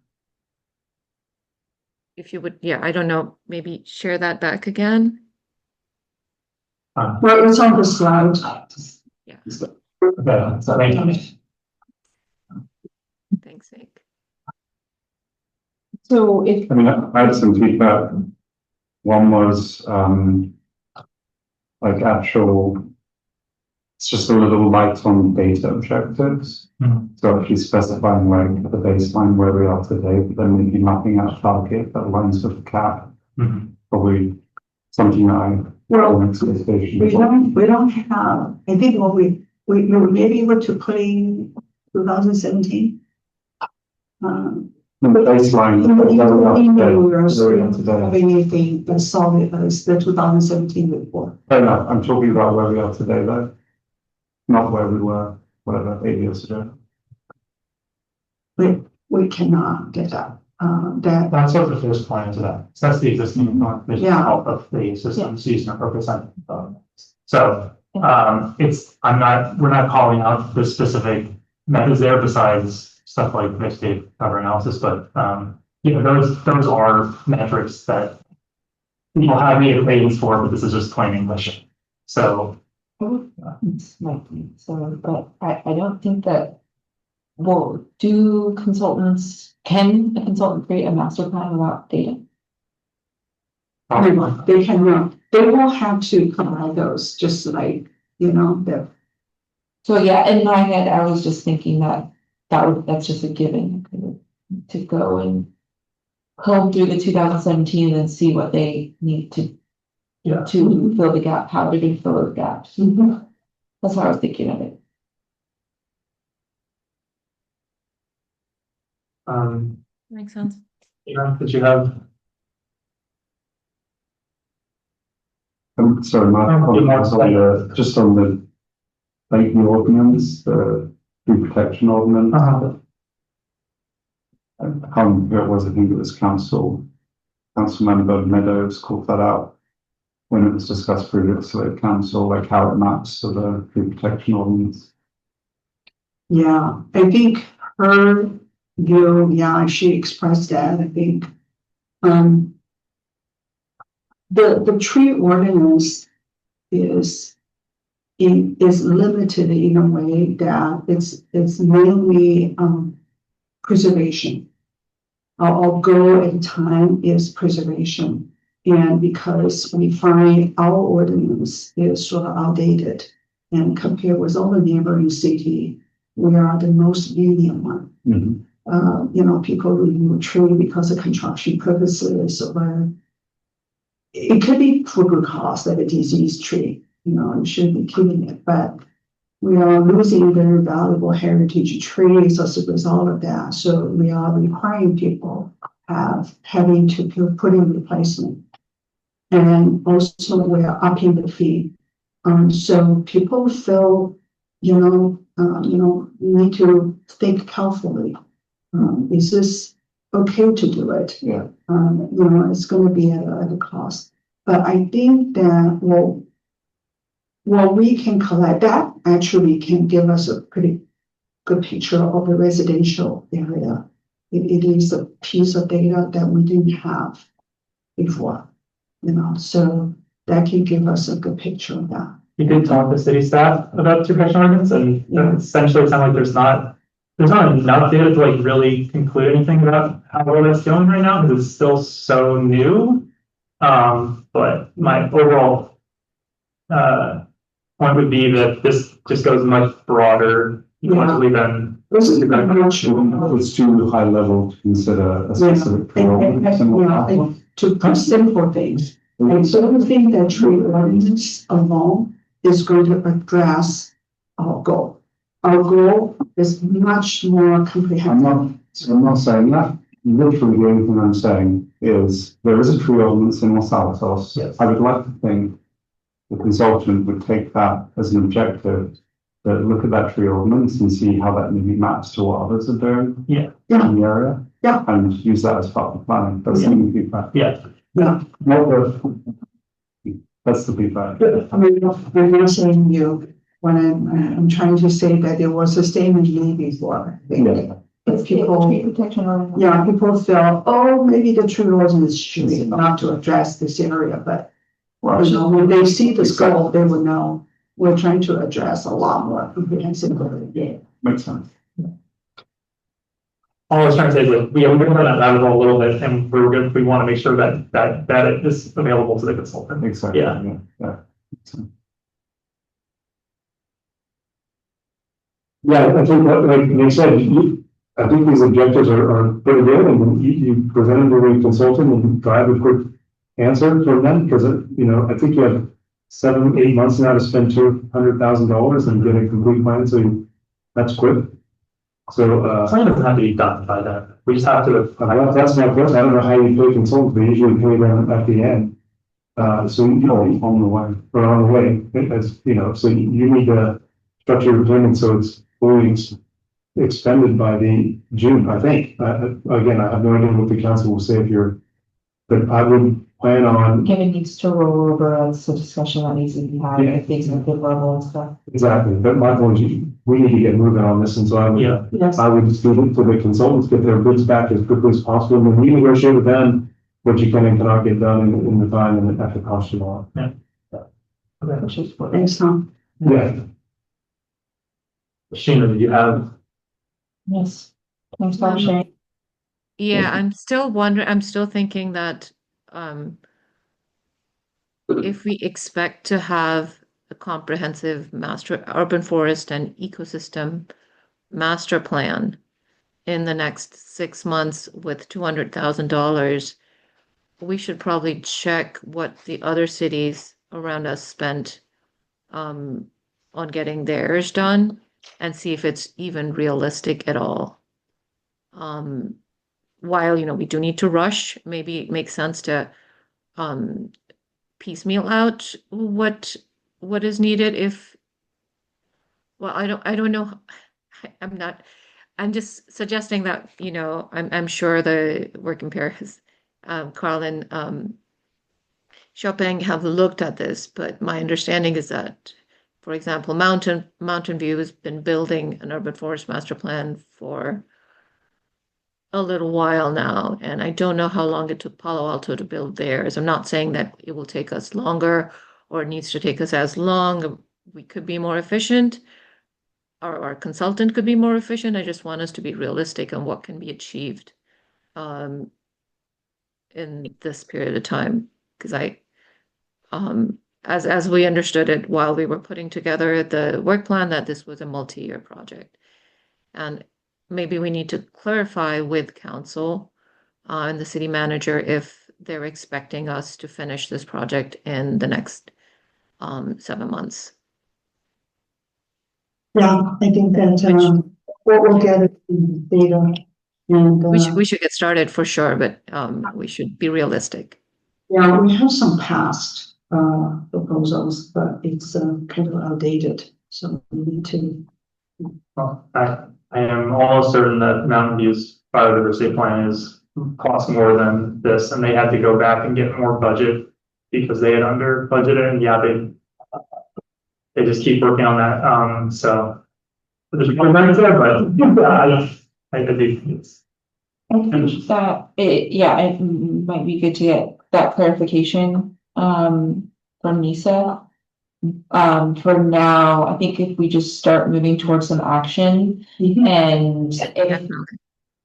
If you would, I don't know, maybe share that back again. Well, it's on the slide. Yeah. Okay, so thank you. Thanks, Nick. So if, I mean, I had some feedback. One was, like actual, it's just a little light on data objectives. So actually specifying like the baseline where we are today, but then maybe mapping out a target that aligns with the cap. Probably something that I. Well, we don't have, I think what we may be able to put in 2017. The baseline. Have anything as solid as the 2017 report. Oh, no, I'm talking about where we are today though. Not where we were, whatever, 8 years ago. We cannot get that. That's sort of the first plan to that. So that's the existing vision of the system, using a purpose. So we're not calling out the specific methods there besides stuff like vegetative cover analysis, but those are metrics that people have made ratings for, but this is just plain English. So it's my point, so, but I don't think that, well, can a consultant create a master plan without data? They cannot, they will have to provide those, just like, the. So yeah, in my head, I was just thinking that's just a given, to go and comb through the 2017 and see what they need to fill the gap, how did they fill those gaps? That's how I was thinking of it. Makes sense. Did you have? Sorry, my comment was on just on the Lakeview ordinance, the tree protection ordinance. I can't remember who it was, I think it was Councilmember Meadows called that out. when it was discussed previously at council, like how it maps to the tree protection ordinance. Yeah, I think her view, yeah, she expressed that, I think. The tree ordinance is limited in a way that it's mainly, preservation. Our goal at the time is preservation. And because we find our ordinance is sort of outdated and compared with all the neighboring city, we are the most lenient one. People remove tree because of construction purposes, or it could be for good cause, like a disease tree, you shouldn't be killing it, but we are losing very valuable heritage trees as a result of that. So we are requiring people having to put in replacement. And also we are upping the fee. So people feel, need to think carefully. Is this okay to do it? Yeah. It's going to be at a cost. But I think that what we can collect that actually can give us a pretty good picture of the residential area. It is a piece of data that we didn't have before, so that can give us a good picture of that. You did talk to city staff about tree protection ordinance, and essentially it sounds like there's not enough data to like really conclude anything about how well that's going right now, because it's still so new. But my overall point would be that this just goes much broader potentially than This is It's too high level to consider a specific tree ordinance. and to put simple things. And so I think that tree ordinance alone is going to address our goal. Our goal is much more comprehensive. I'm not saying that. Literally, the only thing I'm saying is there is a tree ordinance in Los Altos. Yes. I would like to think the consultant would take that as an objective, but look at that tree ordinance and see how that maybe maps to what others are doing Yeah. in the area. Yeah. And use that as part of the planning. That's Yeah. the feedback. Yeah. Not that's the feedback. I'm not saying you, when I'm trying to say that there was a statement made before. Yeah. If people, Tree protection ordinance. people feel, oh, maybe the tree ordinance should be not to address this area, but when they see this goal, they will know we're trying to address a lot more comprehensively. Makes sense. All I was trying to say is like, we're going down that rabbit hole a little bit, and we want to make sure that it is available to the consultant. Exactly. Yeah. Yeah, I think like Nick said, I think these objectives are pretty good, and you present them to the consultant and drive a quick answer from them, because I think you have 7-8 months now to spend $200,000 and get a complete plan, so that's quick. So Plan doesn't have to be done by then. We just have to. that's my question. I don't know how you pay consultants, they usually pay them at the end. So On the way. or on the way, as so you need to structure your payment so it's fully expended by the June, I think. Again, I have no idea what the council will say but I would plan on. Given needs to roll over, it's a discussion that needs to be had at the executive level and stuff. Exactly, but my point is, we need to get moving on this, and so I would Yes. leave it to the consultants, get their bids back as quickly as possible, and then we negotiate with them what you can and cannot get done in the time and at the cost you want. Thanks, Tom. Yeah. Sheena, did you have? Yes. Thanks for sharing. Yeah, I'm still thinking that if we expect to have a comprehensive master urban forest and ecosystem master plan in the next 6 months with $200,000, we should probably check what the other cities around us spent on getting theirs done and see if it's even realistic at all. While we do need to rush, maybe it makes sense to piecemeal out what is needed if, well, I don't know. I'm just suggesting that, I'm sure the working pair has, Carlin, Chopin have looked at this, but my understanding is that, for example, Mountain View has been building an urban forest master plan for a little while now, and I don't know how long it took Palo Alto to build theirs. I'm not saying that it will take us longer or it needs to take us as long. We could be more efficient. Our consultant could be more efficient. I just want us to be realistic on what can be achieved in this period of time. Because as we understood it while we were putting together the work plan, that this was a multi-year project. And maybe we need to clarify with council and the city manager if they're expecting us to finish this project in the next 7 months. Yeah, I think that, we'll get it in data and, We should get started for sure, but we should be realistic. yeah, we have some past, proposals, but it's, kind of outdated, so we need to. Well, I am almost certain that Mountain View's biodiversity plan is cost more than this, and they had to go back and get more budget because they had under budgeted, and yeah, they just keep working on that, so there's more money there, but I think it's. I think that it might be good to get that clarification, from NISA. For now, I think if we just start moving towards some action and if Definitely.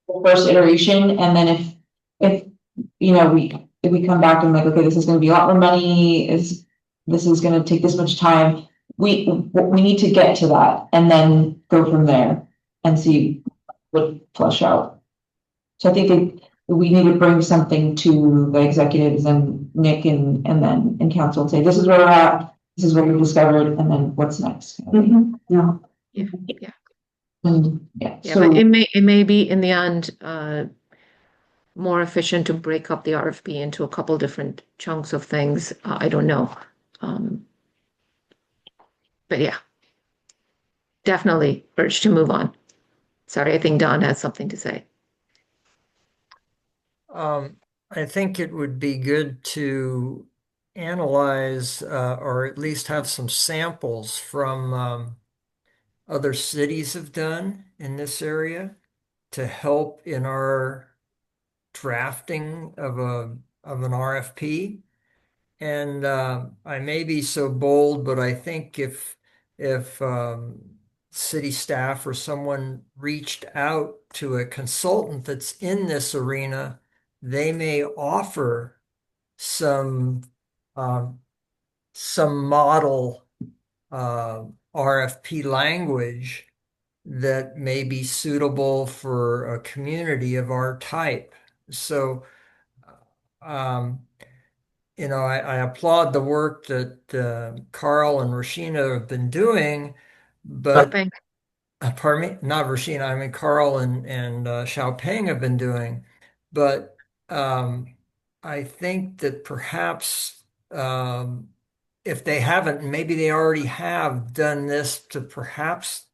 the first iteration, and then if if we come back and like, okay, this is gonna be a lot more money, this is gonna take this much time, we need to get to that and then go from there and see what flush out. So I think that we need to bring something to the executives and Nick and then in council and say, this is where we're at, this is what we discovered, and then what's next. Yeah. Yeah. And yeah, Yeah, so but it may be in the end more efficient to break up the RFP into a couple different chunks of things. I don't know. But yeah, definitely urge to move on. Sorry, I think Don has something to say. I think it would be good to analyze or at least have some samples from other cities have done in this area to help in our drafting of an RFP. And I may be so bold, but I think if city staff or someone reached out to a consultant that's in this arena, they may offer some model RFP language that may be suitable for a community of our type. So, I applaud the work that Carl and Rashina have been doing, but pardon me, not Rashina, I mean Carl and Xiaoping have been doing, but I think that perhaps if they haven't, maybe they already have done this to perhaps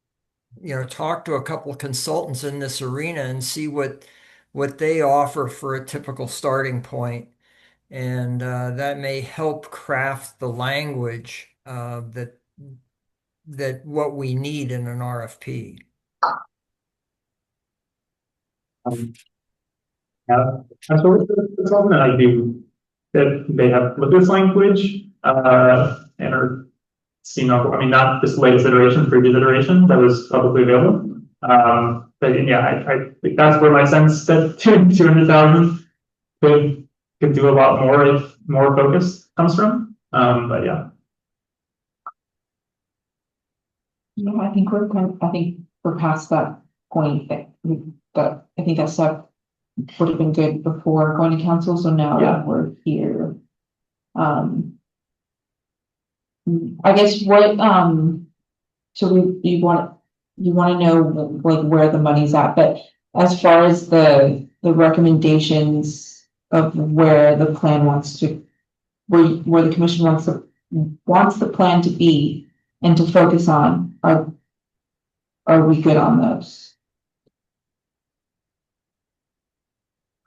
talk to a couple of consultants in this arena and see what they offer for a typical starting point. And that may help craft the language that what we need in an RFP. Yeah, that's what it's all that I do. That they have looked at this language, and are seen. I mean, not this latest iteration, previous iteration that was publicly available. But yeah, I think that's where my sense that 200,000 could do a lot more if more focus comes from. But yeah. No, I think we're past that point that I think that stuff would have been good before going to council. So now that we're here, I guess what so you want to know like where the money's at, but as far as the recommendations of where the plan wants to, where the commission wants the plan to be and to focus on, are we good on those?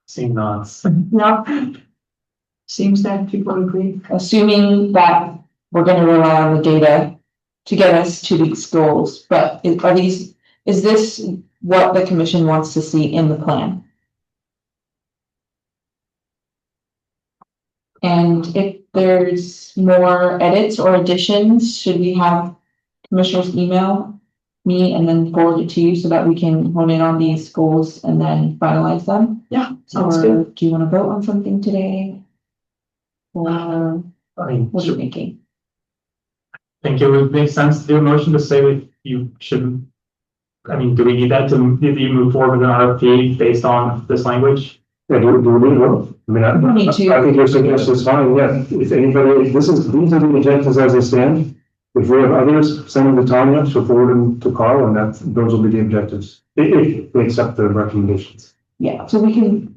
Seeing nods. Yeah. Seems that people agree. assuming that we're gonna rely on the data to get us to these goals, but is this what the commission wants to see in the plan? And if there's more edits or additions, should we have commissioners email me and then forward it to you so that we can hone in on these goals and then finalize them? Yeah, sounds Or good. do you wanna vote on something today? Or I mean, what are you thinking? think it would make sense to do a motion to say that you shouldn't. I mean, do we need that to, if you move forward with an RFP based on this language? Yeah, do we need one? I mean, We need to. I think your suggestion is fine, yeah. If anybody, these are the agendas as they stand. If we have others, send them to Tanya, she'll forward them to Carl, and those will be the objectives, if we accept the recommendations. Yeah, so we can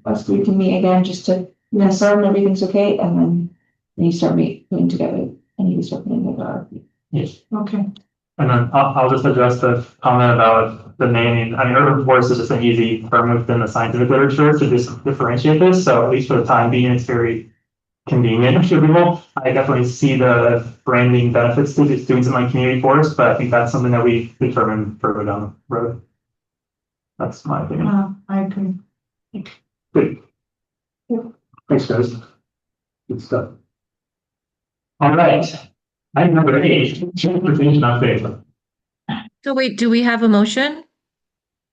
meet again just to confirm everything's okay, and then you start putting together, and you start putting together our. Yes. Okay. And then I'll just address the comment about the naming. I mean, urban forest is just an easy term within the scientific literature to just differentiate this. So at least for the time being, it's very convenient for people. I definitely see the branding benefits to just doing something like community forest, but I think that's something that we determine further down the road. That's my opinion. I agree. Good. Thanks, guys. Good stuff. All right. Item number 8, transportation update. So wait, do we have a motion?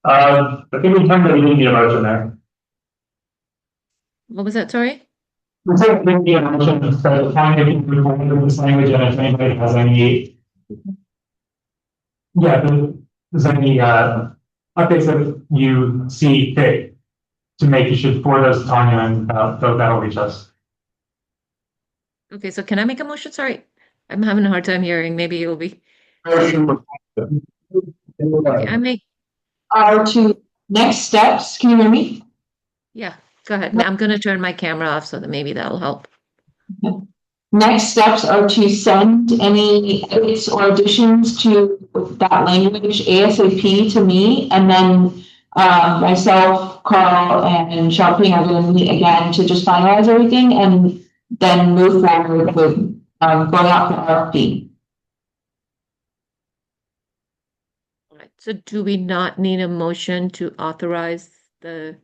I think we determined that we didn't need a motion there. What was that, sorry? We said we didn't need a motion, so find if we want this language and if anybody has any. Yeah, there's any updates that you see fit to make, you should forward those to Tanya and that'll reach us. Okay, so can I make a motion? Sorry, I'm having a hard time hearing. Maybe it'll be, okay, I make, Our two next steps, can you hear me? yeah, go ahead. I'm gonna turn my camera off so that maybe that'll help. Next steps are to send any edits or additions to that language ASAP to me, and then myself, Carl, and Sharpie are gonna meet again to just finalize everything and then move forward with going out for RFP. All right, so do we not need a motion to authorize the,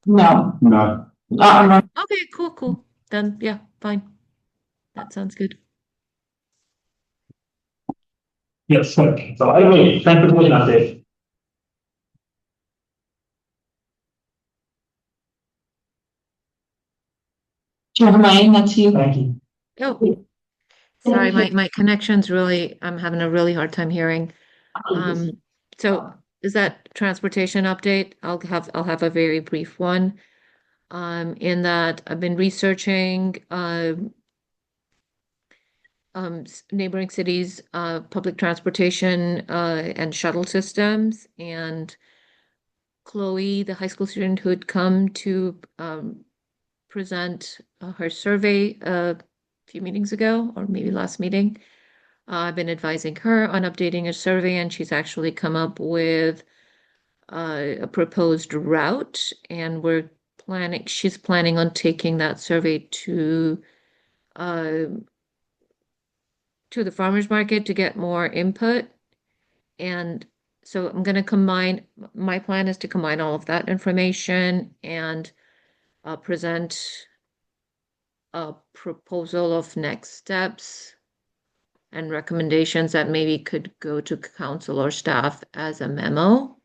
No. No. okay, cool. Then, yeah, fine. That sounds good. Yes, okay. So item 8, transportation update. Chair Lane, that's you. Thank you. Oh, sorry, my connection's really, I'm having a really hard time hearing. So is that transportation update? I'll have a very brief one. In that I've been researching neighboring cities public transportation and shuttle systems, and Chloe, the high school student who had come to present her survey a few meetings ago, or maybe last meeting. I've been advising her on updating a survey, and she's actually come up with a proposed route, and she's planning on taking that survey to the farmer's market to get more input. And so I'm going to my plan is to combine all of that information and present a proposal of next steps and recommendations that maybe could go to council or staff as a memo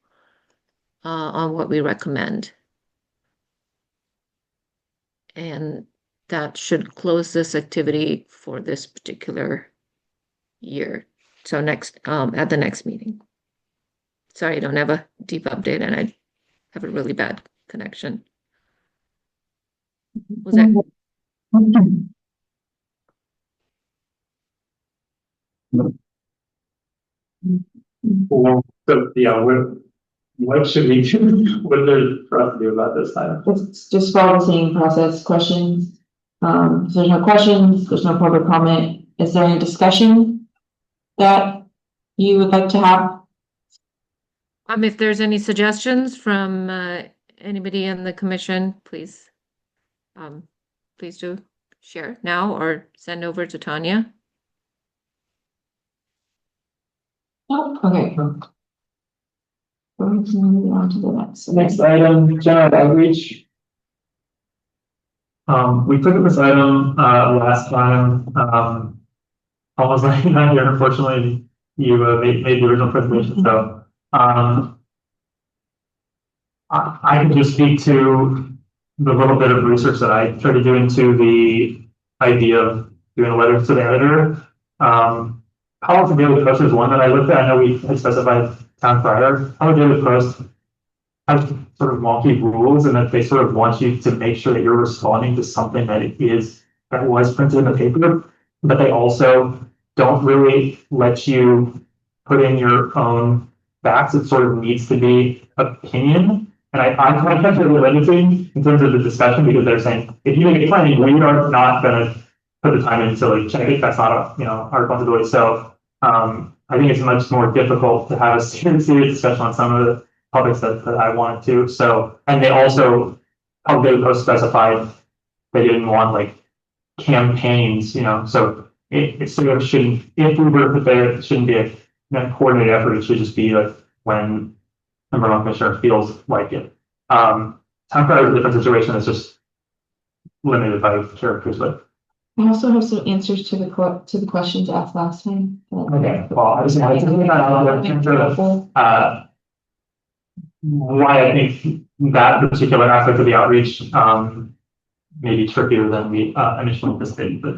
on what we recommend. And that should close this activity for this particular year. So at the next meeting. Sorry, I don't have a deep update and I have a really bad connection. Was that? So, yeah, what should we do? What there for us to do about this item? Just follow the same process, questions. If there's no questions, there's no public comment. Is there any discussion that you would like to have? If there's any suggestions from anybody in the commission, please do. share now or send over to Tanya? Oh, okay. We're moving on to the next. Next item, general outreach. We took up this item, last time, almost like not here, unfortunately, you, made the original presentation, so, I can just speak to the little bit of research that I tried to do into the idea of doing a letter to the editor. Policy Daily Post is one that I looked at. I know we had specified town crier. Policy Daily Post has sort of wonky rules, and that they sort of want you to make sure that you're responding to something that was printed in the paper, but they also don't really let you put in your own facts. It sort of needs to be opinion. And I find that really limiting in terms of the discussion, because they're saying, if you make a claim, we are not gonna put the time in to like check it. That's not our responsibility. So I think it's much more difficult to have a serious discussion on some of the topics that I wanted to. So, and they also, Public Post specified they didn't want like campaigns, so it sort of shouldn't, if we were to put there, it shouldn't be a coordinated effort. It should just be like when number one commissioner feels like it. Town crier is a different situation. It's just limited by characters, but. I also have some answers to the questions asked last time. Okay, well, I just wanted to why I think that particular aspect of the outreach may be trickier than we initially anticipated, but.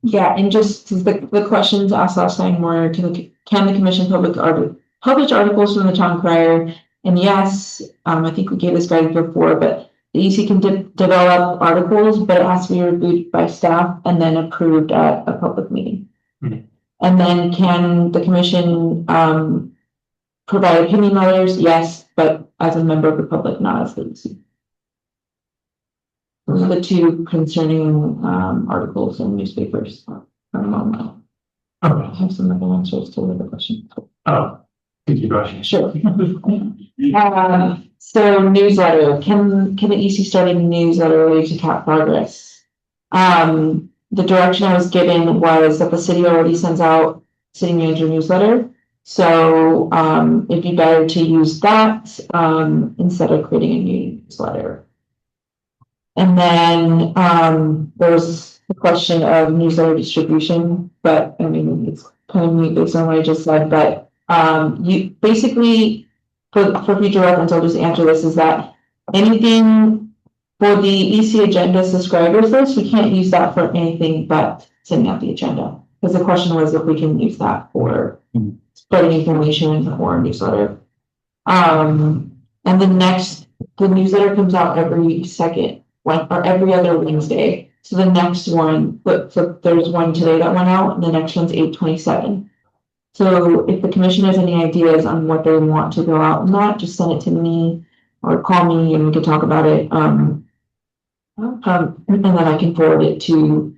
Yeah, and just the questions asked last time were, can the commission publish articles from the town crier? And yes, I think we gave this guidance before, but the EC can develop articles, but it has to be reviewed by staff and then approved at a public meeting. Mm-hmm. And then can the commission provide opinion letters? Yes, but as a member of the public, not as the EC. Those are the two concerning articles in newspapers for the moment. I have some other answers to the question. Oh, thank you, Josh. Sure. So newsletter, can the EC start a newsletter related to CAP progress? The direction I was given was that the city already sends out city manager newsletter. So it'd be better to use that instead of creating a new newsletter. And then there's the question of newsletter distribution, but I mean, it's kind of neat based on what I just said, but you basically, for future reference, I'll just answer this, is that anything for the EC agenda subscribers list, we can't use that for anything but sending out the agenda. Because the question was if we can use that for spreading information or a newsletter. And the newsletter comes out every second, or every other Wednesday. So the next one, so there's one today that went out, and the next one's 8/27. So if the commission has any ideas on what they want to go out in that, just send it to me or call me and we can talk about it. And then I can forward it to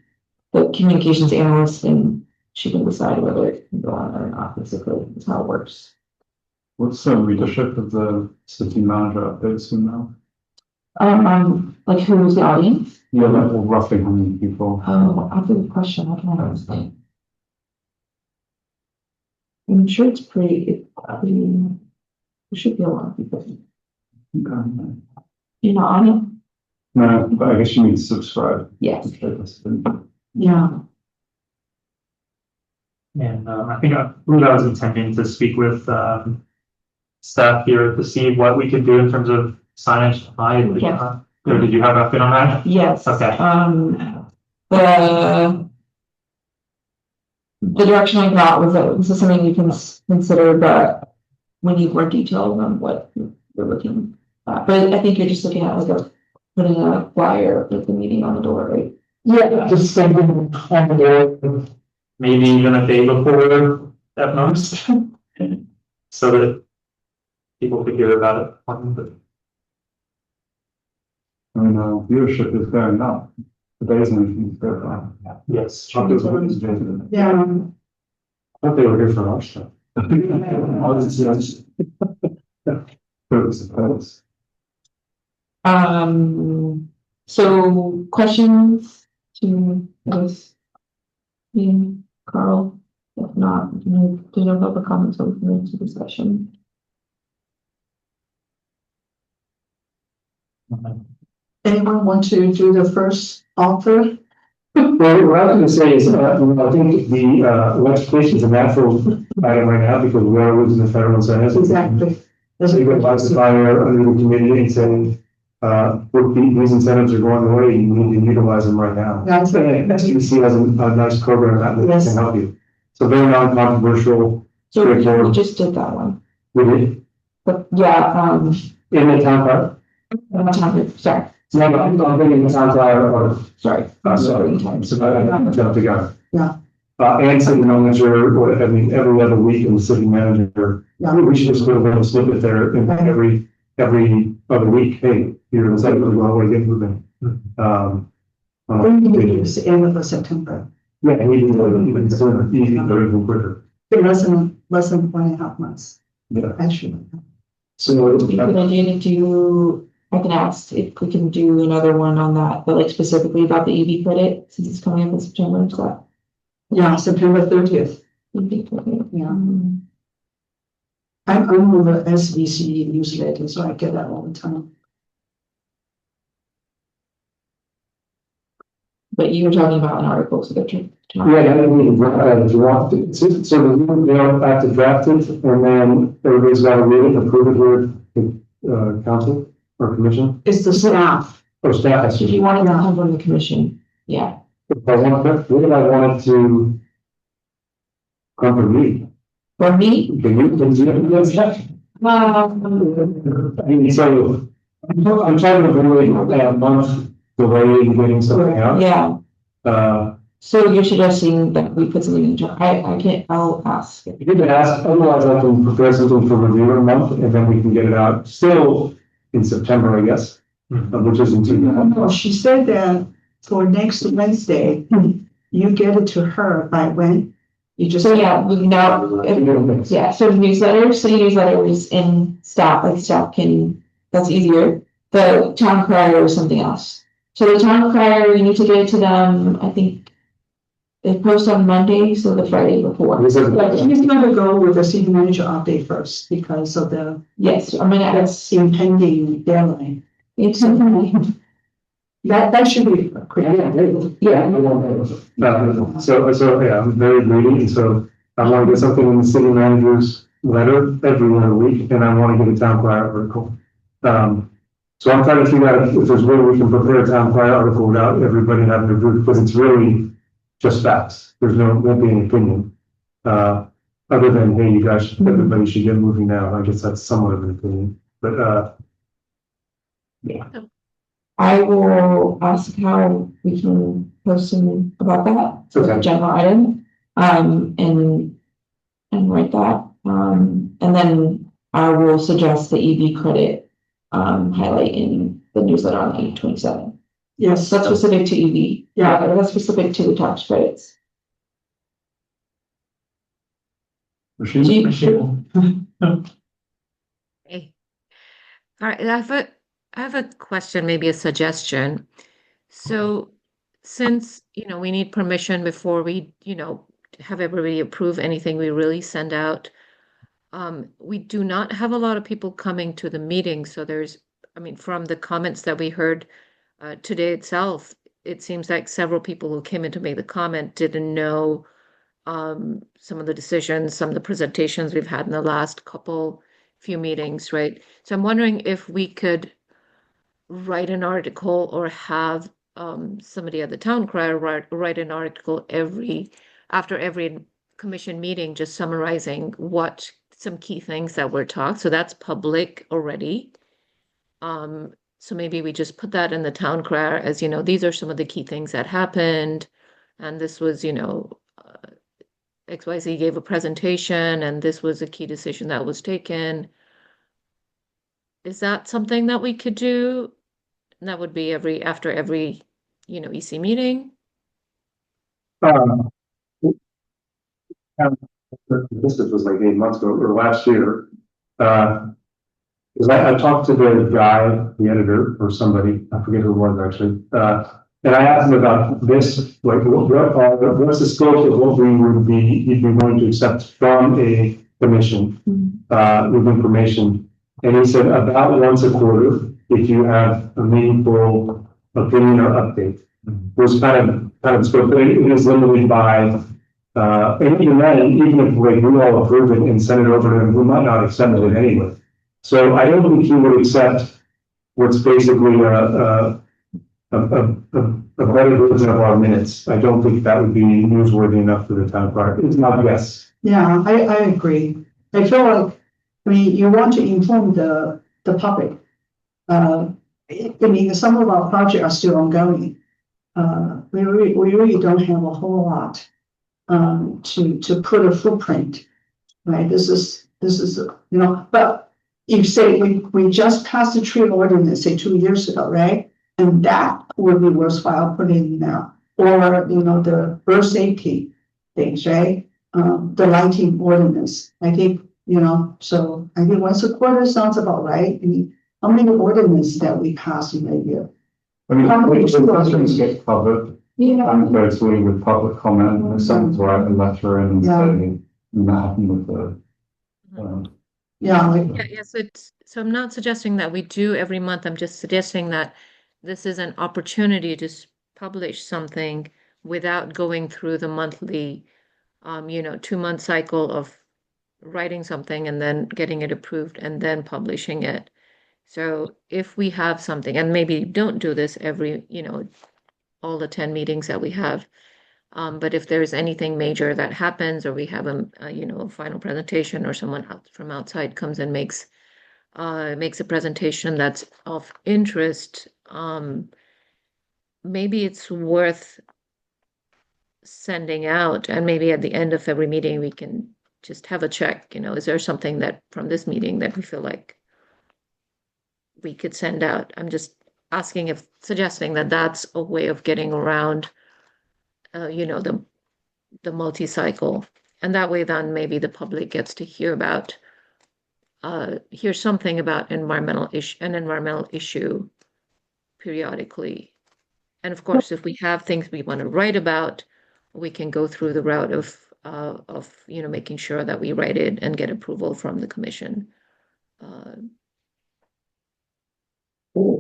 the communications analyst and she can decide whether it can go on or not. Basically, that's how it works. What's the readership of the city manager updates now? Like who's the audience? Yeah, like roughly how many people? Oh, that's a good question. I don't know. I'm sure it's pretty, there should be a lot of people. You're not on it? No, but I guess you need to subscribe. Yes. Yeah. And I think I was intending to speak with staff here to see what we could do in terms of signage. Yes. Did you have an update on that? Yes. Okay. The direction I got was that this is something you can consider, but we need more details on what you're looking at. But I think you're just looking at like putting a flyer with the meeting on the door, right? Yeah, just sending on the door, maybe even a day before at most, so that people could hear about it. I mean, viewership is going up. Today's meeting is going up. Yes. Yeah. I thought they were here for our stuff. So questions to this? Ian, Carl, if not, there's no public comments, so we can move to discussion. Anyone want to do the first author? Well, what I was gonna say is, I think the, electrification is a natural item right now because we are losing the federal incentives. Exactly. So you can advise the fire under the community and say, look, these incentives are going away, you need to utilize them right now. That's right. SBC has a nice program that Yes. can help you. So very non-controversial, So we straightforward. just did that one, We did but yeah, in the town park. sorry, No, I'm thinking the town crier or, sorry. sorry, so I jumped the gun. Yeah. And city manager, or, I mean, every other week in the city manager. Yeah. We should just put a little snippet there in every other week, hey, you're incentive to go away, get moving. We need to use the end of September. Yeah, and even sooner, even quicker. Less than 1.5 months, Yeah. actually. So, We could idea to do, I can ask if we can do another one on that, but like specifically about the EV credit, since it's coming up in September, so that. Yeah, September 30th. EV credit. Yeah. I'm on the SBC newsletter, so I get that all the time. But you were talking about an article, so that yeah, I mean, draft it, so they'll have to draft it, and then everybody's got to read it, approve it with, council or commission, It's the staff. or staff. has to. If you want to come from the commission, yeah. If I want, what if I wanted to come from me? For me, Can you check? I mean, so, I'm trying to avoid a month delay in getting something out. yeah, Uh, so you're suggesting that we put something in, I can't, I'll ask. you can ask, otherwise I can prepare something for review in a month, and then we can get it out, still in September, I guess. Which isn't too bad. No, she said that for next Wednesday, you get it to her by when? You just. So yeah, we now, yeah, so newsletters, city newsletters in staff, like staff can, that's easier. The town crier or something else. So the town crier, you need to get it to them, I think. They post on Monday, so the Friday before. But she's gonna go with the city manager update first because of the, Yes, I'm gonna ask. impending deadline. It's something. That should be quick. Yeah. So, yeah, I'm very greedy, and so I want to get something in the city manager's letter every other week, and I want to get a town crier article. So I'm trying to figure out if there's a way we can prepare a town crier article without everybody having to agree, because it's really just facts. There's won't be any opinion. Other than, hey, you guys, everybody should get moving now. I guess that's somewhat of an opinion, but, Yeah. I will ask how we can post something about that, so it's a Okay. general item, and write that, and then I will suggest the EV credit, highlight in the newsletter on 8/27. Yes. That's specific to EV. Yeah. That's specific to the tax credits. machine. Hey. All right, I have a question, maybe a suggestion. So since, we need permission before we, have everybody approve anything we really send out. We do not have a lot of people coming to the meeting, so from the comments that we heard today itself, it seems like several people who came in to make the comment didn't know some of the decisions, some of the presentations we've had in the last few meetings, right? So I'm wondering if we could write an article or have somebody at the town crier write an article after every commission meeting, just summarizing what some key things that were talked. So that's public already. So maybe we just put that in the town crier as, these are some of the key things that happened. And this was, XYZ gave a presentation and this was a key decision that was taken. Is that something that we could do? And that would be after every, EC meeting? This was like 8 months ago or last year. Because I talked to the guy, the editor or somebody, I forget who it was actually, and I asked him about this, like, what's the scope of what we would be, you'd be going to accept from a commission, with information. And he said about once a quarter, if you have a meaningful opinion or update. Was kind of scope, but it is limited by, and even then, even if like, we all approve it and send it over to him, we might not accept it anyway. So I don't think he would accept what's basically a better version of our minutes. I don't think that would be newsworthy enough for the town clerk. It's not yes. Yeah, I agree. I feel like, I mean, you want to inform the public. I mean, some of our projects are still ongoing. We really don't have a whole lot to put a footprint, right? This is, you know, but you say we just passed the tree ordinance, say 2 years ago, right? And that would be worthwhile putting in now. Or, you know, the bird safety things, right? The lighting ordinance, I think, you know, so I think once a quarter sounds about right. I mean, how many ordinances that we pass in a year? I mean, How many the questions get covered, Yeah. anecdotally with public comment, and some write a letter in and Yeah. saying, that happened with the, Yeah, like, Yeah, yes, so I'm not suggesting that we do every month. I'm just suggesting that this is an opportunity to publish something without going through the monthly, 2-month cycle of writing something and then getting it approved and then publishing it. So if we have something, and maybe don't do this every, all the 10 meetings that we have, but if there's anything major that happens, or we have a final presentation, or someone from outside comes and makes a presentation that's of interest, maybe it's worth sending out, and maybe at the end of every meeting we can just have a check. Is there something that from this meeting that we feel like we could send out? I'm just suggesting that that's a way of getting around the multi-cycle, and that way then maybe the public gets to hear something about an environmental issue periodically. And of course, if we have things we want to write about, we can go through the route of making sure that we write it and get approval from the commission.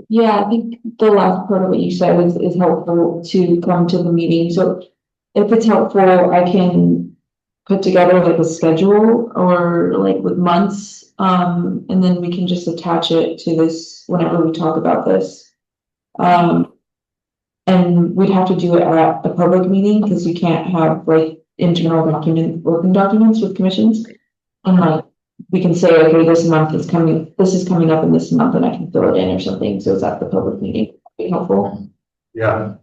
Yeah, I think the last part of what you said is helpful to come to the meeting. So if it's helpful, I can put together like a schedule or like with months, and then we can just attach it to this whenever we talk about this. And we'd have to do it at a public meeting because you can't have like internal working documents with commissions. And like we can say, okay, this is coming up in this month, and I can fill it in or something. So it's at the public meeting. That'd be helpful. Yeah,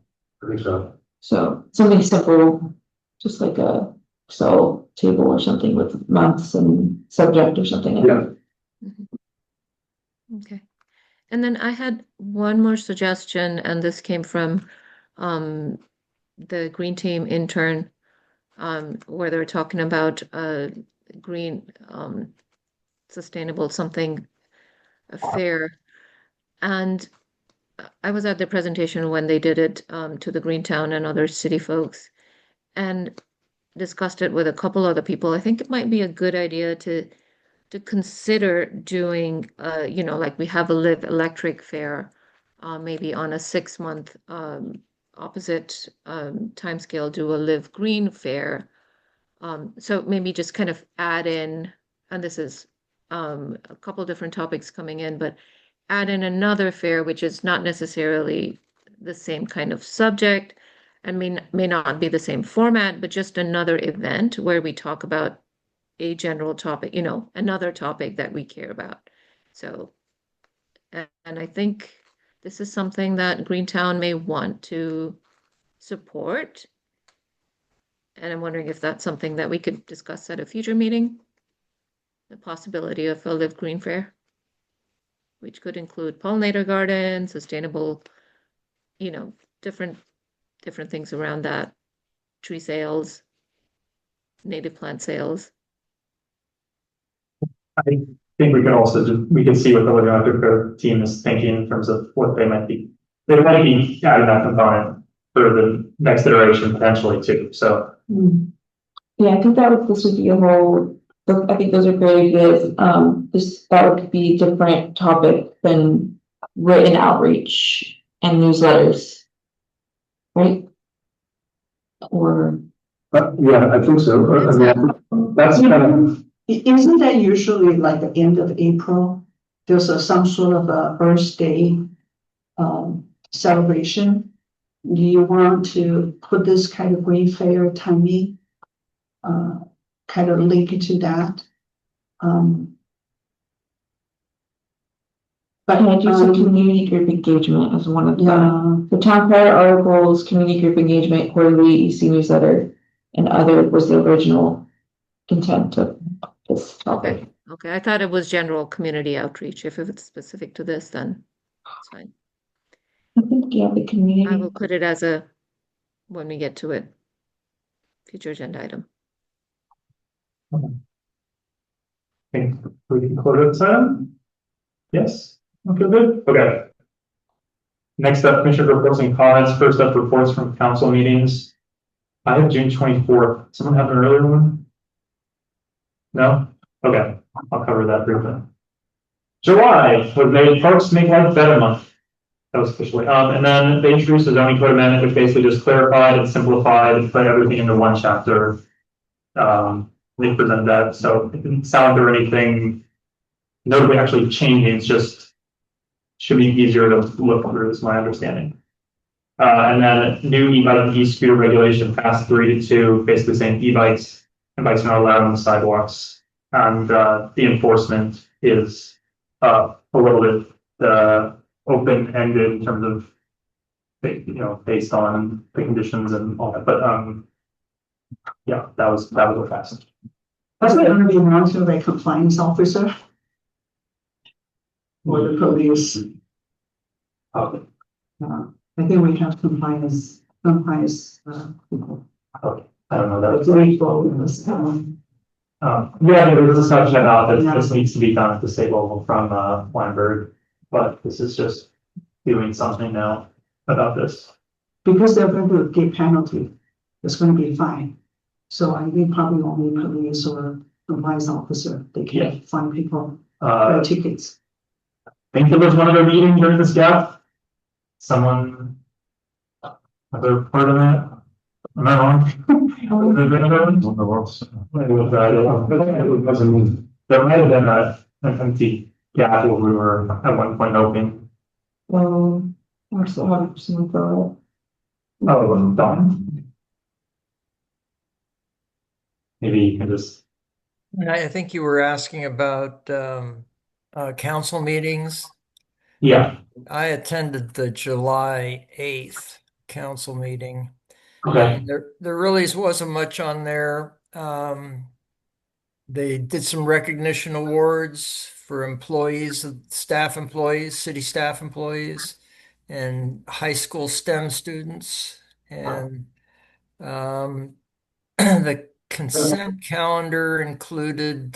I think so. So something simple, just like a Excel table or something with months and subject or something. Yeah. Okay. And then I had one more suggestion, and this came from the Green Team intern, where they're talking about green sustainable something fair. And I was at the presentation when they did it to the Greentown and other city folks, and discussed it with a couple other people. I think it might be a good idea to consider doing, like we have a Live Electric fair, maybe on a 6-month opposite timescale, do a Live Green fair. So maybe just kind of add in, and this is a couple different topics coming in, but add in another fair, which is not necessarily the same kind of subject and may not be the same format, but just another event where we talk about a general topic, another topic that we care about. So, and I think this is something that Greentown may want to support. And I'm wondering if that's something that we could discuss at a future meeting, the possibility of a Live Green Fair, which could include pollinator gardens, sustainable, different things around that, tree sales, native plant sales. think we could also we could see what the living electric team is thinking in terms of what they might be adding that component for the next iteration potentially too, so. Yeah, I think this would be a whole, I think those are great ideas. That would be a different topic than written outreach and newsletters. Right? Or, Yeah, I think so. I mean, that's kind of, Isn't that usually like the end of April? There's some sort of a Earth Day celebration. Do you want to put this kind of green fair timing? Kind of link it to that? But can I do some community group engagement as one of them? yeah, The town crier articles, community group engagement, quarterly EC newsletter, and other was the original intent of this topic. Okay, I thought it was general community outreach. If it's specific to this, then it's fine. I think, yeah, the I community. will put it as when we get to it, future agenda item. I think we can close this item. Yes, okay, good, okay. Next up, Commissioner reports and comments. First up, reports from council meetings. I have June 24th. Someone have an earlier one? No? Okay, I'll cover that briefly. July was made Parks Make Life Better month. That was officially, and then they introduced a zoning code amendment, which basically just clarified and simplified and put everything into one chapter. They presented that, so it didn't sound or anything notably actually changing. It's just should be easier to look through, is my understanding. And then new e-bike and e-scooter regulation passed 3-2, basically saying e-bikes and bikes are not allowed on the sidewalks. And the enforcement is a little bit open-ended in terms of, based on the conditions and all that. But yeah, that was what passed. that's what I'm gonna be around to like compliance officer. Or the police. I think we have compliance people. Okay, I don't know that. That's very well in this town. Yeah, there was a discussion about that this needs to be done at the state level from Weinberg, but this is just doing something now about this. Because they're going to get penalty, it's gonna be fine. So I think probably only police or compliance officer, they Yeah. can fine people for tickets. I think there was one other meeting during this gap. Someone, other part of that? Am I wrong? There might have been an empty gap where we were at one point hoping. I'm still having some for Oh, it wasn't done. Maybe you can just, I think you were asking about council meetings. yeah, I attended the July 8th council meeting. okay, There really wasn't much on there. They did some recognition awards for employees, staff employees, city staff employees, and high school STEM students. And the consent calendar included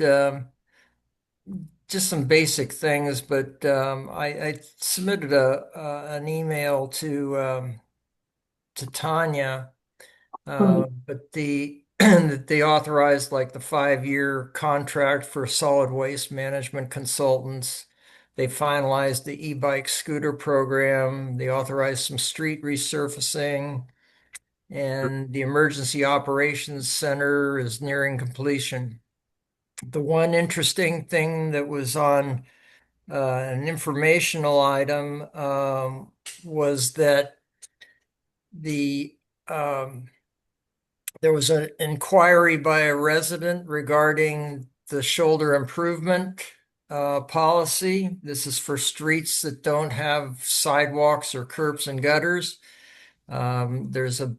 just some basic things, but I submitted an email to Tanya, but that they authorized like the 5-year contract for solid waste management consultants. They finalized the e-bike scooter program. They authorized some street resurfacing, and the emergency operations center is nearing completion. The one interesting thing that was on an informational item was that there was an inquiry by a resident regarding the shoulder improvement policy. This is for streets that don't have sidewalks or curbs and gutters. There's a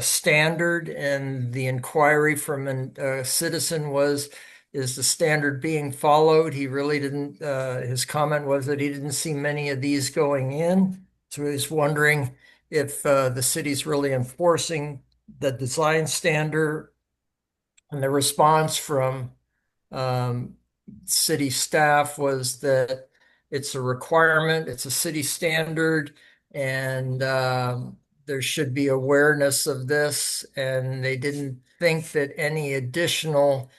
standard, and the inquiry from a citizen was, is the standard being followed? He really didn't, his comment was that he didn't see many of these going in. So he was wondering if the city's really enforcing the design standard. And the response from city staff was that it's a requirement, it's a city standard, and there should be awareness of this, and they didn't think that any additional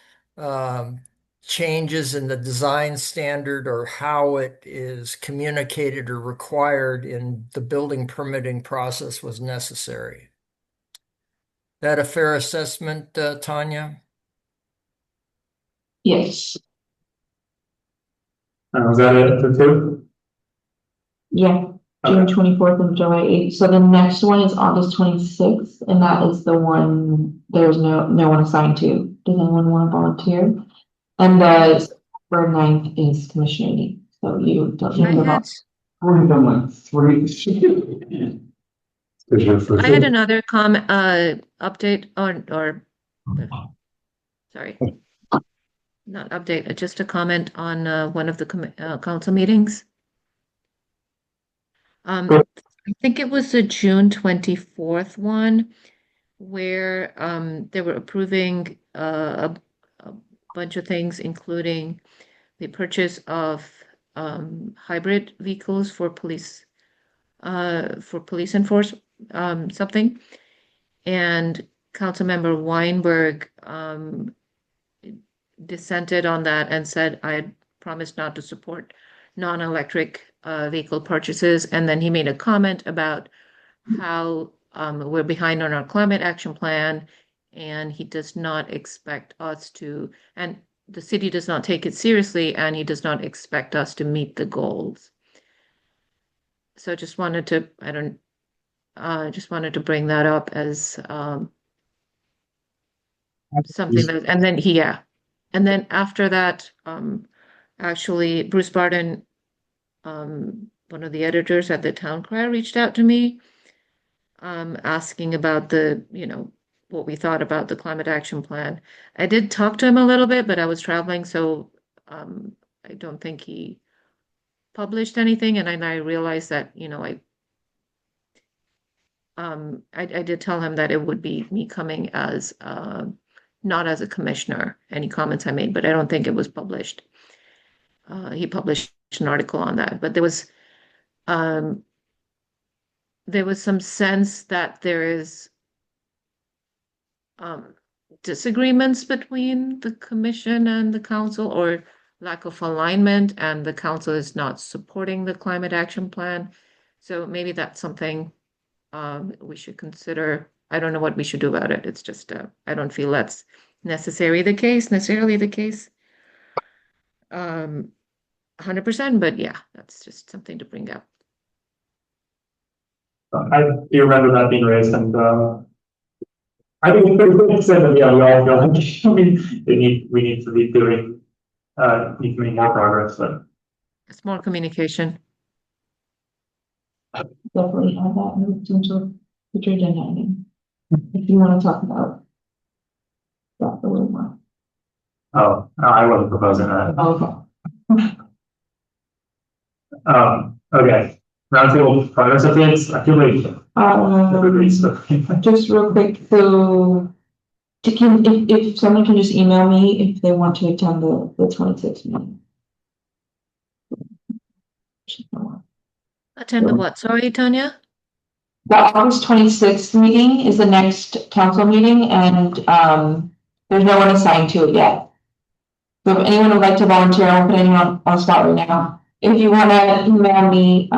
changes in the design standard or how it is communicated or required in the building permitting process was necessary. That a fair assessment, Tanya? Yes, Was that it for two? yeah, June 24th and July 8th. So the next one is August 26th, and that is the one there's no one assigned to. Does anyone want to volunteer? And the September 9th is commissioning. So you don't need to volunteer. Already done like 3. I had another comment, update or sorry, not update, just a comment on one of the council meetings. I think it was the June 24th one where they were approving a bunch of things, including the purchase of hybrid vehicles for police enforcement, something. And Councilmember Weinberg dissented on that and said I had promised not to support non-electric vehicle purchases. And then he made a comment about how we're behind on our climate action plan, and he does not expect us to, and the city does not take it seriously, and he does not expect us to meet the goals. So just wanted to, just wanted to bring that up as something that, and then and then after that, actually Bruce Barden, one of the editors at the Town Crier, reached out to me, asking about the, what we thought about the climate action plan. I did talk to him a little bit, but I was traveling, so I don't think he published anything. And I realized that, I did tell him that it would be me coming as not as a commissioner, any comments I made, but I don't think it was published. He published an article on that, but there was some sense that there is disagreements between the commission and the council, or lack of alignment, and the council is not supporting the climate action plan. So maybe that's something we should consider. I don't know what we should do about it. It's just I don't feel that's necessarily the case. 100%, but yeah, that's just something to bring up. I do remember that being raised, and I think it's pretty good to say that, yeah, we all feel like we need to be doing, need to make more progress, but. It's more communication. Definitely have that moved into future agenda item. If you want to talk about that a little more. Oh, no, I wasn't proposing that. Okay. Okay, roundtable progress updates. I feel like everybody's stuff. Just real quick, so if someone can just email me if they want to attend the 26th meeting. Attend the what? Sorry, Tanya? The August 26th meeting is the next council meeting, and there's no one assigned to it yet. So if anyone would like to volunteer, I won't put anyone on spot right now. If you want to email me,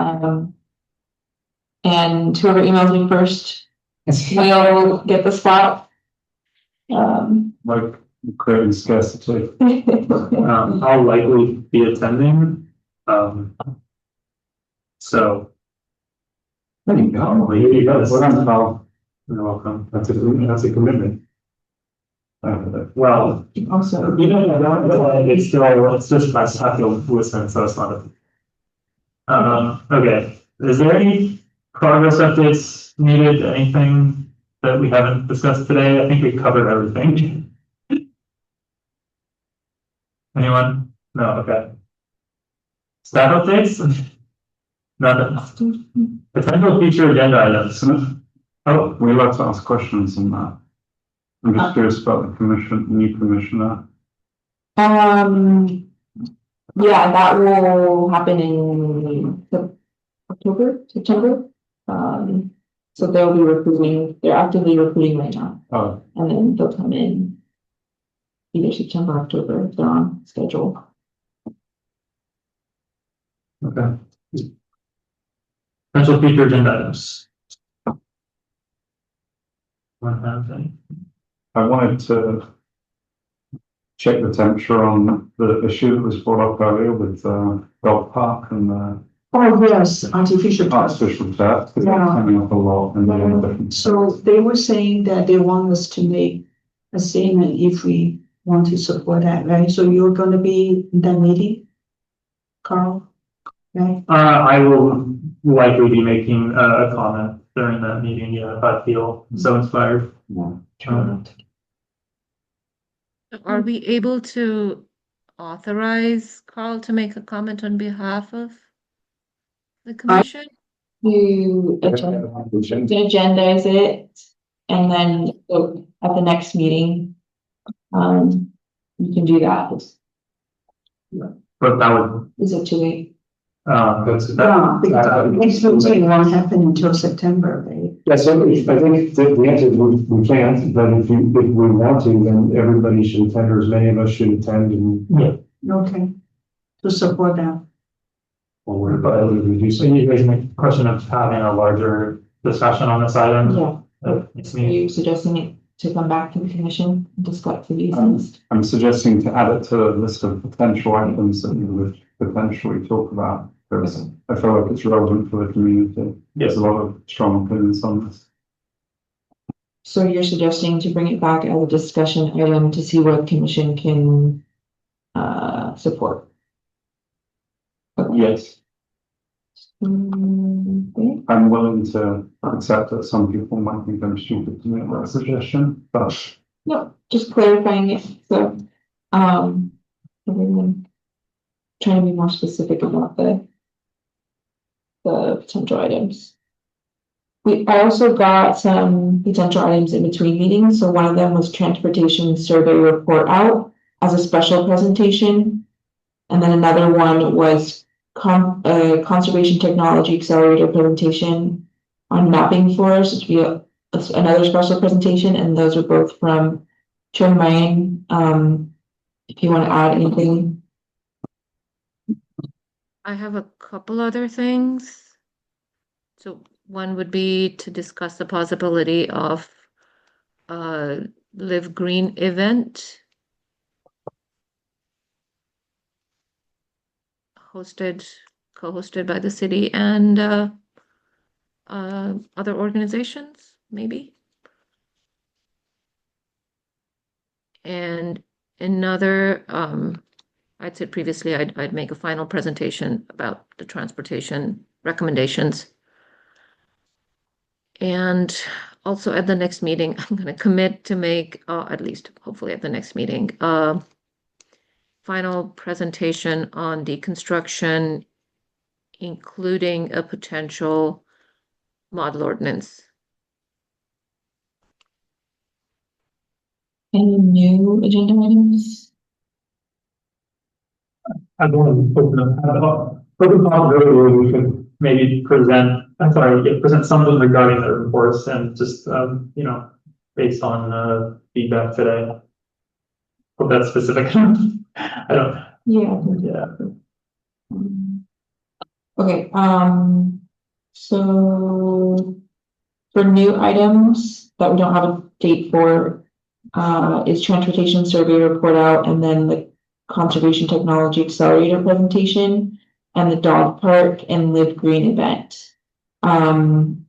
and whoever emails me first, will get the spot. Like creating scarcity. I'll likely be attending. So. There you go. You're welcome. That's a commitment. Well, Also, it's just I have to listen, so it's not a. Okay, is there any progress updates needed? Anything that we haven't discussed today? I think we covered everything. Anyone? No, okay. Staff updates? Nothing. Potential future agenda items. Oh, we like to ask questions on that. I'm just curious about the new commissioner. Yeah, that will happen in September. So they'll be recruiting, they're actively recruiting right now, Oh, and then they'll come in either September, October, if they're on schedule. Okay. Potential future agenda items. One kind of thing. I wanted to check the temperature on the issue that was brought up earlier with dog park and the Oh, yes, artificial turf. artificial turf. Because Yeah. that's coming up a lot and then different. So they were saying that they want us to make a statement if we want to support that, right? So you're gonna be in that meeting, Carl? Right? I will likely be making a comment during that meeting, yeah, if I feel so inspired. Are we able to authorize Carl to make a comment on behalf of the commission? You agendize it, and then so at the next meeting, you can do that. But that would, Is it too late? That's. Yeah, because next meeting won't happen until September, right? Yeah, so I think the answer is we can't, but if we want to, then everybody should attend, or as many of us should attend and. Okay, to support that. Or whatever we do. so you guys make a question of having a larger discussion on this item. Yeah. It's Are me. you suggesting it to come back to the commission and discuss the reasons? I'm suggesting to add it to the list of potential items that we would potentially talk about. Because I feel like it's relevant for the community. There's a lot of strong opinions on this. So you're suggesting to bring it back as a discussion item to see what the commission can support? Yes, Okay. I'm willing to accept that some people might think I'm stupid to make that suggestion, but No, just clarifying it, so, everyone trying to be more specific about the potential items. I also got some potential items in between meetings, so one of them was transportation survey report out as a special presentation. And then another one was conservation technology accelerator presentation on mapping forests, which would be another special presentation, and those are both from Chair Ryan. If you want to add anything. I have a couple other things. So one would be to discuss the possibility of a Live Green event co-hosted by the city and other organizations, maybe. And another, I'd said previously I'd make a final presentation about the transportation recommendations. And also at the next meeting, I'm going to commit to make, at least hopefully at the next meeting, final presentation on deconstruction, including a potential model ordinance. Any new agenda items? I want to open possibility where we could maybe present something regarding the reports and just, based on, feedback today. Hope that's specific. I don't, Yeah. Okay, so for new items that we don't have a date for, is transportation survey report out, and then the conservation technology accelerator presentation, and the dog park and Live Green event. Can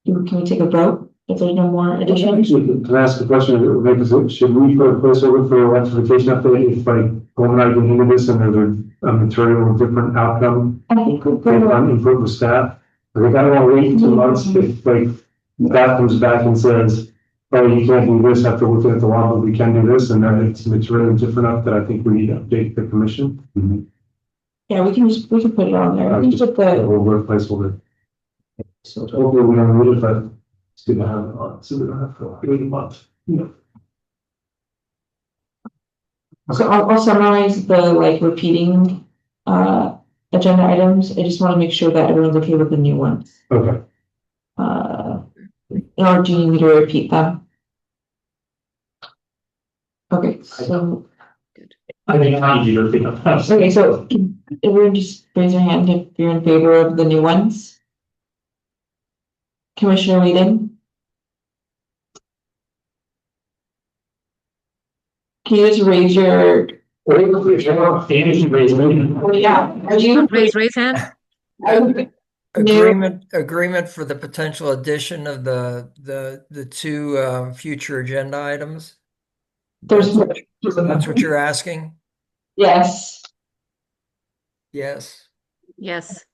we take a vote if there's no more additions? Can I ask a question? Should we put a placeholder for electrification update if like going right into this and there's a material different outcome? I think we put Based on input with staff? I think I don't want to wait 2 months if like staff comes back and says, oh, you can't do this after looking at the law, but we can do this, and then it's materially different enough that I think we need to update the commission. Yeah, we can put it on there. We can put the, We'll work placeholder. So hopefully we don't need it, but it's good to have it on, so we don't have to wait a month. So I'll summarize the like repeating agenda items. I just want to make sure that everyone's okay with the new ones. Okay. Or do you need me to repeat them? Okay, so I think I need you to repeat them. okay, so can everyone just raise your hand if you're in favor of the new ones? Commissioner Whedon? Can you just raise your, yeah, are you? Raise hand. Agreement for the potential addition of the two future agenda items? There's, That's what you're asking? yes, Yes. Yes.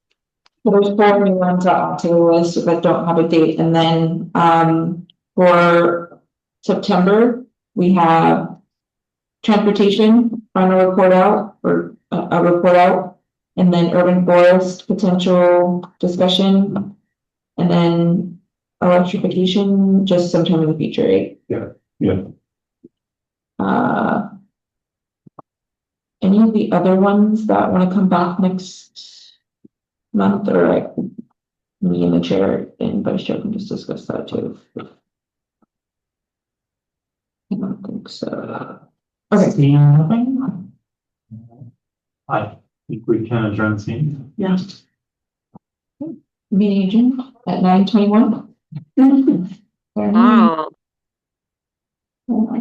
there's 4 new ones to the list that don't have a date, and then for September, we have transportation, final report out, or a report out, and then urban forest potential discussion, and then electrification just sometime in the future, right? Yeah. Any of the other ones that want to come back next month, or like me and the chair and vice chair can just discuss that too. I don't think so. Okay. Seeing nothing? I think we can adjourn this meeting. Yeah. Meeting adjourned at 9:21. Wow. Oh my